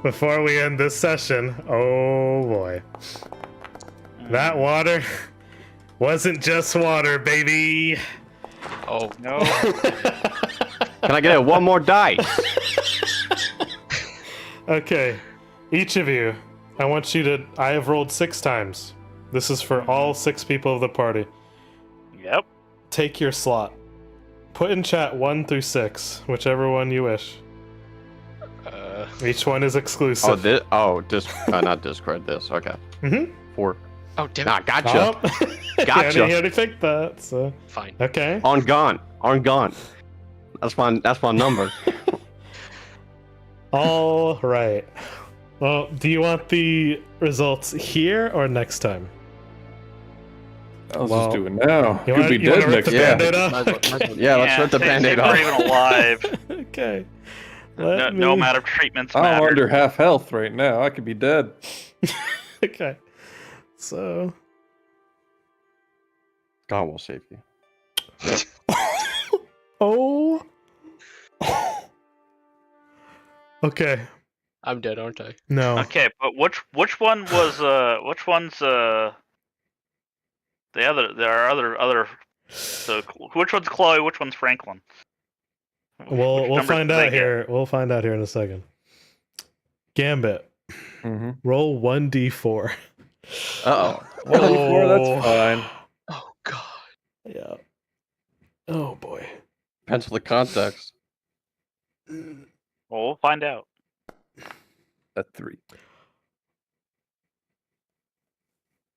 before we end this session, oh boy. That water wasn't just water, baby. Oh, No. Can I get it? One more dice. Okay, each of you, I want you to. I have rolled 6 times. This is for all 6 people of the party. Yep. Take your slot. Put in chat 1 through 6, whichever one you wish. Each one is exclusive. Not discard this. Okay. Mm-hmm. 4. oh, damn it. Ah, gotcha. He Gotcha. already picked that, so. Fine. Okay. On gone. That's my number. All right. Well, do you want the results here or next time? I'll Well, just do it now. You Could wanna- be you wanna dead rip next the time. Band-Aid off? Might as well. Yeah, let's rip the since Band-Aid we're off. even alive. Okay. No, Let no me- amount of treatments I'm matter. under half health right now. I could be dead. Okay. So. God will save you. Oh. Okay. I'm dead, aren't I? No. Okay, but which one was which one's the other? There are other. So which one's Chloe? Which one's Franklin? We'll numbers find do they out get? here. We'll find out here in a second. Gambit. Mm-hmm. Roll 1d4. Uh-oh. 24, that's fine. Oh, God. Yeah. Oh boy. Depends on the context. Well, we'll find out. At 3.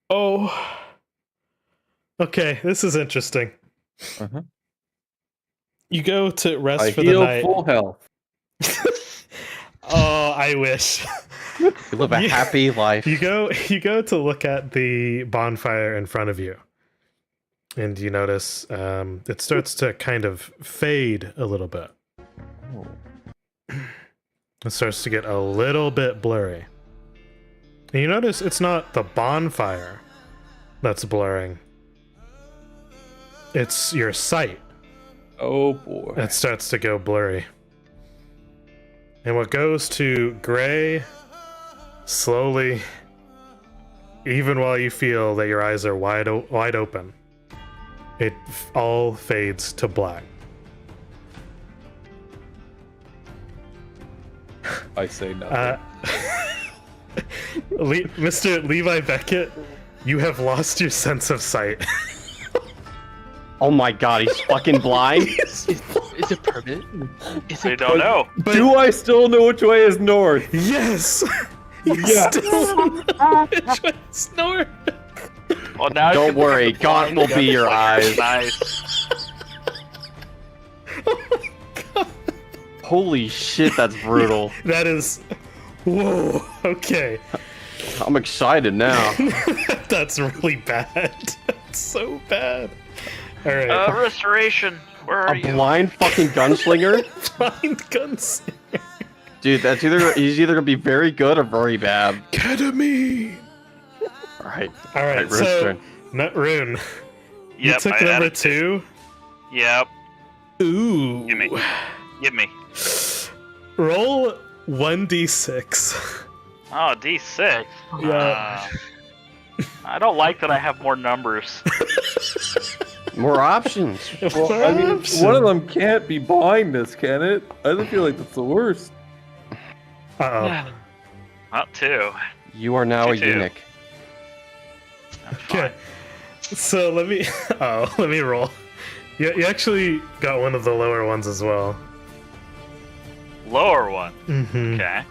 Oh. Okay, this is interesting. Uh-huh. You go to rest I for the heal night. full health. Oh, I wish. You live a Yeah. happy life. You go to look at the bonfire in front of you. And you notice it starts to kind of fade a little bit. It starts to get a little bit blurry. And you notice it's not the bonfire that's blurring. It's your sight Oh boy. that starts to go blurry. And what goes to gray slowly, even while you feel that your eyes are wide open, it all fades to black. I say nothing. Mr. Levi Beckett, you have lost your sense of sight. Oh my god, he's fucking blind. Is it permanent? Is They it don't know. But Do I still know which way is north? yes, you Yes. still snort. Well, now Don't worry, Gaunt will be your eyes. Nice. Holy shit, that's brutal. That is, whoa. Okay, I'm excited now. that's really bad. That's so bad. All right, Restoration. Where are A you? blind fucking gunslinger? find guns. Dude, he's either gonna be very good or very bad. Ketamine! Alright. All right, Rune's so turn. Rune, you Yep, took I number added 2. Yep. Ooh. Give me. Give me. Roll 1d6. Oh, D6. Yeah. I don't like that I have more numbers. More options. Well, I mean, one of them can't be blindness, can it? I don't feel like that's the worst. Uh-oh. Not 2. You are now a 2-2. eunuch. That's Okay. So let me roll. You actually got one of the lower ones as well. fine. Lower one. Mm-hmm. Okay.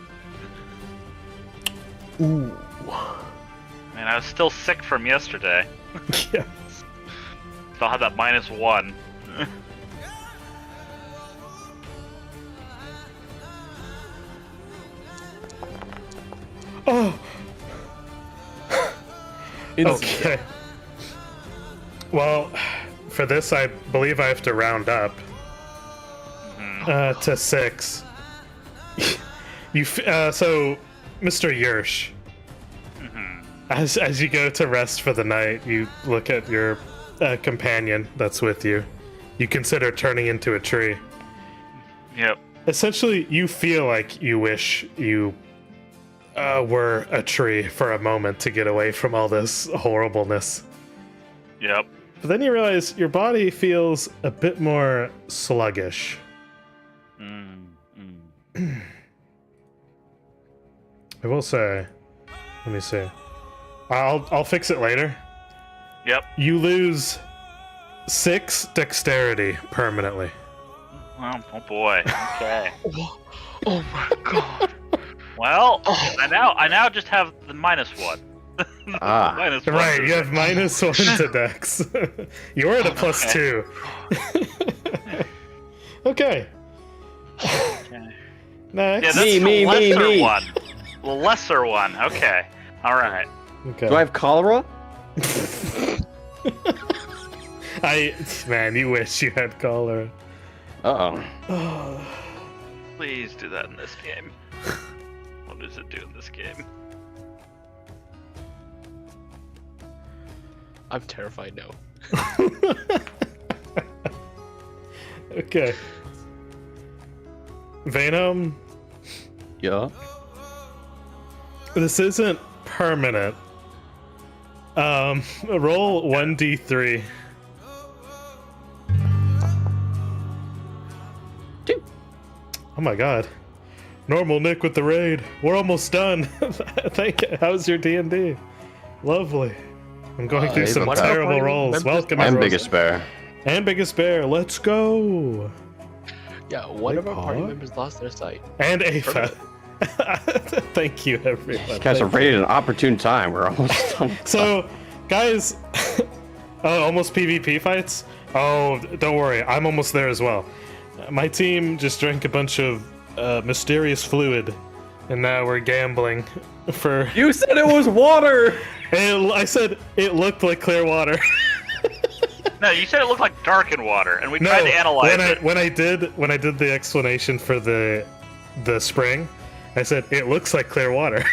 Ooh. I mean, I was still sick from yesterday. Yeah. So I'll have that -1. Oh. Okay. Well, for this, I believe I have to round up to 6. So, Mr. Yersh, as you go to rest for the night, you look at your companion that's with you. You consider turning into a tree. Yep. Essentially, you feel like you wish you were a tree for a moment to get away from all this horribleness. Yep. But then you realize your body feels a bit more sluggish. I will say, let me see. I'll fix it later. Yep. You lose 6 dexterity permanently. Oh boy. Okay. Oh my god. Well, I now just have the -1. Ah. -1. Right, you have -1 to dex. You're at a +2. Okay. Next. Yeah, that's Me, the me, lesser me. one. The lesser one. Okay. All right. Okay. Do I have cholera? Man, you wish you had cholera. Uh-oh. Please do that in this game. What does it do in this game? I'm terrified now. Okay. Venom, Yeah. this isn't permanent. Roll 1d3. Oh my god. Normal Nick with the raid. We're almost done. How's your D&D? Lovely. I'm going through some one of our terrible party rolls. members- Welcome, And everyone. biggest bear. And Biggest Bear. Let's go. Yeah, one of our party Huh? members lost their sight. And Afa. Thank you, everyone. You guys are Thank you. rated an opportune time. We're almost done. So, guys, almost PvP fights? Oh, don't worry. I'm almost there as well. My team just drank a bunch of mysterious fluid, and now we're gambling for... You said it was water! I said it looked like clear water. No, you said it looked like darkened water, and we tried to analyze it. when I did the explanation for the spring, I said it looks like clear water.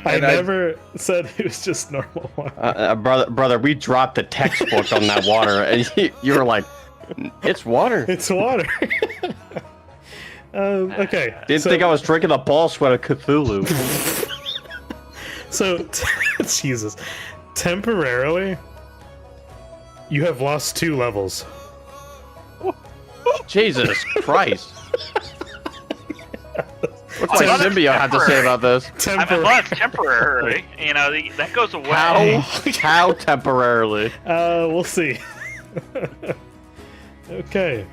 I never said it was just normal water. Brother, we dropped the textbook on that water, and you were like, "It's water." It's water. Okay. Didn't think I was drinking the ball sweat of Cthulhu. So, Jesus, temporarily, you have lost 2 levels. Jesus Christ. What's my Well, that's symbiote have to say about this? I mean, well, it's temporarily. You know, that goes away. How temporarily? We'll see. Okay.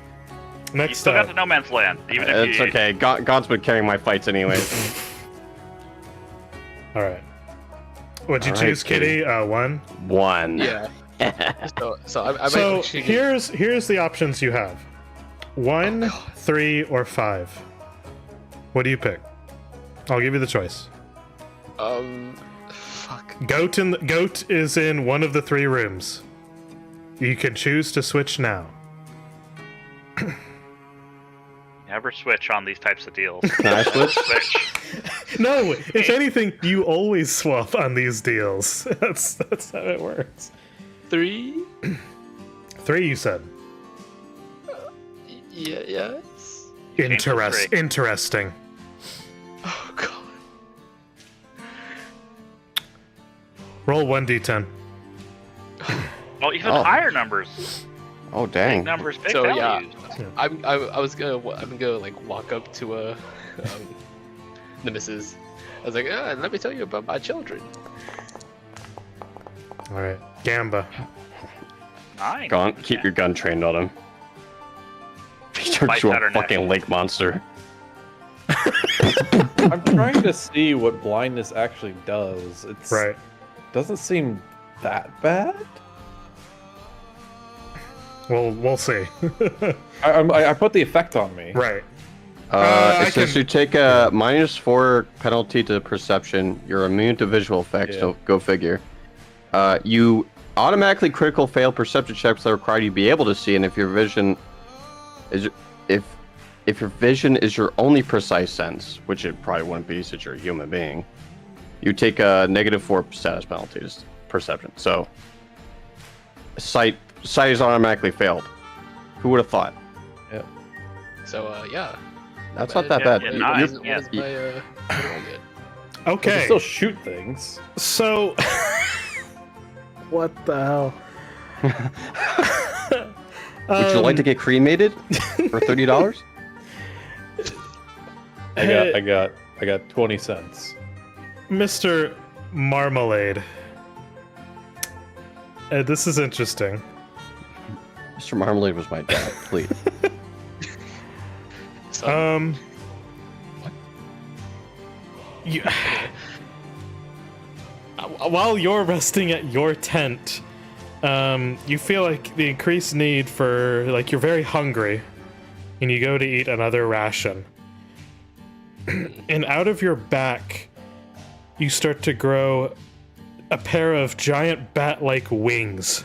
You Next still got up. the no man's land, even if It's you. okay. God's been carrying my fights anyways. All right. What'd you All right, choose, Kitty? 1. 1. Yeah. So I might So actually here's the options you have: 1, 3, or 5. What do you pick? I'll give you the choice. fuck. Goat is in one of the 3 rooms. You can choose to switch now. Never switch on these types of deals. Can I switch? Switch. No, if anything, you always swap on these deals. That's how it works. 3? 3, you said. Yeah. Yes. Change to 3. Interesting. Oh god. Roll 1d10. Well, even Oh. higher numbers. Oh Big dang. numbers, big So, yeah. values. I'm gonna like walk up to the missus. I was like, let me tell you about my children. All right, Gamba. 9. Keep your gun trained on him. He turns Bite to that or a neck. fucking lake monster. I'm trying to see what blindness actually does. It's Right. doesn't seem that bad. Well, we'll see. I put the effect on me. Right. I Since can- you take a -4 penalty to perception, you're immune to visual effects. Yeah. So go figure. You automatically critical fail perception checks that require you to be able to see, and if your vision is if your vision is your only precise sense, which it probably wouldn't be since you're a human being, you take a -4 status penalties perception. So sight is automatically failed. Who would have thought? So yeah. That's not that bad. yeah, You- nice. you- What is my what do I get? I can Okay. still shoot things. So, what the hell? Would you like to get cremated for $30? I got 20 cents. Mr. Marmalade? This is interesting. Mr. Marmalade was my dad. Please. So, You, while you're resting at your tent, you feel like the increased need for, like, you're very hungry, and you go to eat another ration. And out of your back, you start to grow a pair of giant bat-like wings.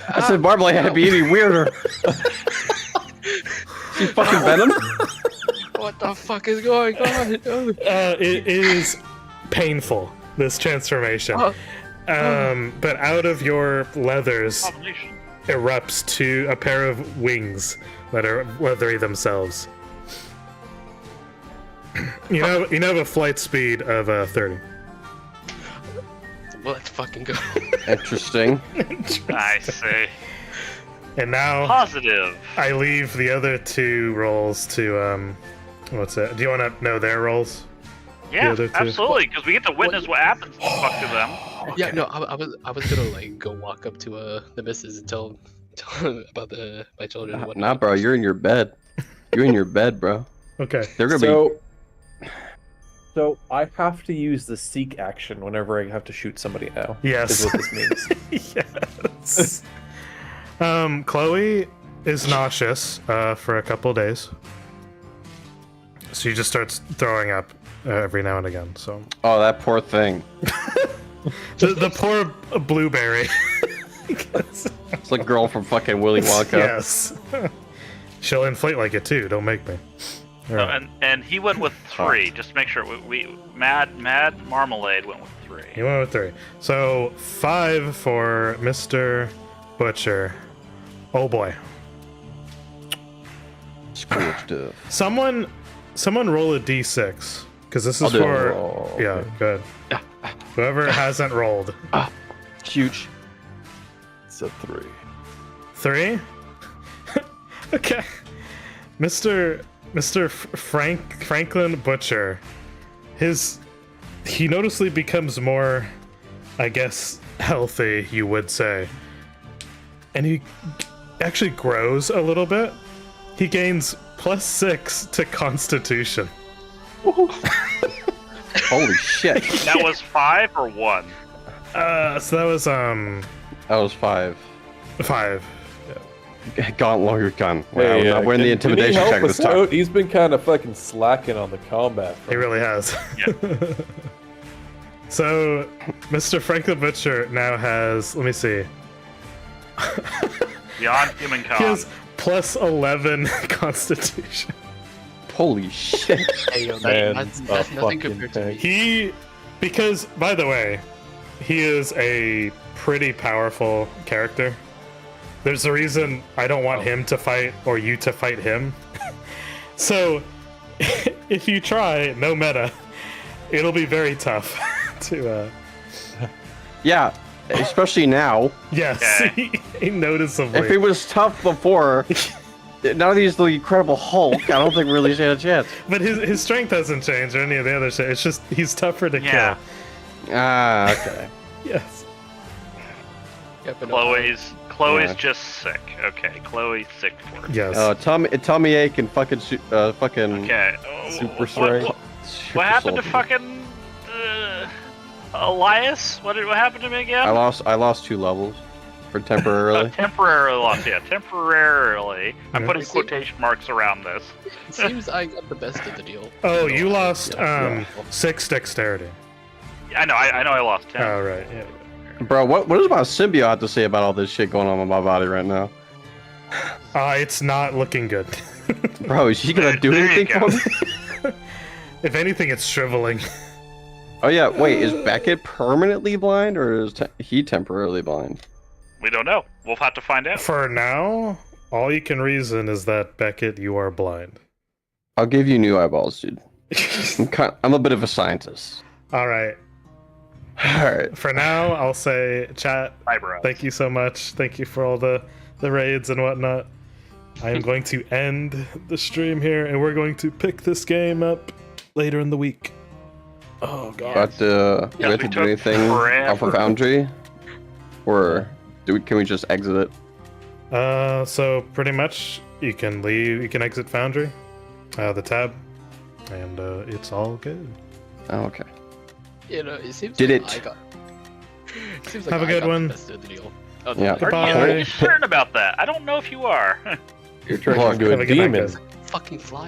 I said Marmalade had to be any weirder. You fucking venom? what the fuck is going on? It is painful, this transformation. But out of your leathers Combination. erupts a pair of wings that are leathery themselves. You have a flight speed of 30. Well, let's fucking go. Interesting. I see. And now Positive. I leave the other two rolls to what's that? Do you want to know their rolls? Yeah, other two. absolutely, because we get to witness what happens to fuck to them. Yeah, no, I was gonna like go walk up to the missus and tell him about my children and whatnot. Nah, bro, you're in your bed. You're in your bed, bro. Okay. They're gonna be. So I have to use the seek action whenever I have to shoot somebody now. Yes. Is what this means. Yes. Chloe is nauseous for a couple days. She just starts throwing up every now and again. So Oh, that poor thing. the poor blueberry. It's like girl from fucking Willy Wonka. Yes. She'll inflate like it too. Don't make me. All right. And he went with 3. Just to make sure we Mad Marmalade went with 3. You went with 3. So 5 for Mr. Butcher. Oh boy. Constructive. Someone roll a d6 because this I'll is do it. for Oh, yeah. okay. Good. Whoever hasn't rolled. Huge. It's a 3. 3. Okay. Mr. Franklin Butcher. He noticeably becomes more, I guess, healthy, you would say. And he actually grows a little bit. He gains +6 to Constitution. Holy shit. That was 5 or 1? So that was That was 5. 5. Gaunt longer gun. Wow, Hey, we're not wearing the can he intimidation help check this us time. out? He's been kind of fucking slacking on the combat. He really has. So, Mr. Franklin Butcher now has, let me see, Beyond human he con. has +11 Constitution. Holy shit. Hey, yo, Man, that's a nothing fucking compared to tank. me. Because, by the way, he is a pretty powerful character. There's a reason I don't want him to fight or you to fight him. So, if you try, no meta, it'll be very tough to, Yeah, especially now. yes, Okay. noticeably. If it was tough before, now that he's the Incredible Hulk, I don't think really stand a chance. But his strength hasn't changed or any of the other shit. It's just he's tougher to Yeah. Ah, okay. kill. Yes. Yeah, but no, Chloe's Yeah. just sick. Okay, Chloe's sick for it. Yes. Tummy ache and fucking fucking Okay. super what- strength. What happened to fucking Elias? What happened to me again? I lost 2 levels Or temporarily? Temporarily lost, yeah. Temporarily. I'm Yeah. putting quotation marks around this. It seems I got the best of the deal. Oh, you lost Yeah. 6 dexterity. I know I lost 10. Oh, right. Yeah. Bro, what does my symbiote have to say about all this shit going on with my body right now? It's not looking good. Bro, is she gonna do There you anything go. for me? If anything, it's shriveling. Oh yeah, wait, is Beckett permanently blind or is he temporarily blind? We don't know. We'll have to find out. For now, all you can reason is that, Beckett, you are blind. I'll give you new eyeballs, dude. I'm a bit of a scientist. All right. Alright. For now, I'll say, chat, Eyebrows. thank you so much. Thank you for all the raids and whatnot. I am going to end the stream here, and we're going to pick this game up later in the week. Oh, God. But do we Yeah, have we to do took anything off forever. of Foundry? Or can we just exit it? So pretty much, you can leave. You can exit Foundry, the tab, and it's all good. Oh, okay. You know, it seems Did like it. I got. It seems like Have a I good got one. The best of the deal. Oh, Yeah. Are Goodbye. you certain about that? I don't know if you are. You're turning Look, into have a a good night, demon. guys. fucking fly.